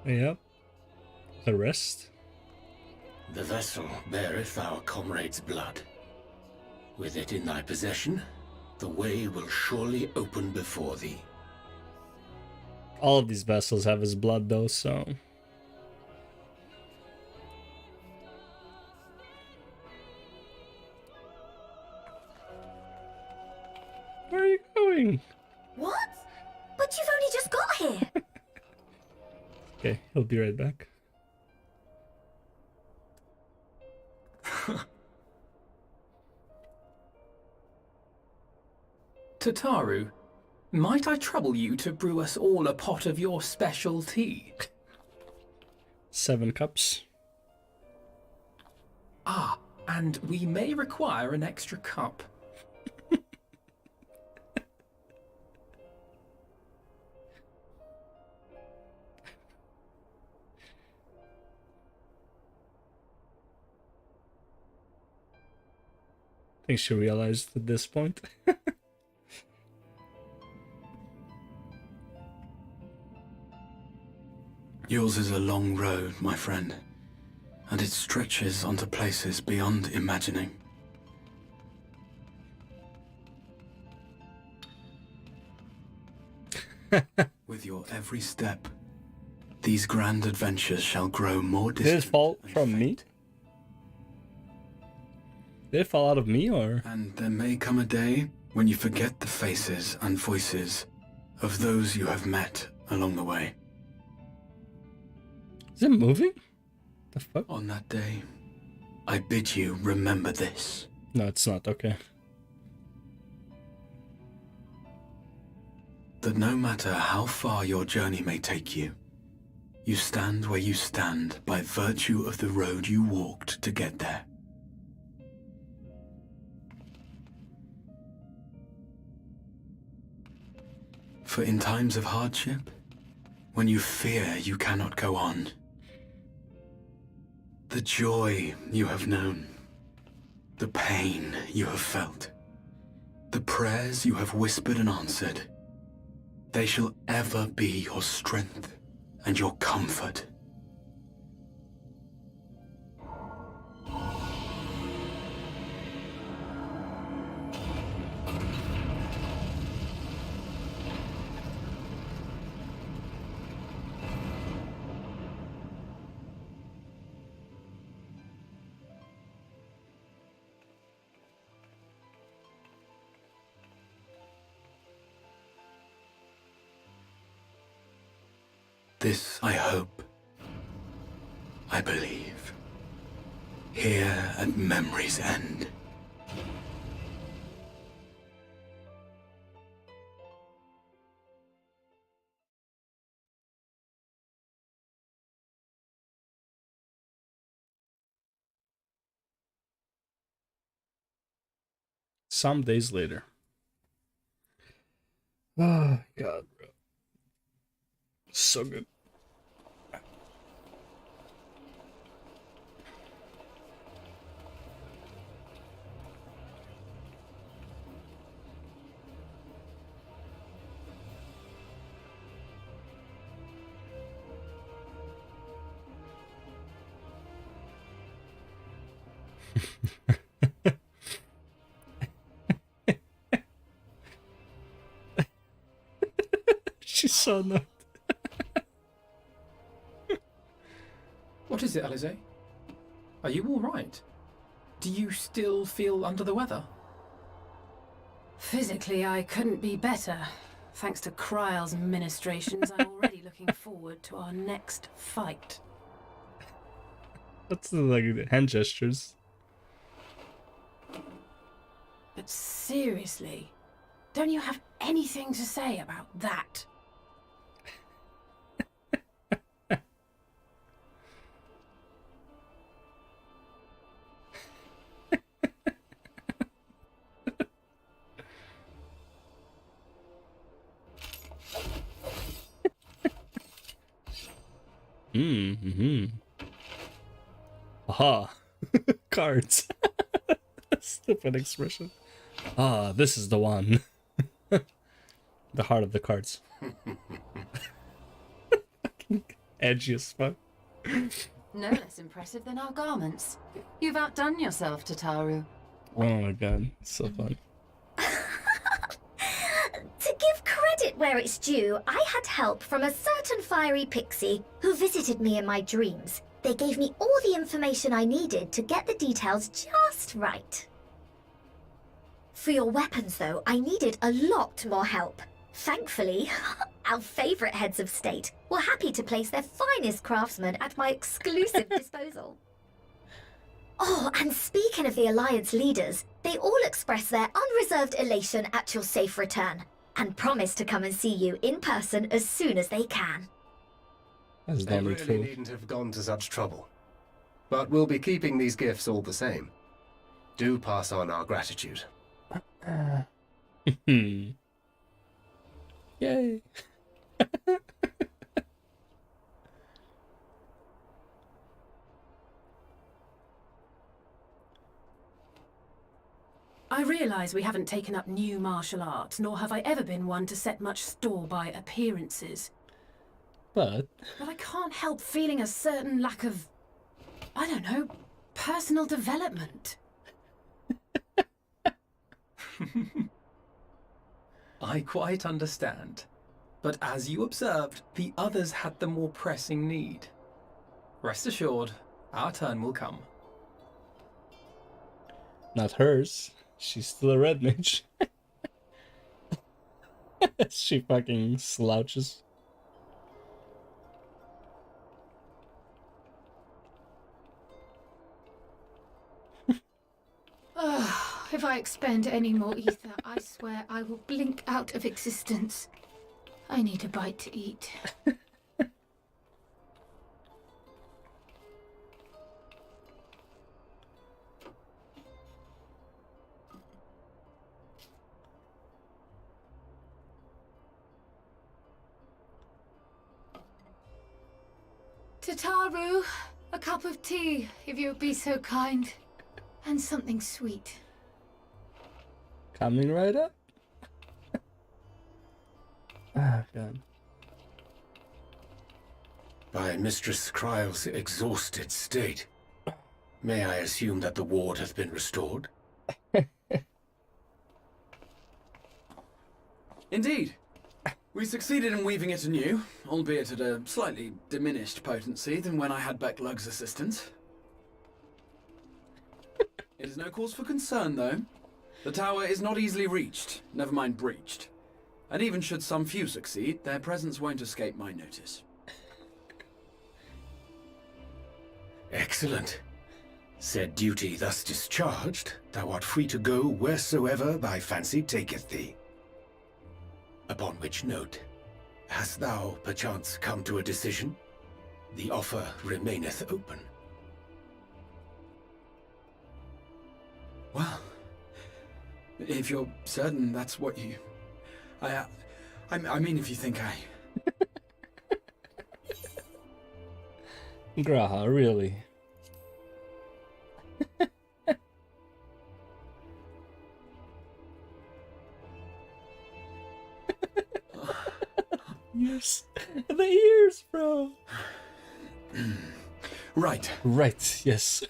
Yep. The rest? The vessel beareth our comrade's blood. With it in thy possession, the way will surely open before thee. All of these vessels have his blood though, so... Where are you going? What? But you've only just got here. Okay, he'll be right back. Tataru, might I trouble you to brew us all a pot of your special tea? 7 cups. Ah, and we may require an extra cup. I think she realized at this point. Yours is a long road, my friend, and it stretches onto places beyond imagining. With your every step, these grand adventures shall grow more distant. Did it fall from me? Did it fall out of me, or? And there may come a day when you forget the faces and voices of those you have met along the way. Is it moving? The fuck? On that day, I bid you remember this. No, it's not. Okay. That no matter how far your journey may take you, you stand where you stand by virtue of the road you walked to get there. For in times of hardship, when you fear you cannot go on, the joy you have known, the pain you have felt, the prayers you have whispered and answered, they shall ever be your strength and your comfort. This I hope, I believe, here at memory's end. Some days later. Oh, God, bro. So good. She's so not. What is it, Alize? Are you all right? Do you still feel under the weather? Physically, I couldn't be better. Thanks to Kryle's ministrations, I'm already looking forward to our next fight. That's like hand gestures. But seriously, don't you have anything to say about that? Mm-hmm. Aha. Cards. Stupid expression. Ah, this is the one. The heart of the cards. Edgy as fuck. No less impressive than our garments. You've outdone yourself, Tataru. Oh my god, so fun. To give credit where it's due, I had help from a certain fiery pixie who visited me in my dreams. They gave me all the information I needed to get the details just right. For your weapons, though, I needed a lot more help. Thankfully, our favourite heads of state were happy to place their finest craftsmen at my exclusive disposal. Oh, and speaking of the Alliance leaders, they all expressed their unreserved elation at your safe return, and promise to come and see you in person as soon as they can. They really needn't have gone to such trouble. But we'll be keeping these gifts all the same. Do pass on our gratitude. Yay. I realise we haven't taken up new martial arts, nor have I ever been one to set much store by appearances. But I can't help feeling a certain lack of, I don't know, personal development. I quite understand. But as you observed, the others had the more pressing need. Rest assured, our turn will come. Not hers. She's still a red mage. She fucking slouches. If I expend any more ether, I swear I will blink out of existence. I need a bite to eat. Tataru, a cup of tea, if you would be so kind. And something sweet. Coming right up. Ah, God. By Mistress Kryle's exhausted state, may I assume that the ward hath been restored? Indeed. We succeeded in weaving it anew, albeit at a slightly diminished potency than when I had Becklug's assistance. It is no cause for concern, though. The tower is not easily reached, never mind breached. And even should some few succeed, their presence won't escape my notice. Excellent. Said duty thus discharged, thou art free to go wheresoever thy fancy taketh thee. Upon which note, hast thou perchance come to a decision? The offer remaineth open. Well, if you're certain that's what you... I mean, if you think I... Graha, really? Yes, the ears, bro. Right. Right, yes.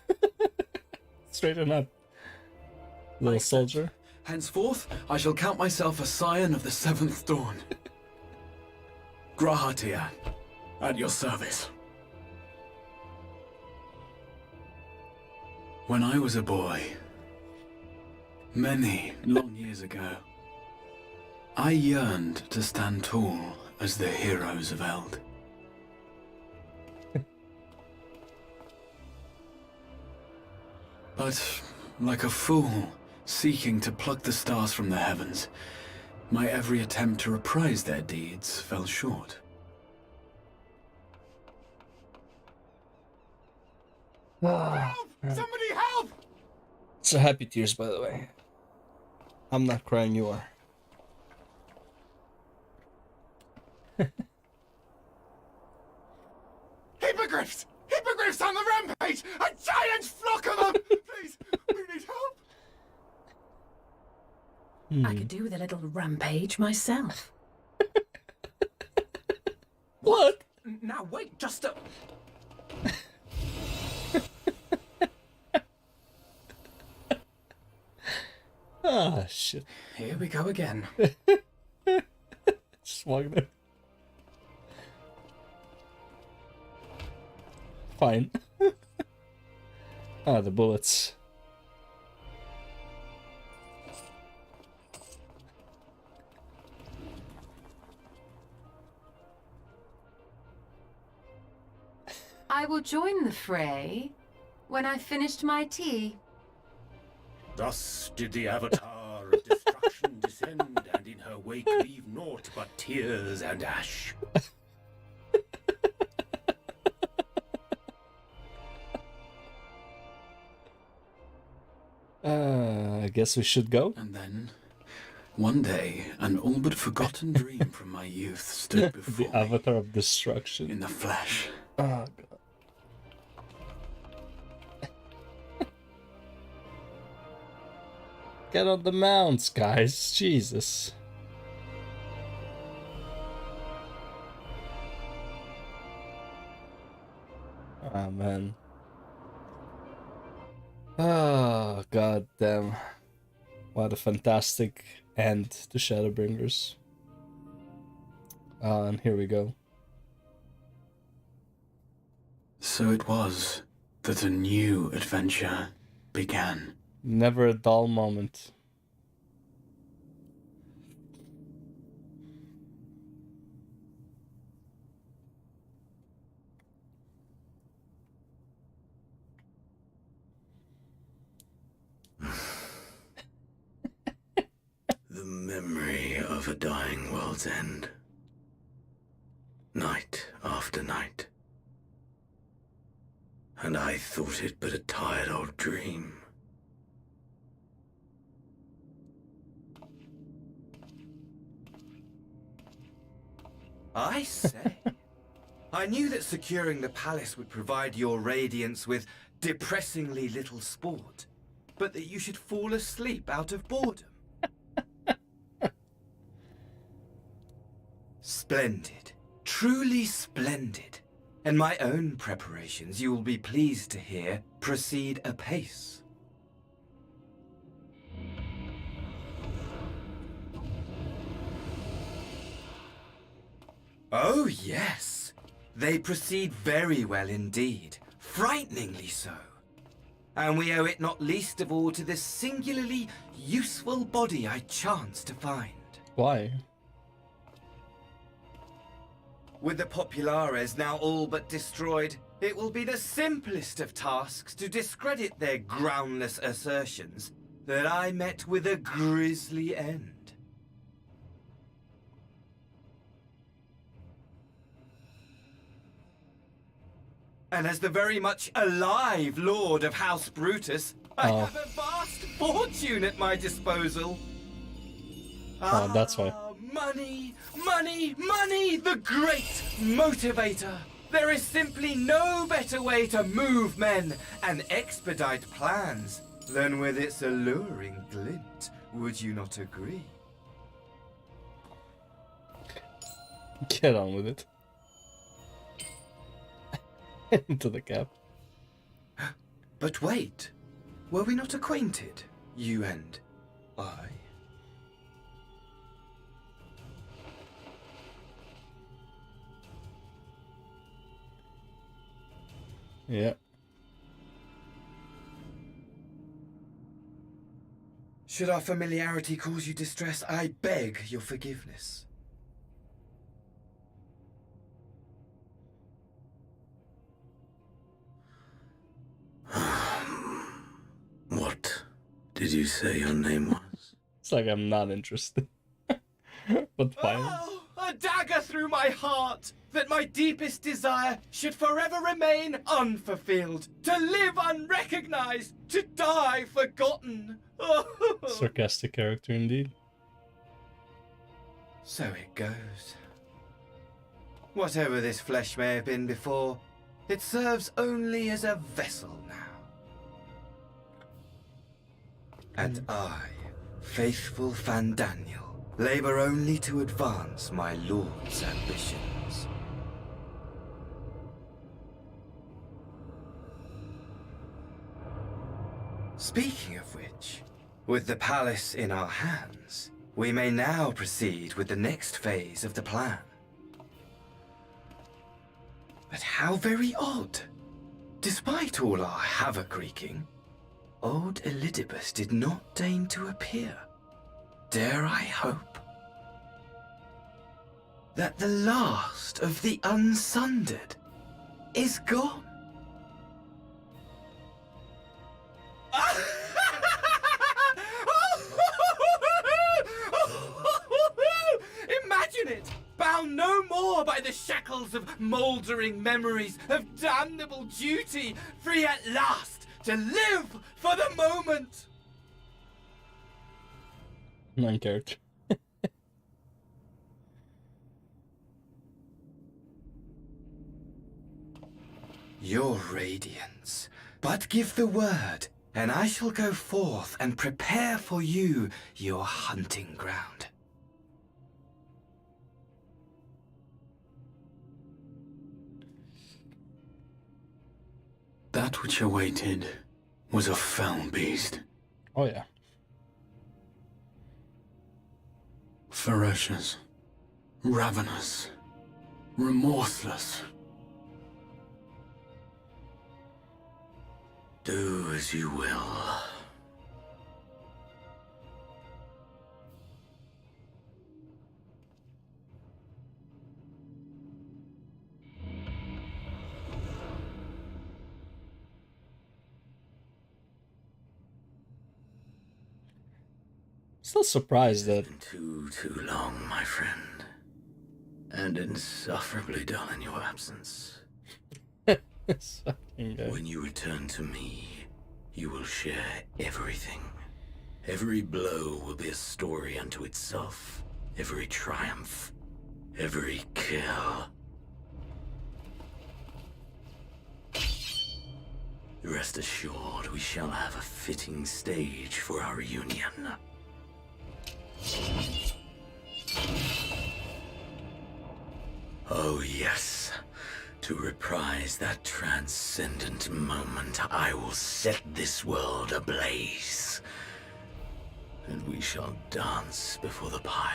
Straighten up, little soldier. Henceforth, I shall count myself a scion of the seventh dawn. Grahatia, at your service. When I was a boy, many long years ago, I yearned to stand tall as the heroes of Eld. But, like a fool seeking to pluck the stars from the heavens, my every attempt to reprise their deeds fell short. Help! Somebody help! So happy tears, by the way. I'm not crying, you are. Keep Hippogriffs! Hippogriffs on the rampage! A giant flock of them! Please, we need help. I could do with a little rampage myself. What? Now wait, just a... Ah, shit. Here we go again. Just walk there. Fine. Ah, the bullets. I will join the fray when I've finished my tea. Thus did the Avatar of Destruction descend, and in her wake leave naught but tears and ash. I guess we should go. And then, one day, an all but forgotten dream from my youth stood before The Avatar of Destruction. in the flesh. Oh, God. Get on the mounts, guys. Jesus. Ah, man. Oh, god damn. What a fantastic end to Shadowbringers. And here we go. So it was that a new adventure began. Never a dull moment. The memory of a dying world's end. Night after night. And I thought it but a tired old dream. I say, I knew that securing the palace would provide your radiance with depressingly little sport, but that you should fall asleep out of boredom. Splendid, truly splendid. And my own preparations, you will be pleased to hear, proceed apace. Oh, yes. They proceed very well indeed. Frighteningly so. And we owe it not least of all to this singularly useful body I chanced to find. Why? With the Populares now all but destroyed, it will be the simplest of tasks to discredit their groundless assertions that I met with a grisly end. And as the very much alive Lord of House Brutus, I have a vast fortune at my disposal. Oh, that's why. Money, money, money, the great motivator. There is simply no better way to move men and expedite plans than with its alluring glint. Would you not agree? Get on with it. Into the cap. But wait, were we not acquainted, you and I? Yeah. Should our familiarity cause you distress, I beg your forgiveness. What did you say your name was? It's like I'm not interested. But fine. Oh, a dagger through my heart, that my deepest desire should forever remain unfulfilled, to live unrecognized, to die forgotten. Oh. Sarcastic character indeed. So it goes. Whatever this flesh may have been before, It serves only as a vessel now. And I, faithful Fandaniel, labor only to advance my lord's ambitions. Speaking of which, with the palace in our hands, we may now proceed with the next phase of the plan. But how very odd. Despite all our havoc wreaking, old Elidibus did not deign to appear. Dare I hope that the last of the Unsundered is gone? Imagine it! Bound no more by the shackles of mouldering memories of damnable duty, free at last to live for the moment! Main character. Your radiance, but give the word, and I shall go forth and prepare for you your hunting ground. That which awaited was a fell beast. Oh yeah. Ferocious, ravenous, remorseless. Do as you will. Still surprised that Too long, my friend. And insufferably dull in your absence. When you return to me, you will share everything. Every blow will be a story unto itself. Every triumph, every kill. Rest assured, we shall have a fitting stage for our reunion. Oh yes, to reprise that transcendent moment, I will set this world ablaze. And we shall dance before the pyre.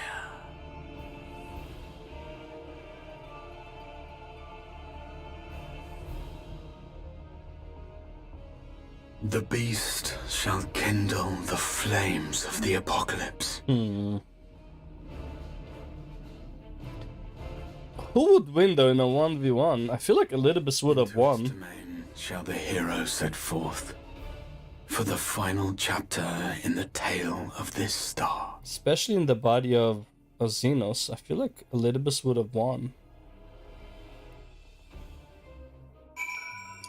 The beast shall kindle the flames of the apocalypse. Who would win though in a 1v1? I feel like Elidibus would have won. Shall the hero set forth for the final chapter in the tale of this star. Especially in the body of Xenos, I feel like Elidibus would have won.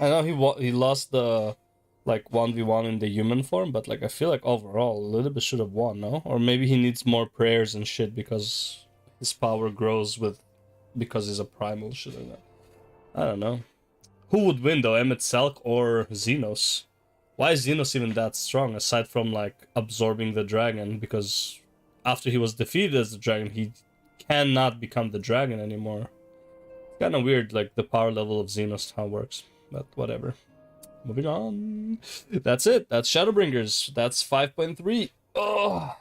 I know he lost the like 1v1 in the human form, but like I feel like overall Elidibus should have won, no? Or maybe he needs more prayers and shit because his power grows because he's a primal shit like that. I don't know. Who would win though, Emmet Selk or Xenos? Why is Xenos even that strong aside from like absorbing the dragon? Because after he was defeated as the dragon, he cannot become the dragon anymore. It's kind of weird, like the power level of Xenos, how it works, but whatever. Moving on. That's it. That's Shadowbringers. That's 5.3. Oh.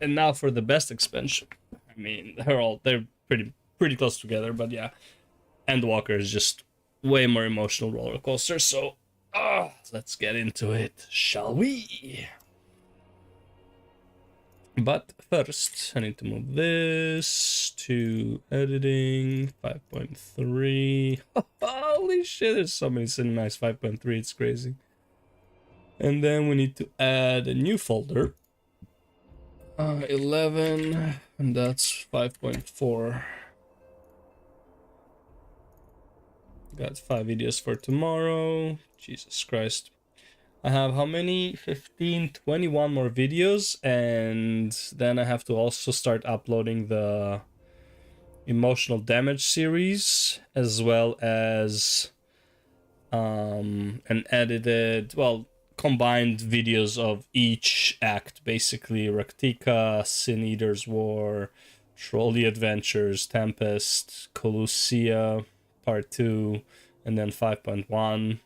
And now for the best expansion. I mean, they're pretty close together, but yeah. Endwalker is just way more emotional roller coaster, so let's get into it, shall we? But first, I need to move this to editing 5.3. Holy shit, there's so many cinematics 5.3, it's crazy. And then we need to add a new folder. 11, and that's 5.4. Got 5 videos for tomorrow. Jesus Christ. I have how many? 15, 21 more videos, and then I have to also start uploading the emotional damage series, as well as and edited, well, combined videos of each act, basically. Raktika, Sin Eater's War, Trolley Adventures, Tempest, Colossia, Part 2, and then 5.1.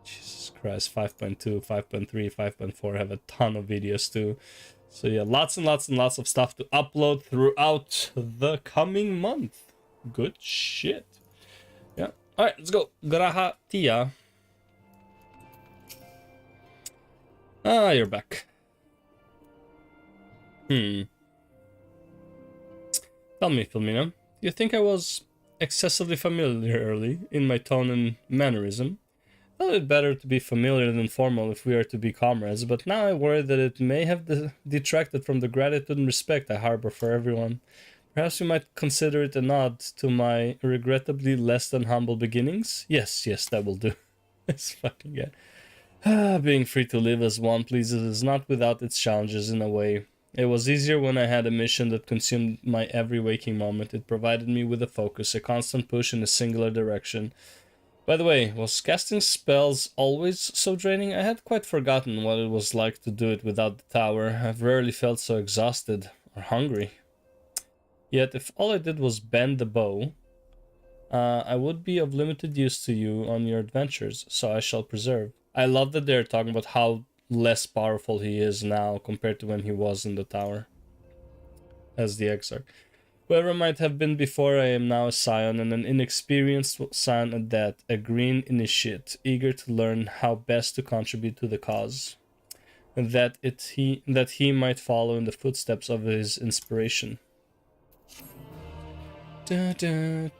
Jesus Christ, 5.2, 5.3, 5.4 have a ton of videos too. So yeah, lots and lots and lots of stuff to upload throughout the coming month. Good shit. Yeah. Alright, let's go. Graha Tia. Ah, you're back. Tell me, Filmina, do you think I was excessively familiar early in my tone and mannerism? I thought it better to be familiar than formal if we are to be comrades, but now I worry that it may have detracted from the gratitude and respect I harbor for everyone. Perhaps you might consider it a nod to my regrettably less than humble beginnings? Yes, that will do. This fucking guy. Being free to live as one pleases is not without its challenges in a way. It was easier when I had a mission that consumed my every waking moment. It provided me with a focus, a constant push in a singular direction. By the way, was casting spells always so draining? I had quite forgotten what it was like to do it without the tower. I've rarely felt so exhausted or hungry. Yet, if all I did was bend the bow, I would be of limited use to you on your adventures, so I shall preserve. I love that they're talking about how less powerful he is now compared to when he was in the tower as the Exarch. Whoever might have been before, I am now a scion, and an inexperienced scion at that, a green initiate, eager to learn how best to contribute to the cause, and that he might follow in the footsteps of his inspiration. Gratia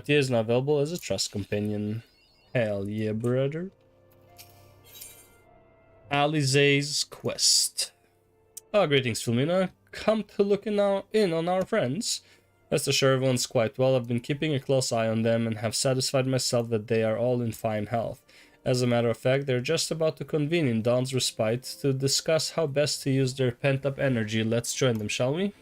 is now available as a trust companion. Hell yeah, brother. Alize's quest. Oh, greetings, Filmina. Come to look in on our friends. Rest assured, everyone's quite well. I've been keeping a close eye on them and have satisfied myself that they are all in fine health. As a matter of fact, they're just about to convene in Dawn's Respite to discuss how best to use their pent-up energy. Let's join them, shall we?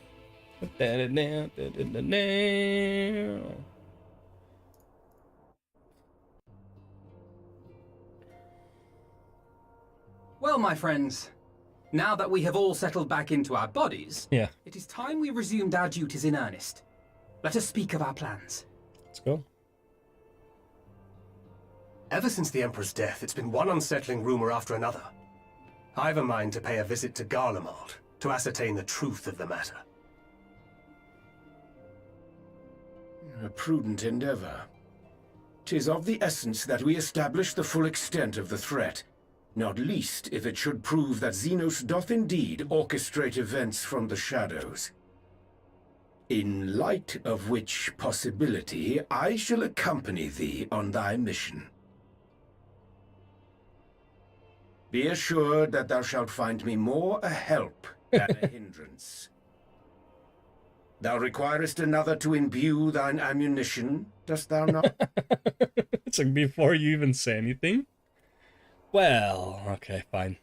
Well, my friends, now that we have all settled back into our bodies, it is time we resumed our duties in earnest. Let us speak of our plans. Let's go. Ever since the Emperor's death, it's been one unsettling rumor after another. I've a mind to pay a visit to Garlemald to ascertain the truth of the matter. A prudent endeavor. 'Tis of the essence that we establish the full extent of the threat, not least if it should prove that Xenos doth indeed orchestrate events from the shadows. In light of which possibility, I shall accompany thee on thy mission. Be assured that thou shalt find me more a help than a hindrance. Thou requirest another to imbue thine ammunition, dost thou not? It's like before you even say anything. Well, okay, fine.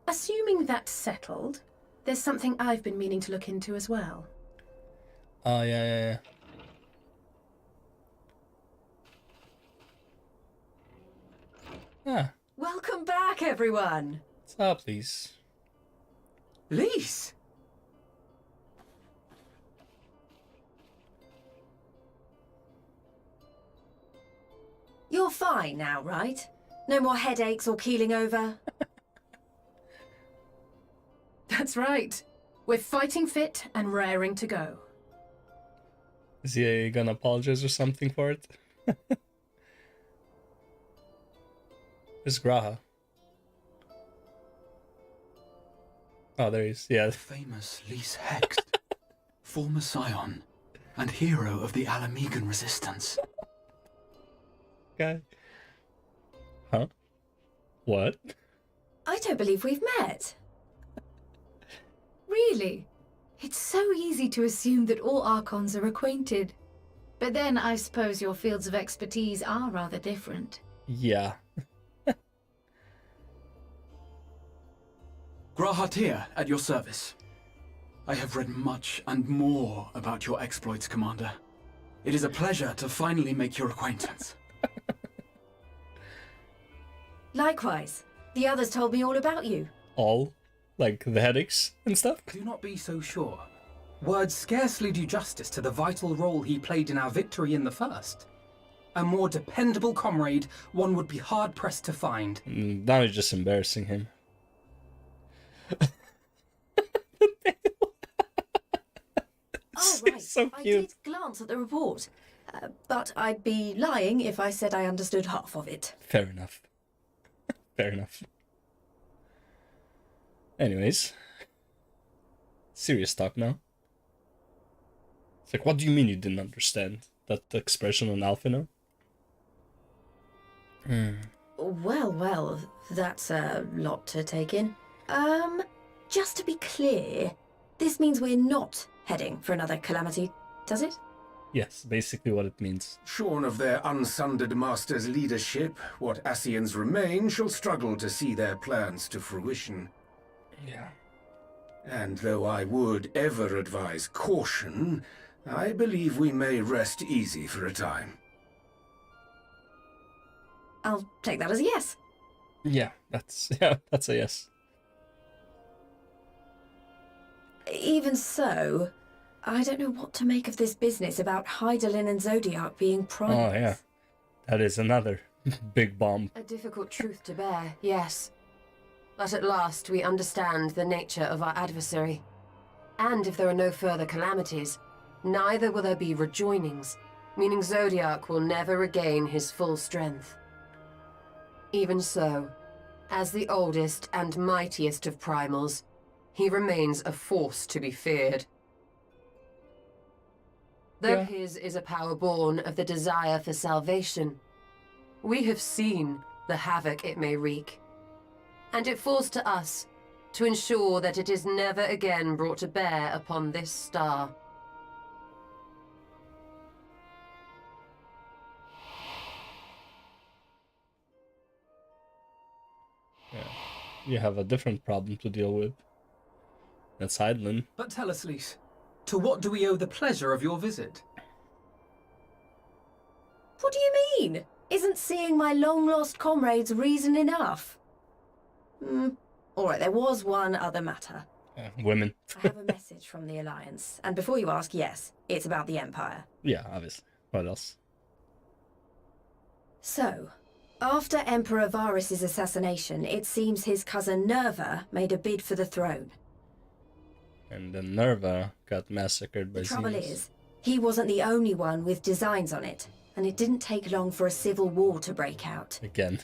Assuming that's settled, there's something I've been meaning to look into as well. Oh, yeah. Ah, Welcome back, everyone. what's up, please? Lise. You're fine now, right? No more headaches or keeling over? That's right. We're fighting fit and raring to go. Is he gonna apologize or something for it? It's Graha. Oh, there he is. Yeah. Famous Lise Hex, former scion and hero of the Alamegan resistance. Okay. Huh? What? I don't believe we've met. Really? It's so easy to assume that all Archons are acquainted. But then I suppose your fields of expertise are rather different. Yeah. Grahatir at your service. I have read much and more about your exploits, Commander. It is a pleasure to finally make your acquaintance. Likewise. The others told me all about you. All? Like the headaches and stuff? Do not be so sure. Words scarcely do justice to the vital role he played in our victory in the first. A more dependable comrade one would be hard-pressed to find. Now you're just embarrassing him. Oh, right. So I cute. did glance at the report. But I'd be lying if I said I understood half of it. Fair enough. Fair enough. Anyways. Serious talk now. It's like, what do you mean you didn't understand that expression on Alphino? Well, that's a lot to take in. Just to be clear, this means we're not heading for another calamity, does it? Yes, basically what it means. Shorn of their unsundered master's leadership, what Ascians remain shall struggle to see their plans to fruition. Yeah. And though I would ever advise caution, I believe we may rest easy for a time. I'll take that as a yes. Yeah, that's a yes. Even so, I don't know what to make of this business about Hydaelyn and Zodiac being primals. Oh yeah. That is another big bomb. A difficult truth to bear, yes. But at last we understand the nature of our adversary. And if there are no further calamities, neither will there be rejoinings, meaning Zodiac will never regain his full strength. Even so, as the oldest and mightiest of primals, he remains a force to be feared. Though his is a power born of the desire for salvation, we have seen the havoc it may wreak, and it falls to us to ensure that it is never again brought to bear upon this star. Yeah. You have a different problem to deal with. That's Hydaelyn. But tell us, Lys, to what do we owe the pleasure of your visit? What do you mean? Isn't seeing my long-lost comrades reason enough? Alright, there was one other matter. Women. I have a message from the Alliance, and before you ask, yes, it's about the Empire. Yeah, obviously. What else? So, after Emperor Varys' assassination, it seems his cousin Nerva made a bid for the throne. And then Nerva got massacred by The trouble Xenos. is, he wasn't the only one with designs on it, and it didn't take long for a civil war to break out. Again.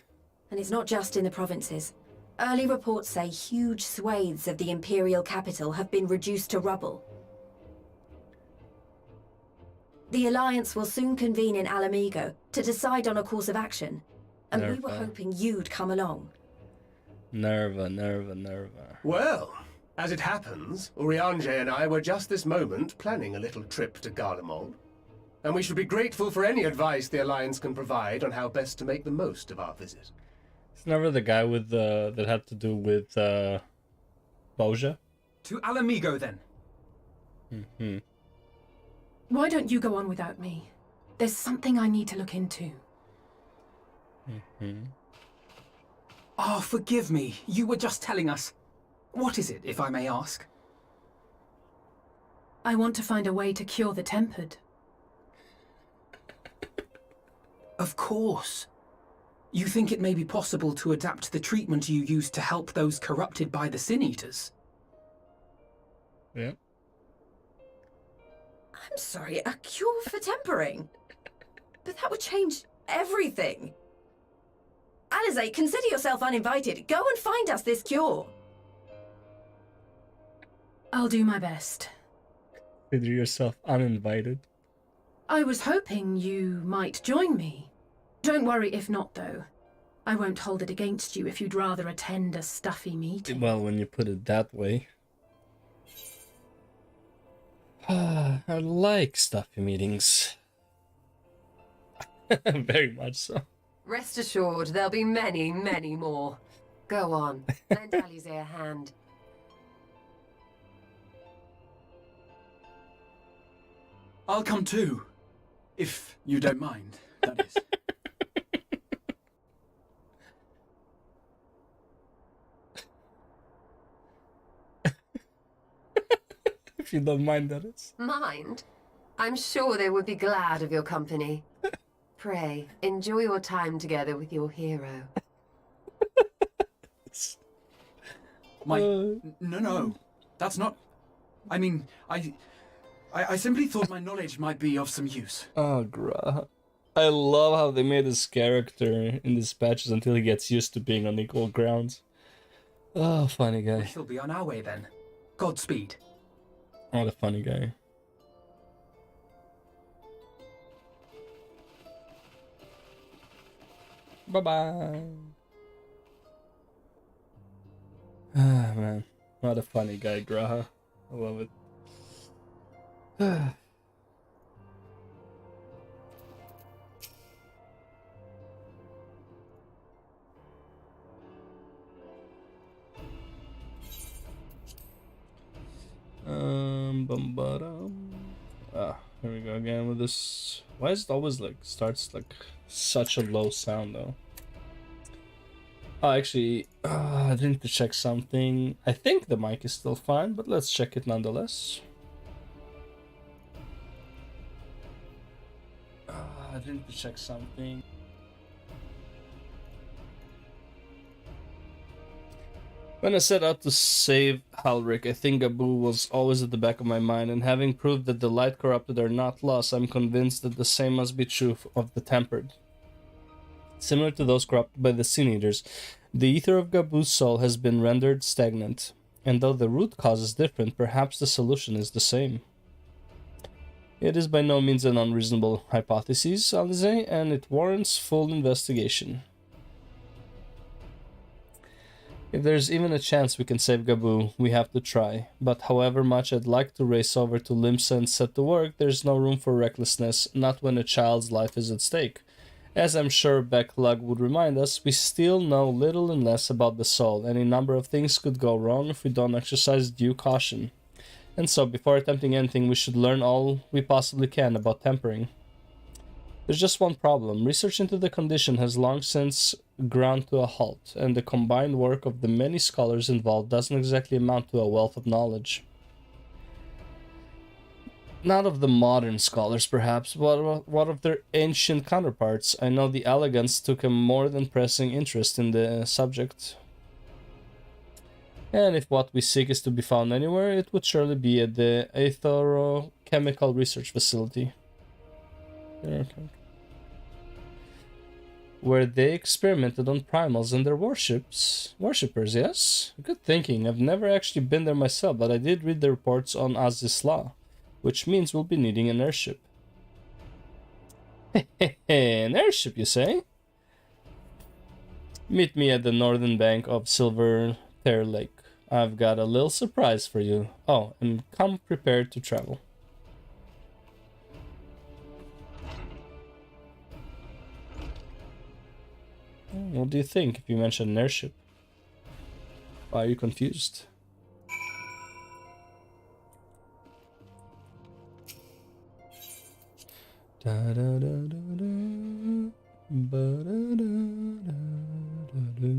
And it's not just in the provinces. Early reports say huge swathes of the Imperial capital have been reduced to rubble. The Alliance will soon convene in Alamigo to decide on a course of action, and we were Nerva. hoping you'd come along. Nerva. Well, as it happens, Urianger and I were just this moment planning a little trip to Garlemald. And we should be grateful for any advice the Alliance can provide on how best to make the most of our visit. It's never the guy with that had to do with Boja. To Alamigo, then. Mm-hmm. Why don't you go on without me? There's something I need to look into. Mm-hmm. Oh, forgive me. You were just telling us. What is it, if I may ask? I want to find a way to cure the tempered. Of course. You think it may be possible to adapt the treatment you use to help those corrupted by the Sin Eaters? Yeah. I'm sorry, a cure for tempering? But that would change everything. Alizé, consider yourself uninvited. Go and find us this cure. I'll do my best. Consider yourself uninvited. I was hoping you might join me. Don't worry if not, though. I won't hold it against you if you'd rather attend a stuffy meeting. Well, when you put it that way. I like stuffy meetings. Very much so. Rest assured, there'll be many, many more. Go on, lend Alizé a hand. I'll come too. If you don't mind, that is. If you don't mind, that is. Mind? I'm sure they would be glad of your company. Pray, enjoy your time together with your hero. No. That's not... I mean, I simply thought my knowledge might be of some use. Oh, Graha. I love how they made his character in these patches until he gets used to being on equal grounds. Oh, funny We guy. shall be on our way then. Godspeed. What a funny guy. Bye-bye. Ah, man. What a funny guy, Graha. I love it. Here we go again with this. Why is it always like starts like such a low sound though? Oh, actually, I need to check something. I think the mic is still fine, but let's check it nonetheless. I need to check something. When I set out to save Halric, I think Gabu was always at the back of my mind, and having proved that the light corrupted are not lost, I'm convinced that the same must be true of the tempered. Similar to those corrupted by the Sin Eaters, the ether of Gabu's soul has been rendered stagnant, and though the root cause is different, perhaps the solution is the same. It is by no means an unreasonable hypothesis, Alize, and it warrants full investigation. If there's even a chance we can save Gabu, we have to try. But however much I'd like to race over to Limsa and set to work, there's no room for recklessness, not when a child's life is at stake. As I'm sure Becklug would remind us, we still know little and less about the soul. Any number of things could go wrong if we don't exercise due caution. And so, before attempting anything, we should learn all we possibly can about tempering. There's just one problem. Research into the condition has long since ground to a halt, and the combined work of the many scholars involved doesn't exactly amount to a wealth of knowledge. Not of the modern scholars, perhaps, but what of their ancient counterparts? I know the Elegants took a more than pressing interest in the subject. And if what we seek is to be found anywhere, it would surely be at the Aethorochemical Research Facility. Where they experimented on primals and their worshippers, yes? Good thinking. I've never actually been there myself, but I did read the reports on Azizla, which means we'll be needing an airship. An airship, you say? Meet me at the northern bank of Silver Tear Lake. I've got a little surprise for you. Oh, and come prepared to travel. What do you think if you mention an airship? Why are you confused? Da da da da da, ba da da da da da.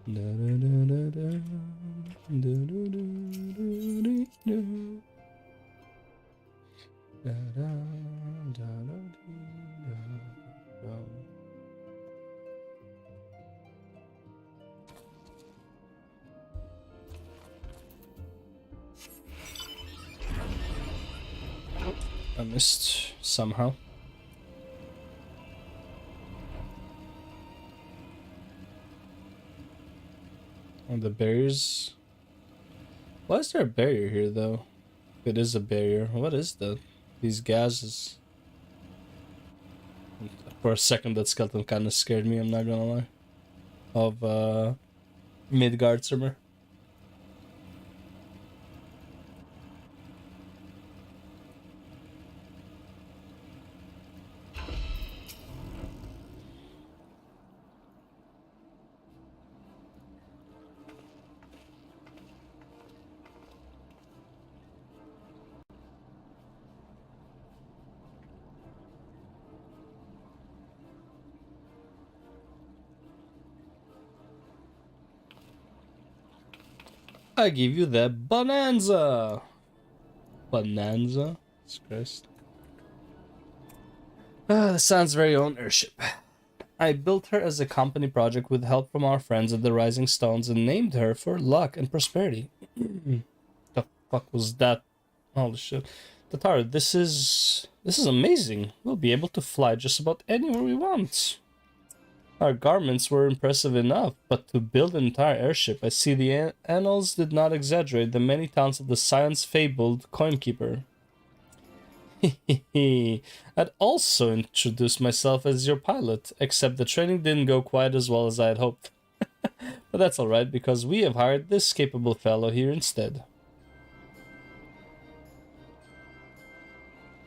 Da da da da da, da da da da da. Da da da da da. I missed somehow. And the barriers. Why is there a barrier here though? If it is a barrier, what is that? These gases. For a second that skeleton kind of scared me, I'm not gonna lie. Of Midgardsormr. I give you the Bonanza. Bonanza? Jesus Christ. The Sun's very own airship. I built her as a company project with help from our friends at the Rising Stones and named her for luck and prosperity. The fuck was that? Holy shit. Tataru, this is amazing. We'll be able to fly just about anywhere we want. Our garments were impressive enough, but to build an entire airship, I see the annals did not exaggerate the many talents of the science-fabled coinkeeper. I'd also introduced myself as your pilot, except the training didn't go quite as well as I had hoped. But that's alright, because we have hired this capable fellow here instead.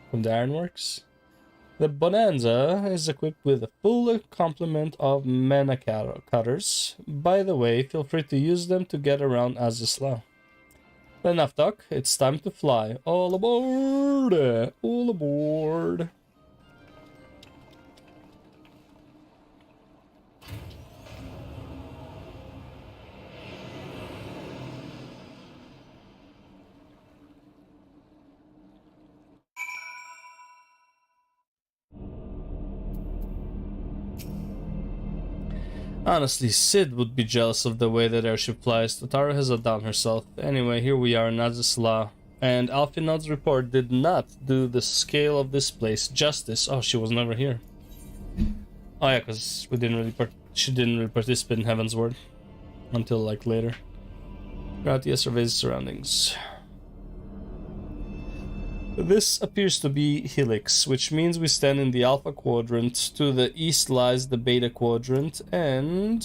From the Ironworks? The Bonanza is equipped with a full complement of mana cutters. By the way, feel free to use them to get around Azisla. Enough talk, it's time to fly. All aboard! All aboard! Honestly, Sid would be jealous of the way that airship flies. Tataru has outdone herself. Anyway, here we are in Azisla, and Alfinod's report did not do the scale of this place justice. Oh, she was never here. Oh yeah, because we didn't really she didn't really participate in Heaven's Word until like later. Gratia surveys surroundings. This appears to be Helix, which means we stand in the Alpha Quadrant. To the east lies the Beta Quadrant, and...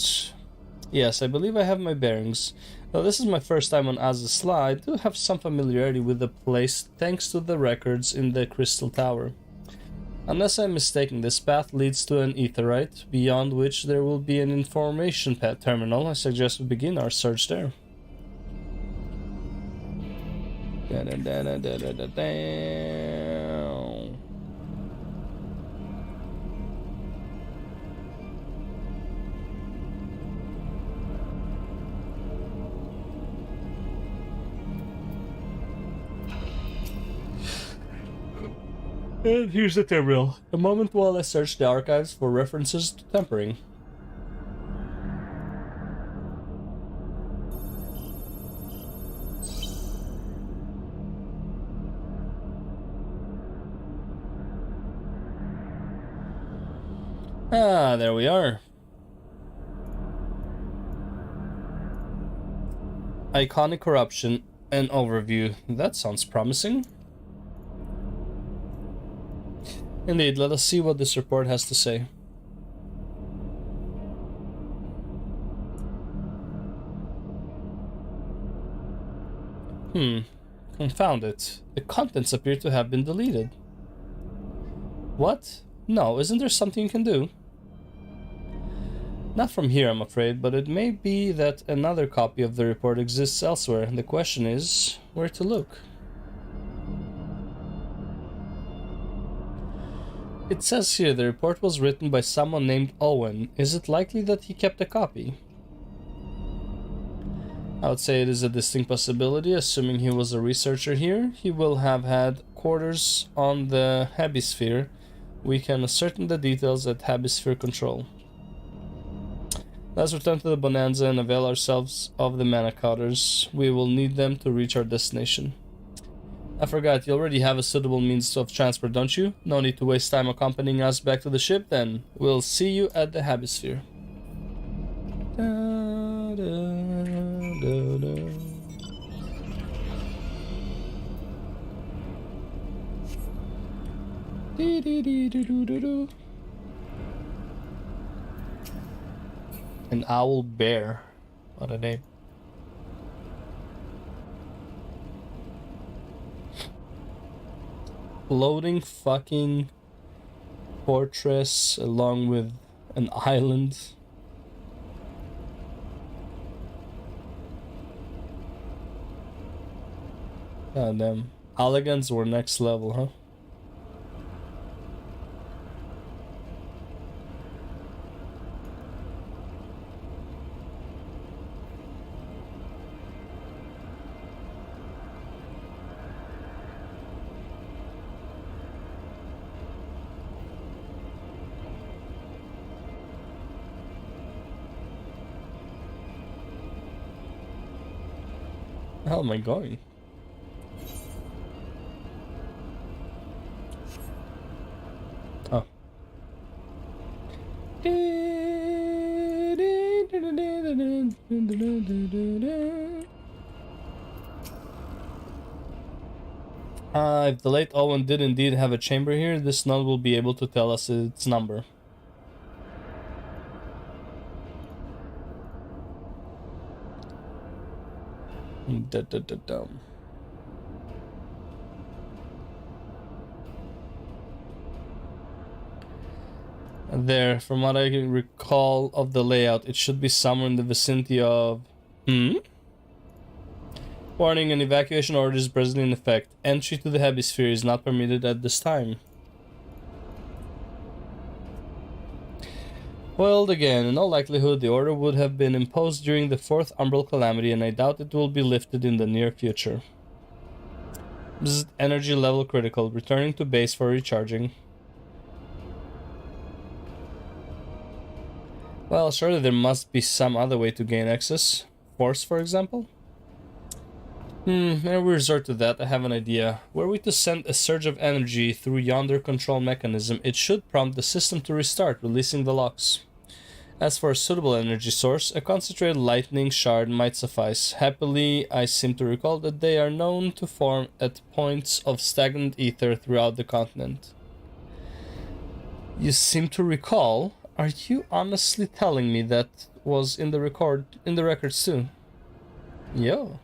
yes, I believe I have my bearings. Though this is my first time on Azisla, I do have some familiarity with the place thanks to the records in the Crystal Tower. Unless I'm mistaken, this path leads to an aetherite, beyond which there will be an information terminal. I suggest we begin our search there. And here's the terminal. A moment while I search the archives for references to tempering. Ah, there we are. Iconic corruption and overview. That sounds promising. Indeed, let us see what this report has to say. Confound it. The contents appear to have been deleted. What? No, isn't there something you can do? Not from here, I'm afraid, but it may be that another copy of the report exists elsewhere. The question is, where to look? It says here the report was written by someone named Owen. Is it likely that he kept a copy? I would say it is a distinct possibility, assuming he was a researcher here. He will have had quarters on the Hemisphere. We can ascertain the details at Hemisphere Control. Let's return to the Bonanza and avail ourselves of the mana cutters. We will need them to reach our destination. I forgot, you already have a suitable means of transport, don't you? No need to waste time accompanying us back to the ship, then. We'll see you at the Hemisphere. An owl bear. What a name. Floating fucking fortress along with an island. God damn. Elegants were next level, huh? the hell am I going? Oh. If the late Owen did indeed have a chamber here, this node will be able to tell us its number. There, from what I can recall of the layout, it should be somewhere in the vicinity of... Warning, an evacuation order is presently in effect. Entry to the hemisphere is not permitted at this time. Well, again, in all likelihood, the order would have been imposed during the 4th Umbral Calamity, and I doubt it will be lifted in the near future. Bzz, energy level critical. Returning to base for recharging. Well, surely there must be some other way to gain access. Force, for example? Maybe we resort to that. I have an idea. Were we to send a surge of energy through yonder control mechanism, it should prompt the system to restart, releasing the locks. As for a suitable energy source, a concentrated lightning shard might suffice. Happily, I seem to recall that they are known to form at points of stagnant ether throughout the continent. You seem to recall? Are you honestly telling me that was in the records too? Yo.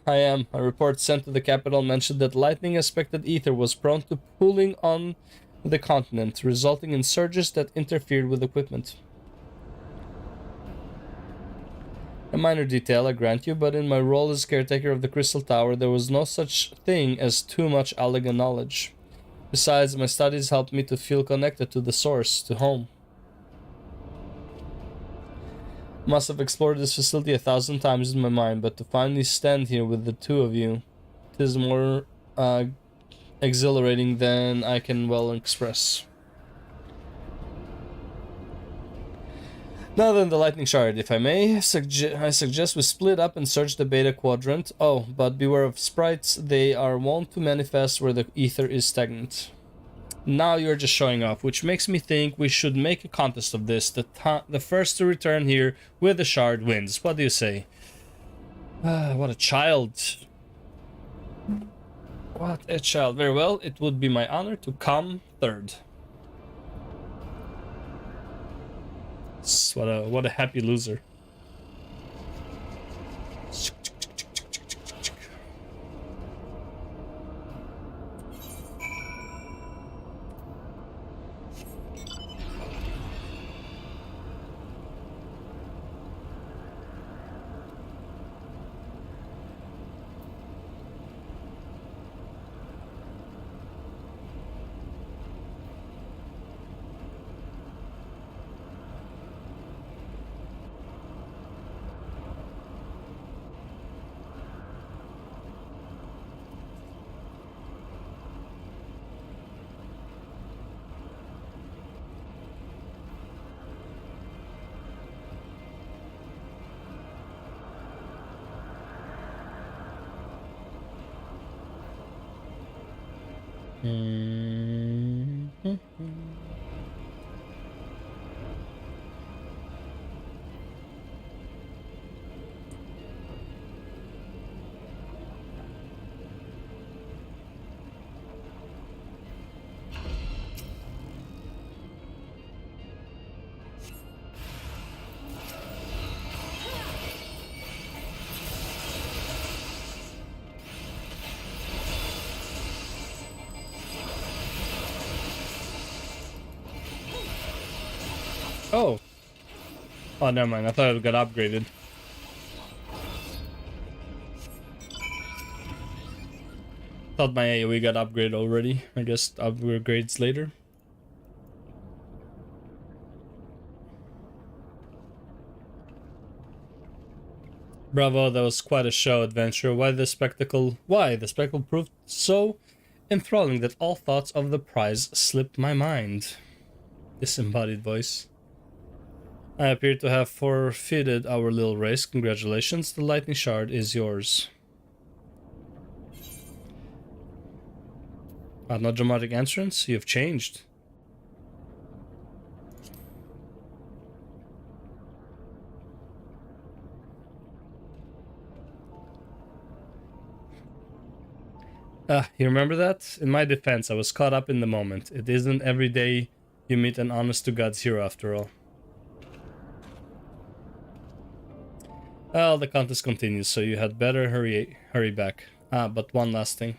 I am. A report sent to the capital mentioned that lightning-aspected ether was prone to pooling on the continent, resulting in surges that interfered with equipment. A minor detail, I grant you, but in my role as caretaker of the Crystal Tower, there was no such thing as too much Allagan knowledge. Besides, my studies helped me to feel connected to the source, to home. Must have explored this facility 1,000 times in my mind, but to finally stand here with the two of you, it is more exhilarating than I can well express. Now then, the lightning shard, if I may, I suggest we split up and search the beta quadrant. Oh, but beware of sprites, they are wont to manifest where the ether is stagnant. Now you're just showing off, which makes me think we should make a contest of this. The first to return here with the shard wins. What do you say? What a child. What a child. Very well, it would be my honor to come third. What a happy loser. Oh. Oh, never mind. I thought it got upgraded. Thought my AoE got upgraded already. I guess upgrades later. Bravo, that was quite a show, adventure. Why the spectacle proved so enthralling that all thoughts of the prize slipped my mind. Disembodied voice. I appear to have forfeited our little race. Congratulations, the lightning shard is yours. Not dramatic entrance, you have changed. You remember that? In my defense, I was caught up in the moment. It isn't every day you meet an honest-to-God hero after all. Well, the contest continues, so you had better hurry back. But one last thing.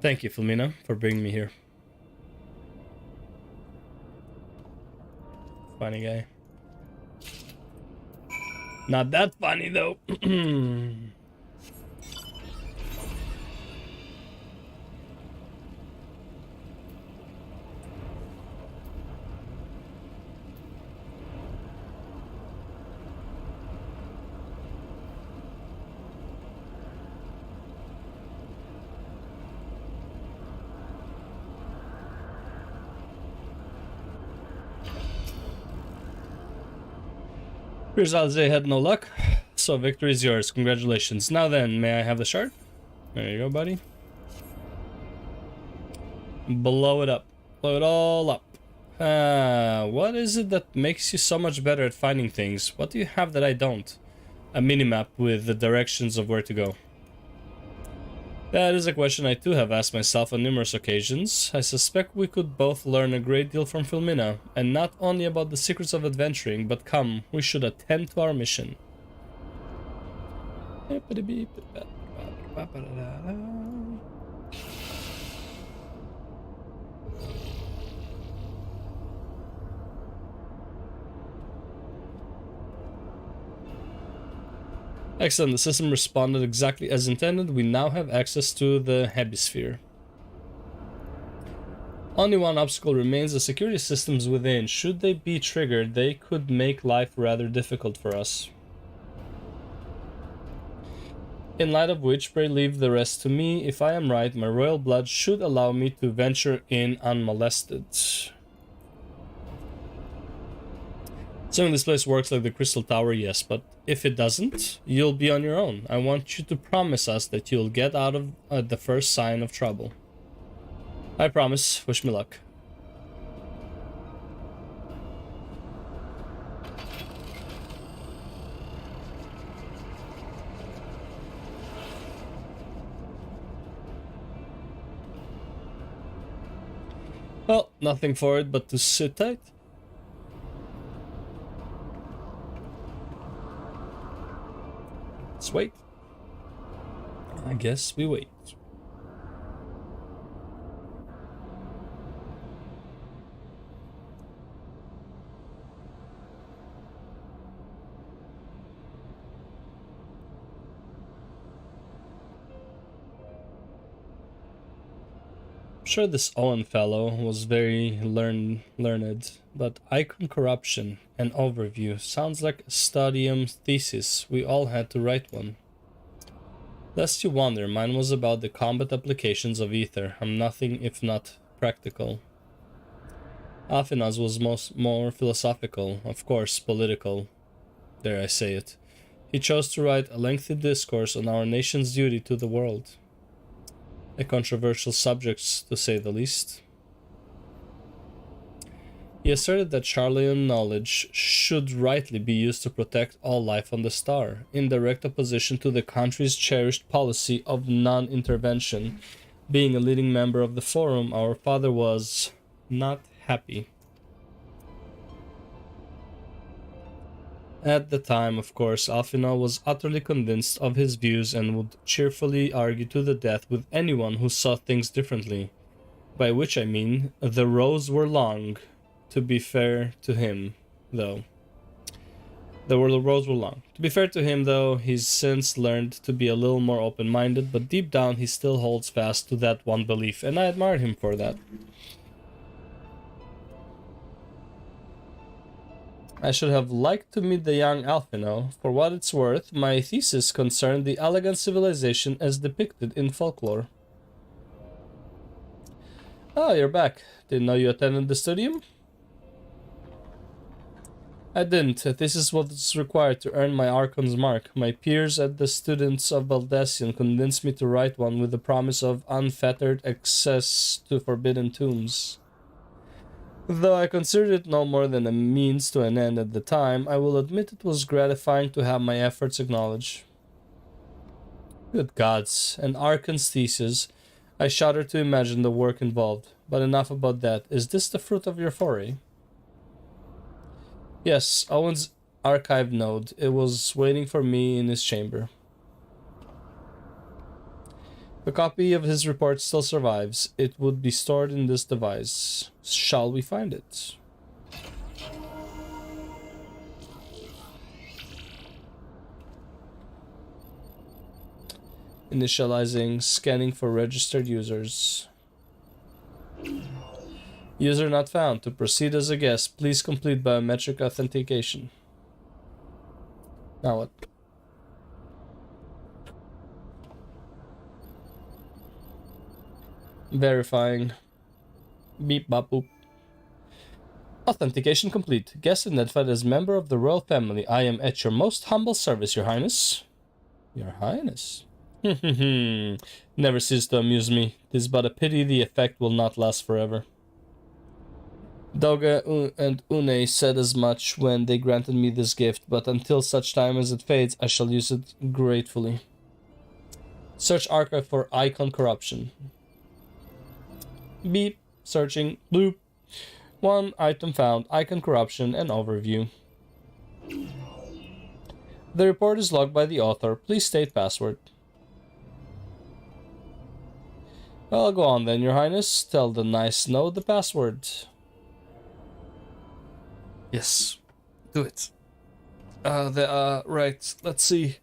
Thank you, Filmina, for bringing me here. Funny guy. Not that funny, though. Here's Alze had no luck, so victory is yours. Congratulations. Now then, may I have the shard? There you go, buddy. Blow it up. Blow it all up. What is it that makes you so much better at finding things? What do you have that I don't? A minimap with the directions of where to go. That is a question I too have asked myself on numerous occasions. I suspect we could both learn a great deal from Filmina, and not only about the secrets of adventuring, but come, we should attend to our mission. Excellent, the system responded exactly as intended. We now have access to the hemisphere. Only one obstacle remains: the security systems within. Should they be triggered, they could make life rather difficult for us. In light of which, pray leave the rest to me. If I am right, my royal blood should allow me to venture in unmolested. Assuming this place works like the Crystal Tower, yes, but if it doesn't, you'll be on your own. I want you to promise us that you'll get out of the first sign of trouble. I promise. Wish me luck. Well, nothing for it but to sit tight. Let's wait. I guess we wait. I'm sure this Owen fellow was very learned, but icon corruption and overview sounds like a studium thesis. We all had to write one. Lest you wonder, mine was about the combat applications of ether. I'm nothing if not practical. Athena's was more philosophical, of course political. Dare I say it. He chose to write a lengthy discourse on our nation's duty to the world. A controversial subject, to say the least. He asserted that Charlean knowledge should rightly be used to protect all life on the star, in direct opposition to the country's cherished policy of non-intervention. Being a leading member of the forum, our father was not happy. At the time, of course, Alfina was utterly convinced of his views and would cheerfully argue to the death with anyone who saw things differently. By which I mean, the rows were long, to be fair to him, though. The rows were long. To be fair to him, though, he's since learned to be a little more open-minded, but deep down he still holds fast to that one belief, and I admire him for that. I should have liked to meet the young Alfino. For what it's worth, my thesis concerned the elegant civilization as depicted in folklore. Oh, you're back. Didn't know you attended the studium? I didn't. This is what's required to earn my Archon's mark. My peers at the Students of Baldesion convinced me to write one with the promise of unfettered access to forbidden tombs. Though I considered it no more than a means to an end at the time, I will admit it was gratifying to have my efforts acknowledged. Good gods, an Archon's thesis. I shudder to imagine the work involved. But enough about that. Is this the fruit of your foray? Yes, Owen's archive node. It was waiting for me in his chamber. A copy of his report still survives. It would be stored in this device. Shall we find it? Initializing, scanning for registered users. User not found. To proceed as a guest, please complete biometric authentication. Now what? Verifying. Beep bop boop. Authentication complete. Guest identified as member of the royal family. I am at your most humble service, Your Highness. Your Highness. Never cease to amuse me. It is but a pity the effect will not last forever. Doga and Une said as much when they granted me this gift, but until such time as it fades, I shall use it gratefully. Search archive for icon corruption. Beep. Searching. Bloop. One item found. Icon corruption and overview. The report is logged by the author. Please state password. Well, go on then, Your Highness. Tell the nice node the password. Yes. Do it. Right. Let's see.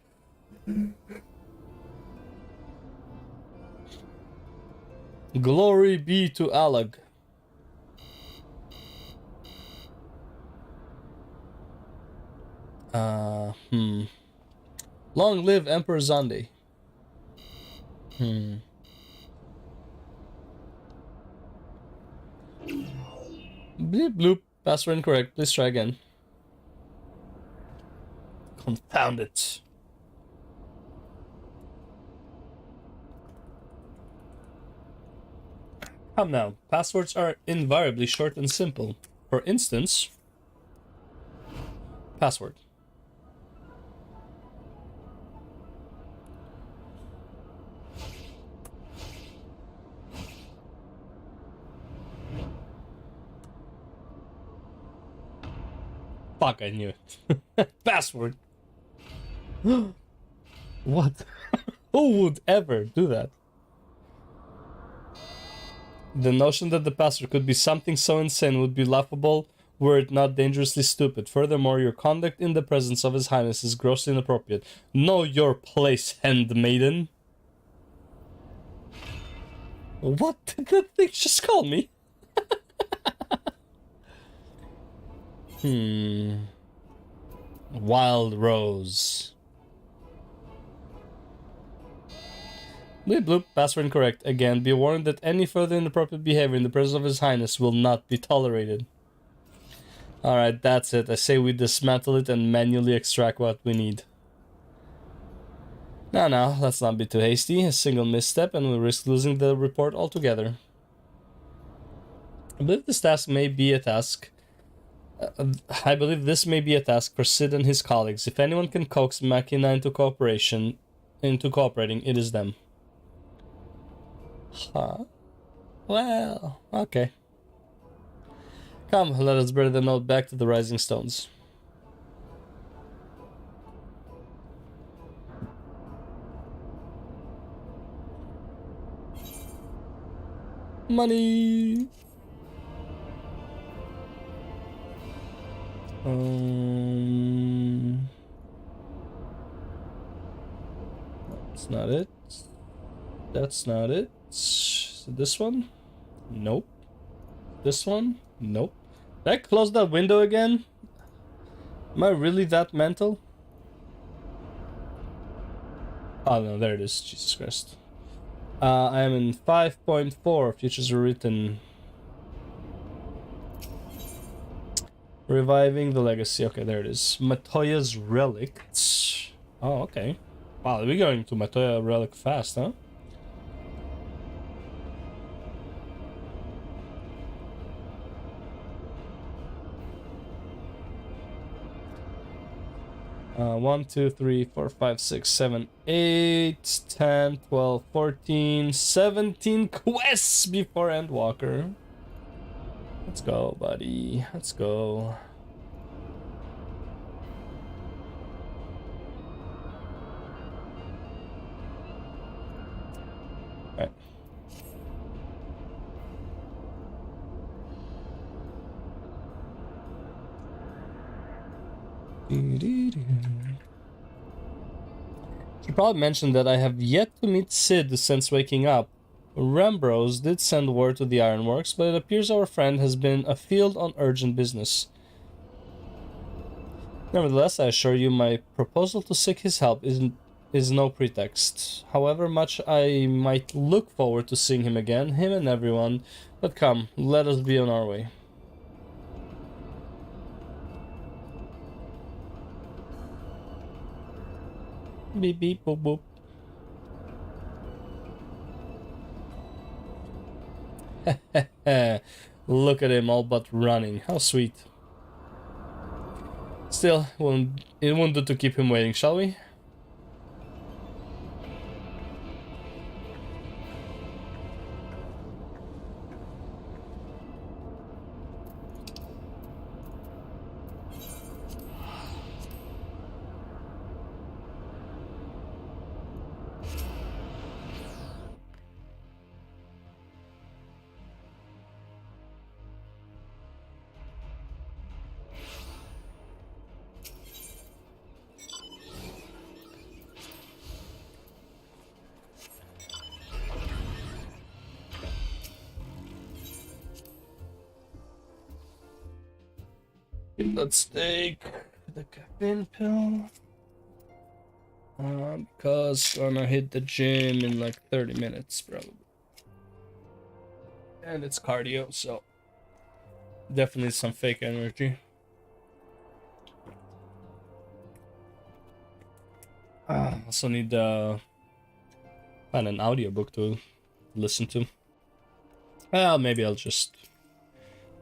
Glory be to Alag. Long live Emperor Zande. Bleep bloop. Password incorrect. Please try again. Confound it. Come now. Passwords are invariably short and simple. For instance, password. Fuck, I knew it. Password. What? Who would ever do that? The notion that the password could be something so insane would be laughable were it not dangerously stupid. Furthermore, your conduct in the presence of His Highness is grossly inappropriate. Know your place, handmaiden. What did that thing just call me? Wild Rose. Bleep bloop, password incorrect. Again, be warned that any further inappropriate behavior in the presence of His Highness will not be tolerated. Alright, that's it. I say we dismantle it and manually extract what we need. Now, let's not be too hasty. A single misstep and we risk losing the report altogether. I believe this task may be a task. I believe this may be a task for Sid and his colleagues. If anyone can coax Machina into cooperating, it is them. Huh? Well, okay. Come, let us bear the note back to the Rising Stones. Money! That's not it. That's not it. So this one? Nope. This one? Nope. Did I close that window again? Am I really that mental? Oh no, there it is. Jesus Christ. I am in 5.4. Futures are written. Reviving the legacy. Okay, there it is. Matoya's relics. Oh, okay. Wow, we're going to Matoya relic fast, huh? One, 2, 3, 4, 5, 6, 7, 8, 10, 12, 14, 17 quests before Endwalker. Let's go, buddy. Let's go. Alright. She probably mentioned that I have yet to meet Sid since waking up. Rambros did send word to the Ironworks, but it appears our friend has been afield on urgent business. Nevertheless, I assure you my proposal to seek his help is no pretext. However much I might look forward to seeing him again, him and everyone, but come, let us be on our way. Beep beep boop boop. Look at him all but running. How sweet. Still, it won't do to keep him waiting, shall we? Let's take the caffeine pill. Because gonna hit the gym in like 30 minutes, probably. And it's cardio, so definitely some fake energy. Also need find an audiobook to listen to. Well, maybe I'll just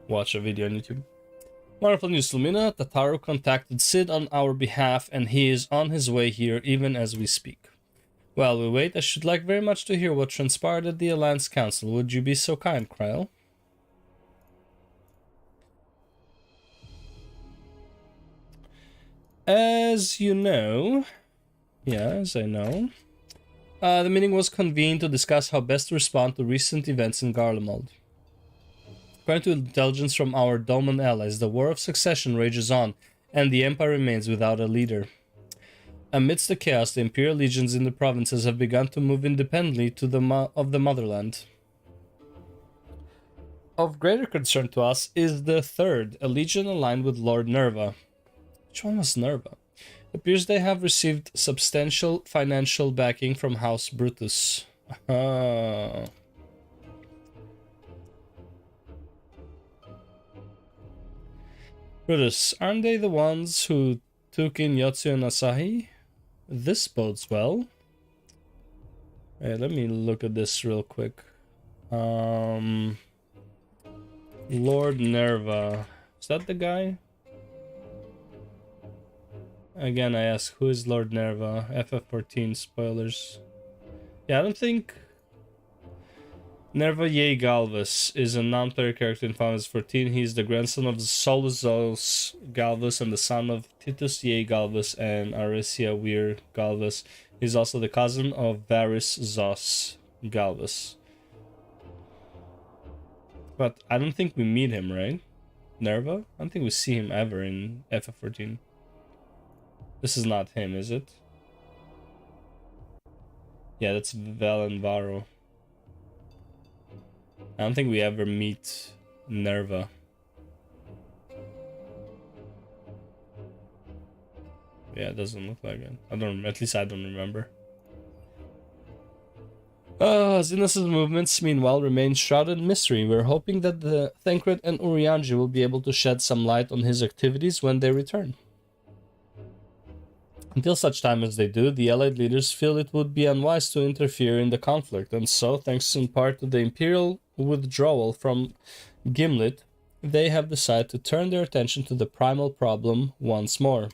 watch a video on YouTube. Wonderful news, Lumina. Tataru contacted Sid on our behalf, and he is on his way here even as we speak. While we wait, I should like very much to hear what transpired at the Alliance Council. Would you be so kind, Kryl? As you know, as I know, the meeting was convened to discuss how best to respond to recent events in Garlemald. According to intelligence from our Dolmen allies, the War of Succession rages on, and the Empire remains without a leader. Amidst the chaos, the Imperial legions in the provinces have begun to move independently to of the motherland. Of greater concern to us is the Third, a legion aligned with Lord Nerva. Which one was Nerva? It appears they have received substantial financial backing from House Brutus. Brutus, aren't they the ones who took in Yotsu and Asahi? This bodes well. Hey, let me look at this real quick. Lord Nerva. Is that the guy? Again, I ask, who is Lord Nerva? FF14 spoilers. Yeah, I don't think... Nerva Ye Galvus is a non-player character in Final Fantasy 14. He is the grandson of Soluzos Galvus and the son of Titus Ye Galvus and Aresia Weir Galvus. He is also the cousin of Varys Zos Galvus. But I don't think we meet him, right? Nerva? I don't think we see him ever in FF14. This is not him, is it? Yeah, that's Valenvaro. I don't think we ever meet Nerva. Yeah, it doesn't look like it. At least I don't remember. Xenos' movements, meanwhile, remain shrouded in mystery. We're hoping that the Thancred and Urianger will be able to shed some light on his activities when they return. Until such time as they do, the Allied leaders feel it would be unwise to interfere in the conflict, and so, thanks in part to the Imperial withdrawal from Gimlet, they have decided to turn their attention to the primal problem once more.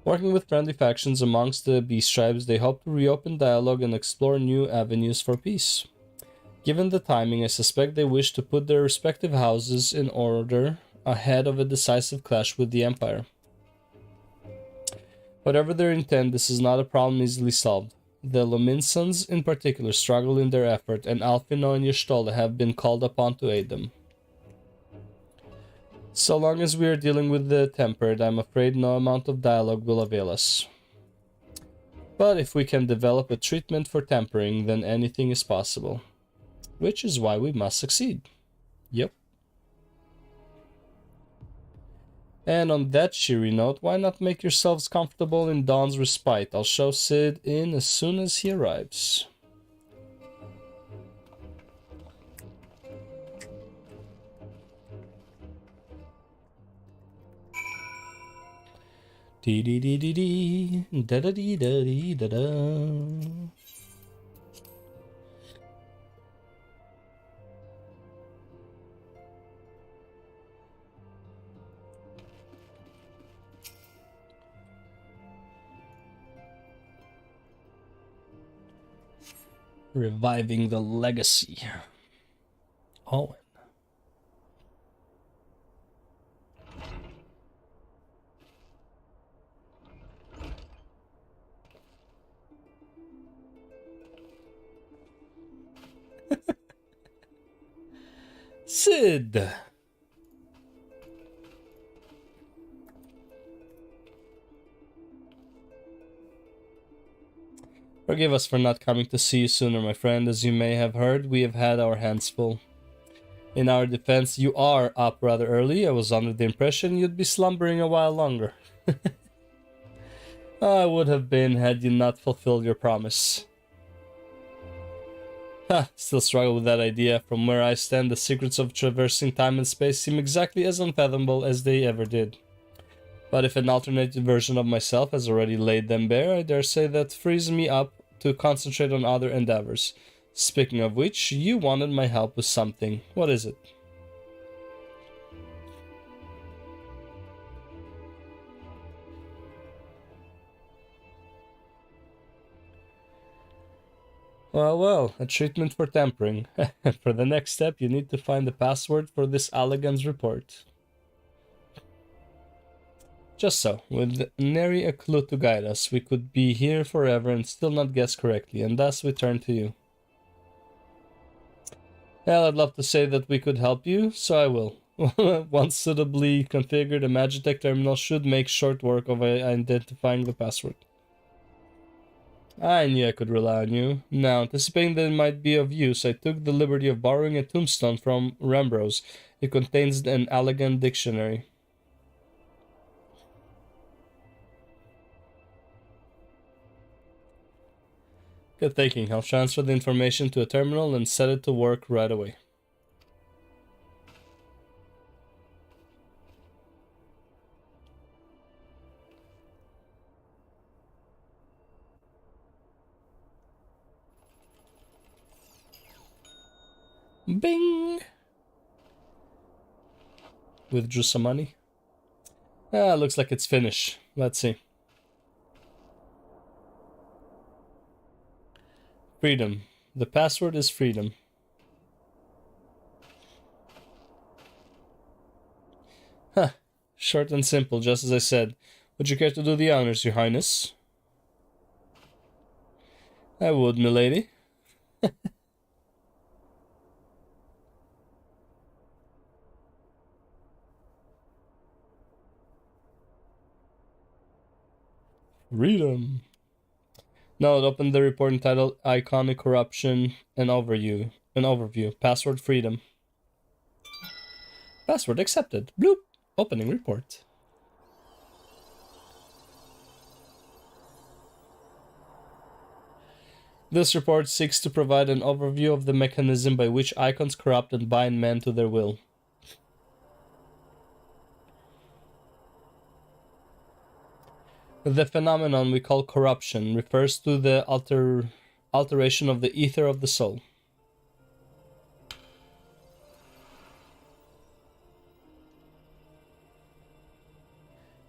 Working with friendly factions amongst the Beast Tribes, they hope to reopen dialogue and explore new avenues for peace. Given the timing, I suspect they wish to put their respective houses in order ahead of a decisive clash with the Empire. Whatever their intent, this is not a problem easily solved. The Luminsons in particular struggle in their effort, and Alfino and Y'shtola have been called upon to aid them. So long as we are dealing with the Tempered, I'm afraid no amount of dialogue will avail us. But if we can develop a treatment for tempering, then anything is possible. Which is why we must succeed. Yep. And on that cheery note, why not make yourselves comfortable in Dawn's respite? I'll show Sid in as soon as he arrives. Dee dee dee dee dee, da da dee da dee da da. Reviving the legacy. Owen. Sid. Forgive us for not coming to see you sooner, my friend. As you may have heard, we have had our hands full. In our defense, you are up rather early. I was under the impression you'd be slumbering a while longer. I would have been had you not fulfilled your promise. Still struggle with that idea. From where I stand, the secrets of traversing time and space seem exactly as unfathomable as they ever did. But if an alternate version of myself has already laid them bare, I dare say that frees me up to concentrate on other endeavors. Speaking of which, you wanted my help with something. What is it? Well, a treatment for tempering. For the next step, you need to find the password for this Allegan's report. Just so, with nary a clue to guide us, we could be here forever and still not guess correctly, and thus we turn to you. Well, I'd love to say that we could help you, so I will. Once suitably configured, a Magitech terminal should make short work of identifying the password. I knew I could rely on you. Now, anticipating that it might be of use, I took the liberty of borrowing a tombstone from Rembros. It contains an Allegan dictionary. Good thinking. I'll transfer the information to a terminal and set it to work right away. Bing! Withdrew some money. Looks like it's finished. Let's see. Freedom. The password is freedom. Huh. Short and simple, just as I said. Would you care to do the honors, Your Highness? I would, milady. Freedom. Now open the report entitled Iconic Corruption and Overview. Password freedom. Password accepted. Bloop. Opening report. This report seeks to provide an overview of the mechanism by which icons corrupt and bind men to their will. The phenomenon we call corruption refers to the alteration of the ether of the soul.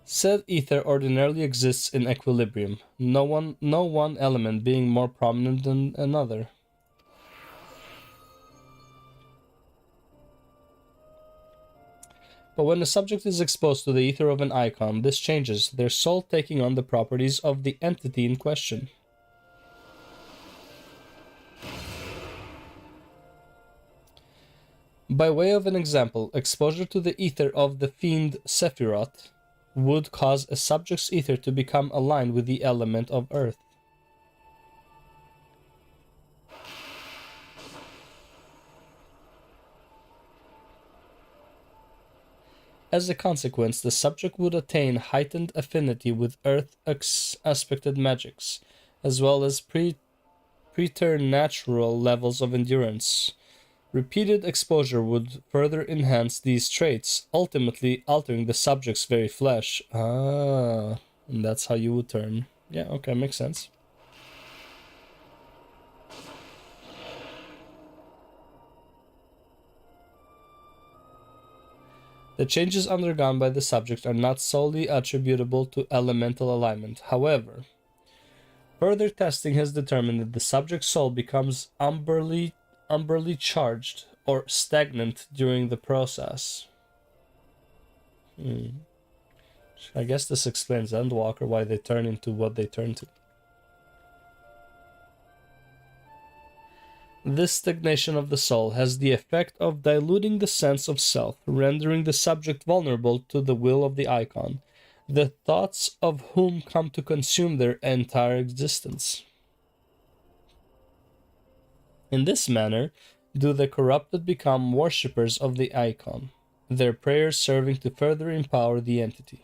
Said ether ordinarily exists in equilibrium, no one element being more prominent than another. But when the subject is exposed to the ether of an icon, this changes, their soul taking on the properties of the entity in question. By way of an example, exposure to the ether of the fiend Sephiroth would cause a subject's ether to become aligned with the element of earth. As a consequence, the subject would attain heightened affinity with earth-aspected magics, as well as preternatural levels of endurance. Repeated exposure would further enhance these traits, ultimately altering the subject's very flesh. And that's how you would turn. Yeah, okay, makes sense. The changes undergone by the subject are not solely attributable to elemental alignment. However, further testing has determined that the subject's soul becomes umberly charged or stagnant during the process. I guess this explains Endwalker, why they turn into what they turn to. This stagnation of the soul has the effect of diluting the sense of self, rendering the subject vulnerable to the will of the icon, the thoughts of whom come to consume their entire existence. In this manner, do the corrupted become worshippers of the icon, their prayers serving to further empower the entity.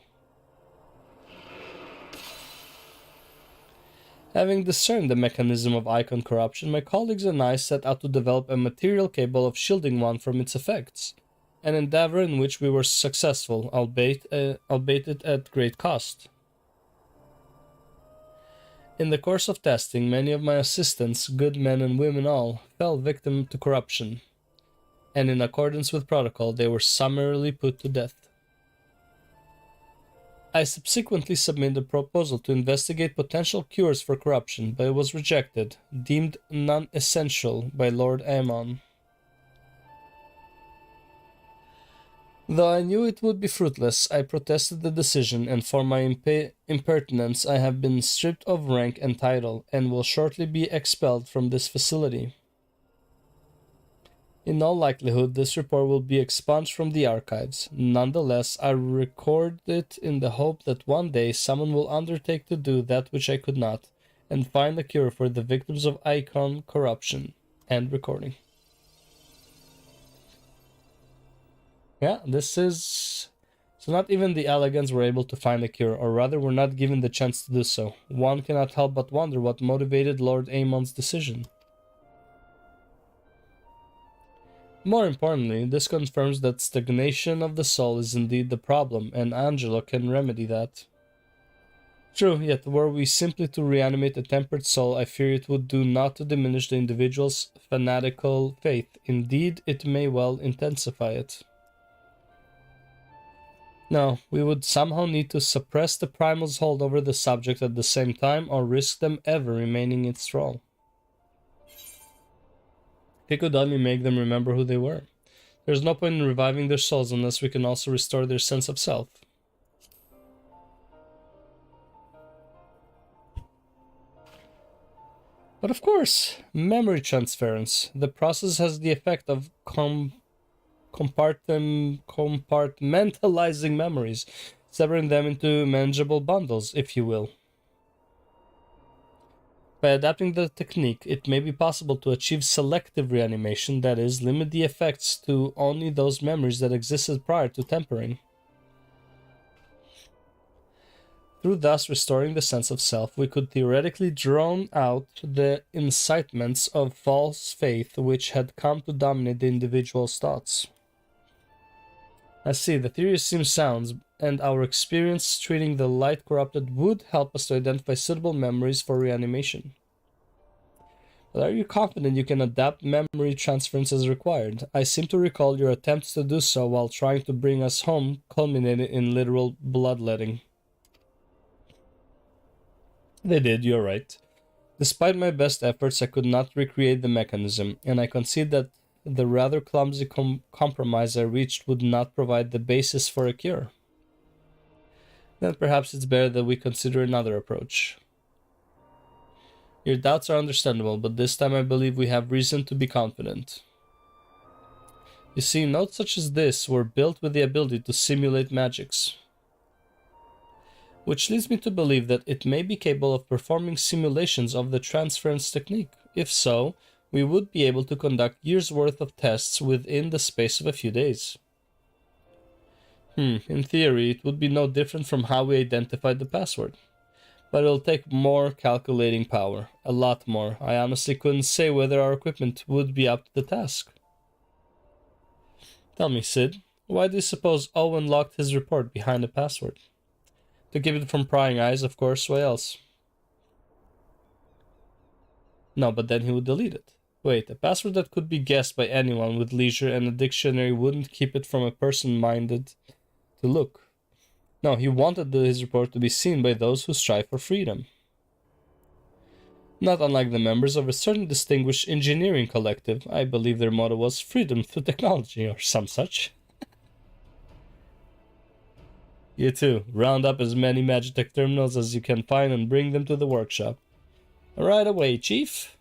Having discerned the mechanism of icon corruption, my colleagues and I set out to develop a material capable of shielding one from its effects, an endeavor in which we were successful, albeit it at great cost. In the course of testing, many of my assistants, good men and women all, fell victim to corruption, and in accordance with protocol, they were summarily put to death. I subsequently submitted a proposal to investigate potential cures for corruption, but it was rejected, deemed non-essential by Lord Aemon. Though I knew it would be fruitless, I protested the decision, and for my impertinence I have been stripped of rank and title, and will shortly be expelled from this facility. In all likelihood, this report will be expunged from the archives. Nonetheless, I record it in the hope that one day someone will undertake to do that which I could not, and find a cure for the victims of icon corruption. End recording. Yeah, this is... So not even the elegants were able to find a cure, or rather were not given the chance to do so. One cannot help but wonder what motivated Lord Aemon's decision. More importantly, this confirms that stagnation of the soul is indeed the problem, and Angelo can remedy that. True, yet were we simply to reanimate a tempered soul, I fear it would do naught to diminish the individual's fanatical faith. Indeed, it may well intensify it. No, we would somehow need to suppress the primal's hold over the subject at the same time, or risk them ever remaining in thrall. He could only make them remember who they were. There's no point in reviving their souls unless we can also restore their sense of self. But of course, memory transference. The process has the effect of compartmentalizing memories, severing them into manageable bundles, if you will. By adapting the technique, it may be possible to achieve selective reanimation, that is, limit the effects to only those memories that existed prior to tempering. Through thus restoring the sense of self, we could theoretically drown out the incitements of false faith which had come to dominate the individual's thoughts. I see, the theory seems sound, and our experience treating the light corrupted would help us to identify suitable memories for reanimation. But are you confident you can adapt memory transference as required? I seem to recall your attempts to do so while trying to bring us home culminated in literal bloodletting. They did, you're right. Despite my best efforts, I could not recreate the mechanism, and I concede that the rather clumsy compromise I reached would not provide the basis for a cure. Then perhaps it's better that we consider another approach. Your doubts are understandable, but this time I believe we have reason to be confident. You see, notes such as this were built with the ability to simulate magics, which leads me to believe that it may be capable of performing simulations of the transference technique. If so, we would be able to conduct years' worth of tests within the space of a few days. In theory, it would be no different from how we identified the password. But it'll take more calculating power. A lot more. I honestly couldn't say whether our equipment would be up to the task. Tell me, Sid, why do you suppose Owen locked his report behind a password? To keep it from prying eyes, of course, why else? No, but then he would delete it. Wait, a password that could be guessed by anyone with leisure and a dictionary wouldn't keep it from a person minded to look. No, he wanted his report to be seen by those who strive for freedom. Not unlike the members of a certain distinguished engineering collective. I believe their motto was freedom through technology or some such. You too. Round up as many Magitech terminals as you can find and bring them to the workshop. Right away, Chief.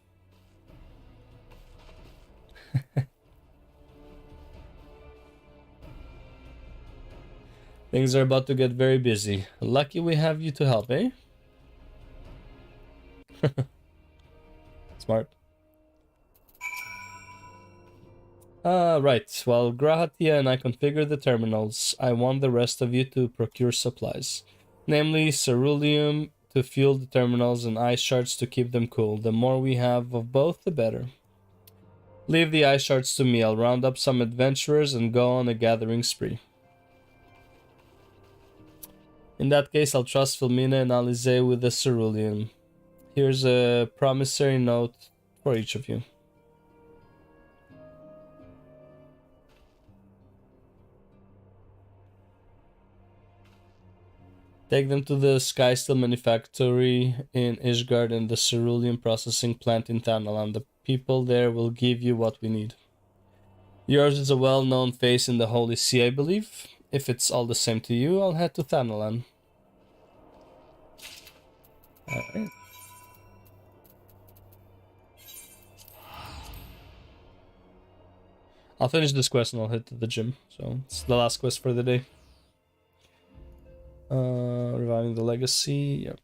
Things are about to get very busy. Lucky we have you to help, eh? Smart. Right. While Grahatia and I configure the terminals, I want the rest of you to procure supplies. Namely, ceruleum to fuel the terminals and ice shards to keep them cool. The more we have of both, the better. Leave the ice shards to me. I'll round up some adventurers and go on a gathering spree. In that case, I'll trust Filmina and Alize with the ceruleum. Here's a promissory note for each of you. Take them to the Skysteel Manufactory in Ishgard and the ceruleum processing plant in Thanalan. The people there will give you what we need. Yours is a well-known face in the Holy See, I believe. If it's all the same to you, I'll head to Thanalan. Alright. I'll finish this quest and I'll head to the gym. So it's the last quest for the day. Reviving the legacy. Yep.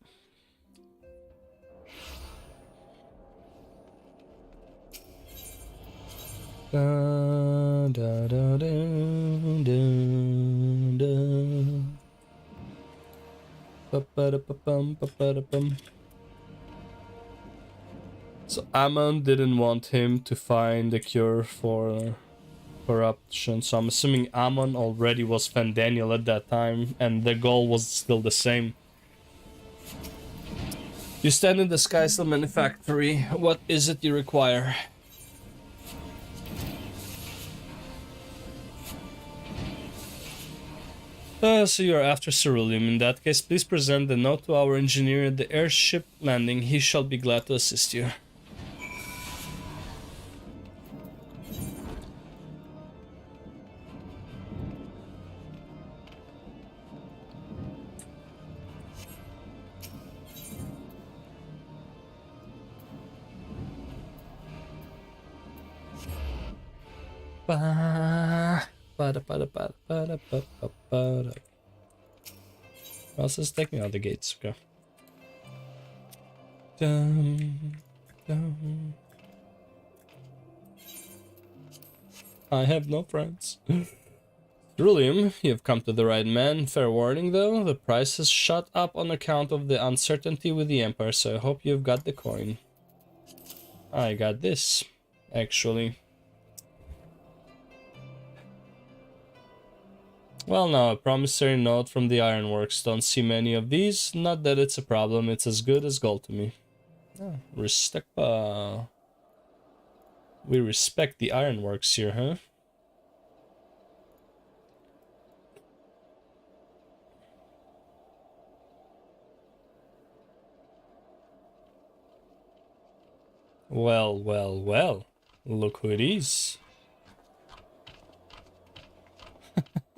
Da, da, da, da, da, da. So Ammon didn't want him to find a cure for corruption, so I'm assuming Ammon already was Fandaniel at that time, and the goal was still the same. You stand in the Skysteel Manufactory. What is it you require? So you're after ceruleum. In that case, please present the note to our engineer at the airship landing. He shall be glad to assist you. Else is taking out the gates. Okay. Dun, dun. I have no friends. Ceruleum, you've come to the right man. Fair warning though, the price has shot up on account of the uncertainty with the Empire, so I hope you've got the coin. I got this, actually. Well now, a promissory note from the Ironworks. Don't see many of these. Not that it's a problem, it's as good as gold to me. Oh, respect. We respect the Ironworks here, huh? Well, well, well. Look who it is.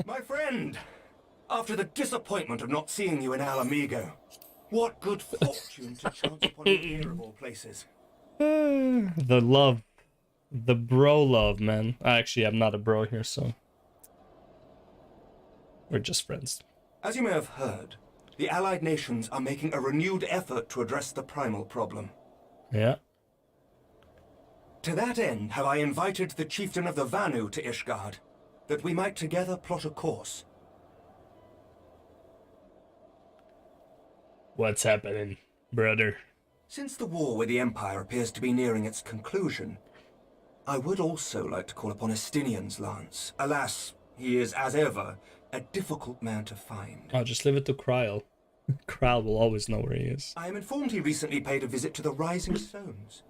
My friend! After the disappointment of not seeing you in Alamigo, what good fortune to chance upon you here of all places. The love. The bro love, man. Actually, I'm not a bro here, so... we're just friends. As you may have heard, the Allied nations are making a renewed effort to address the primal problem. Yeah. To that end, have I invited the chieftain of the Vanu to Ishgard, that we might together plot a course. What's happening, brother? Since the war with the Empire appears to be nearing its conclusion, I would also like to call upon Estinian's lance. Alas, he is, as ever, a difficult man to find. I'll just leave it to Kryl. Kryl will always know where he is. I am informed he recently paid a visit to the Rising Stones.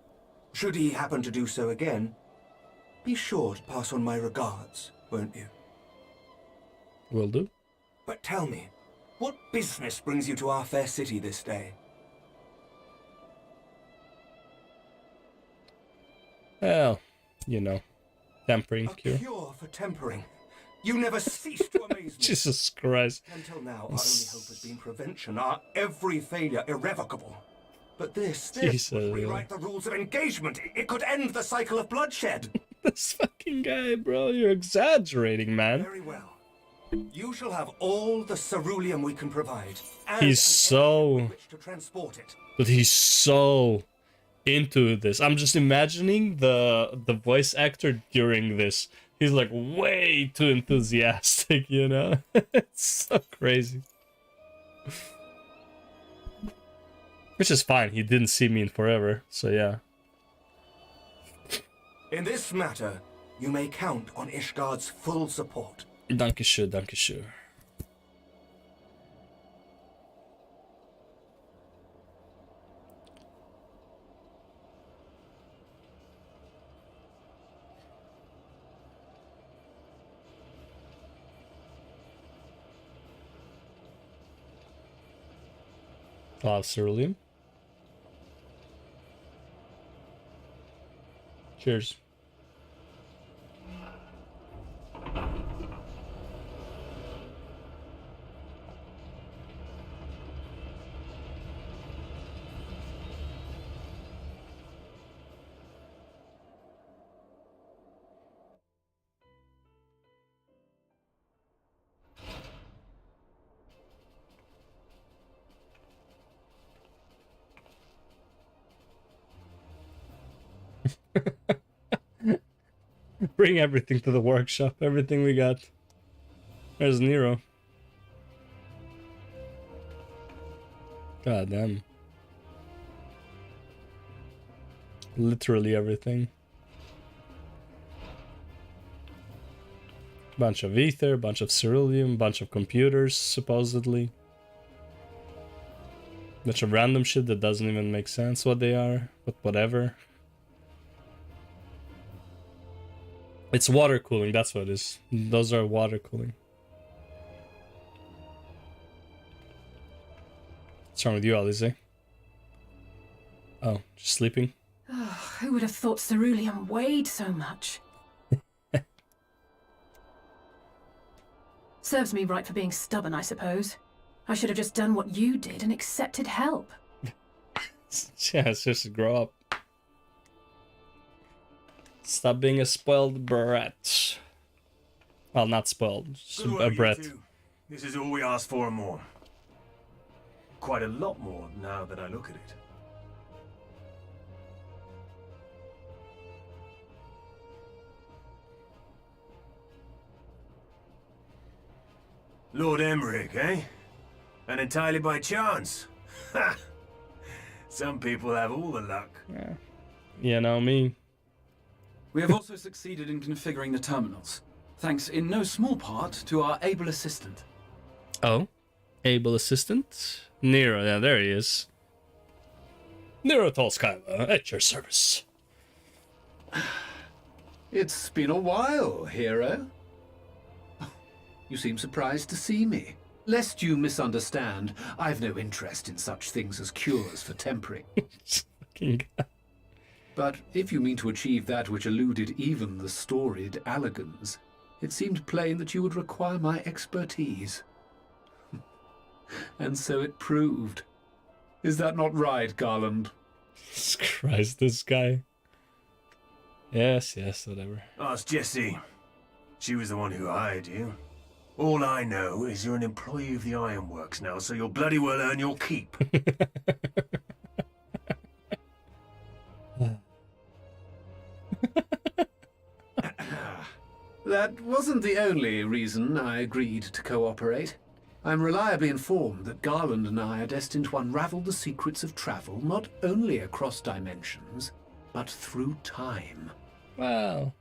Should he happen to do so again, be sure to pass on my regards, won't you? Will do. But tell me, what business brings you to our fair city this day? Well, you know, tempering cure. A cure for tempering. You never cease to amaze me. Jesus Christ. Until now, our only hope has been prevention, our every failure irrevocable. But this would rewrite the rules of engagement. It could end the cycle of bloodshed. This fucking guy, bro, you're exaggerating, man. Very well. You shall have all the ceruleum we can provide. And He's so... which to transport it. But he's so into this. I'm just imagining the voice actor during this. He's like way too enthusiastic, you know? It's so crazy. Which is fine, he didn't see me in forever, so yeah. In this matter, you may count on Ishgard's full support. Danke schön, danke schön. Ceruleum. Cheers. Bring everything to the workshop, everything we got. There's Nero. God damn. Literally everything. Bunch of ether, bunch of ceruleum, bunch of computers, supposedly. Bunch of random shit that doesn't even make sense what they are, but whatever. It's water cooling, that's what it is. Those are water cooling. What's wrong with you, Alize? Oh, just sleeping? Oh, who would have thought ceruleum weighed so much? Serves me right for being stubborn, I suppose. I should have just done what you did and accepted help. Yeah, seriously, grow up. Stop being a spoiled brat. Well, not spoiled, just Good a work, you brat. two. This is all we asked for and more. Quite a lot more now that I look at it. Lord Emmerich, eh? And entirely by chance? Ha! Some people have all the luck. Yeah. You know me. We have also succeeded in configuring the terminals, thanks in no small part to our able assistant. Oh? Able assistant? Nero, yeah, there he is. Nero Tolskaya, at your service. It's been a while, hero. You seem surprised to see me. Lest you misunderstand, I've no interest in such things as cures for tempering. But if you mean to achieve that which eluded even the storied Allegans, it seemed plain that you would require my expertise. And so it proved. Is that not right, Garland? Jesus Christ, this guy. Yes, whatever. Ask Jessie. She was the one who hired you. All I know is you're an employee of the Ironworks now, so you'll bloody well earn your keep. That wasn't the only reason I agreed to cooperate. I'm reliably informed that Garland and I are destined to unravel the secrets of travel, not only across dimensions, but through time. Wow.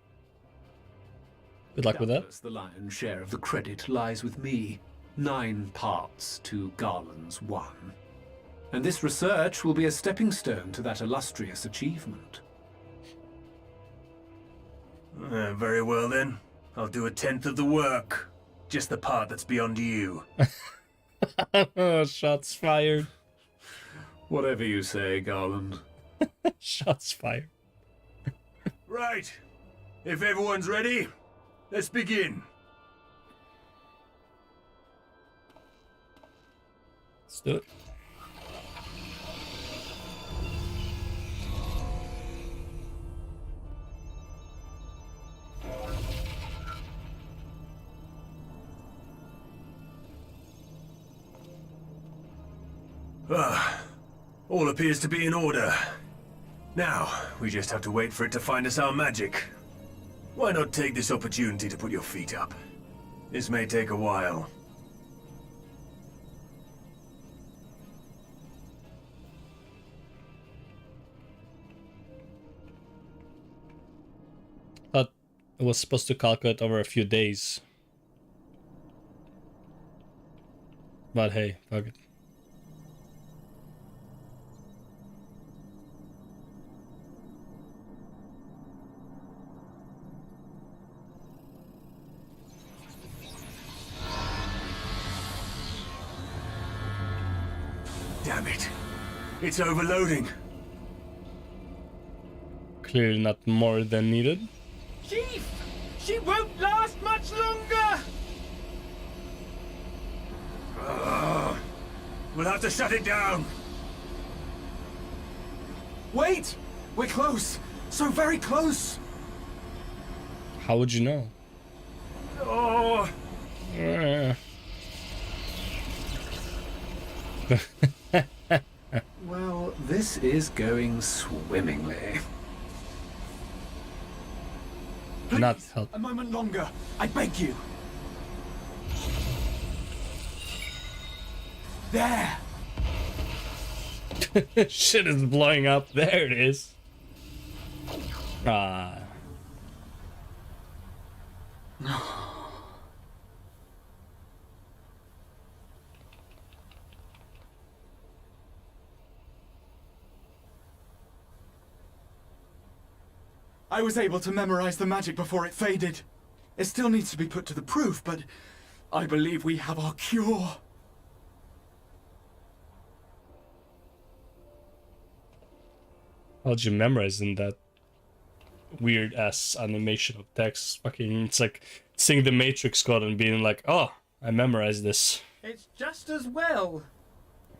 Good luck with that. The lion's share of the credit lies with me. 9 parts to Garland's 1. And this research will be a stepping stone to that illustrious achievement. Very well then. I'll do 1/10 of the work. Just the part that's beyond you. Shots fired. Whatever you say, Garland. Shots fired. Right. If everyone's ready, let's begin. Let's do it. All appears to be in order. Now, we just have to wait for it to find us our magic. Why not take this opportunity to put your feet up? This may take a while. Thought it was supposed to calculate over a few days. But hey, fuck it. Damn it. It's overloading. Clearly not more than needed. Chief! She won't last much longer! We'll have to shut it down. Wait! We're close! So very close! How would you know? Oh! Yeah. Well, this is going swimmingly. Please, Not help. a moment longer. I beg you. There! Shit is blowing up. There it is. Ah. I was able to memorize the magic before it faded. It still needs to be put to the proof, but I believe we have our cure. How'd you memorize in that weird ass animation of text? Fucking, it's like seeing the Matrix code and being like, oh, I memorized this. It's just as well.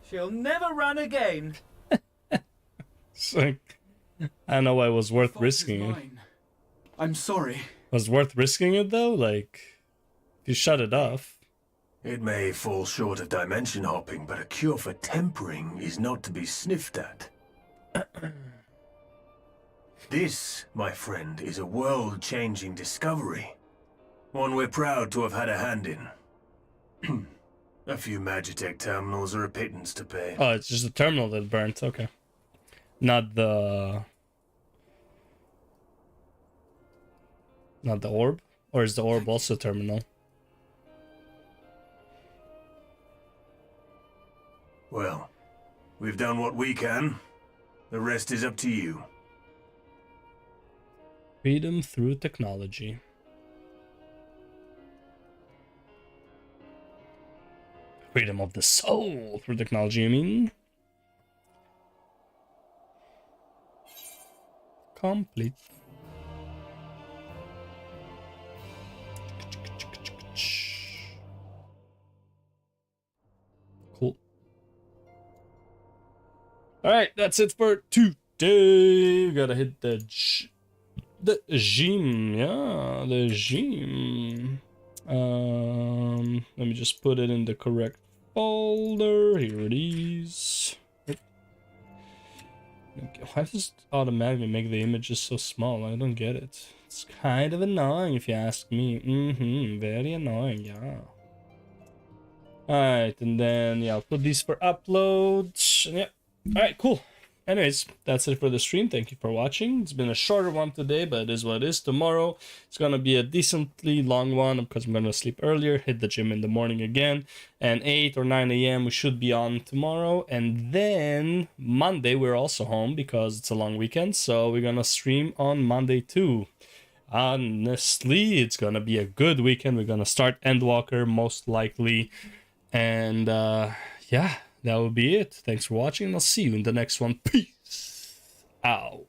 She'll never run again. It's like, I don't know why it was worth risking it. I'm sorry. Was worth risking it though? Like, if you shut it off. It may fall short of dimension hopping, but a cure for tempering is not to be sniffed at. This, my friend, is a world-changing discovery. One we're proud to have had a hand in. A few Magitech terminals are a pittance to pay. Oh, it's just the terminal that burnt. Okay. Not the orb? Or is the orb also terminal? Well, we've done what we can. The rest is up to you. Freedom through technology. Freedom of the soul through technology, I mean. Complete. Cool. Alright, that's it for today. We gotta hit the gym. Yeah, the gym. Let me just put it in the correct folder. Here it is. Why does it automatically make the images so small? I don't get it. It's kind of annoying if you ask me. Very annoying, yeah. Alright, and then, yeah, I'll put these for uploads. And yeah, alright, cool. Anyways, that's it for the stream. Thank you for watching. It's been a shorter one today, but it is what it is. Tomorrow, it's going to be a decently long one because I'm going to sleep earlier, hit the gym in the morning again. And 8 or 9 a.m. we should be on tomorrow. And then Monday, we're also home because it's a long weekend. So we're going to stream on Monday too. Honestly, it's going to be a good weekend. We're going to start Endwalker most likely. And yeah. That will be it. Thanks for watching, and I'll see you in the next one. Peace out.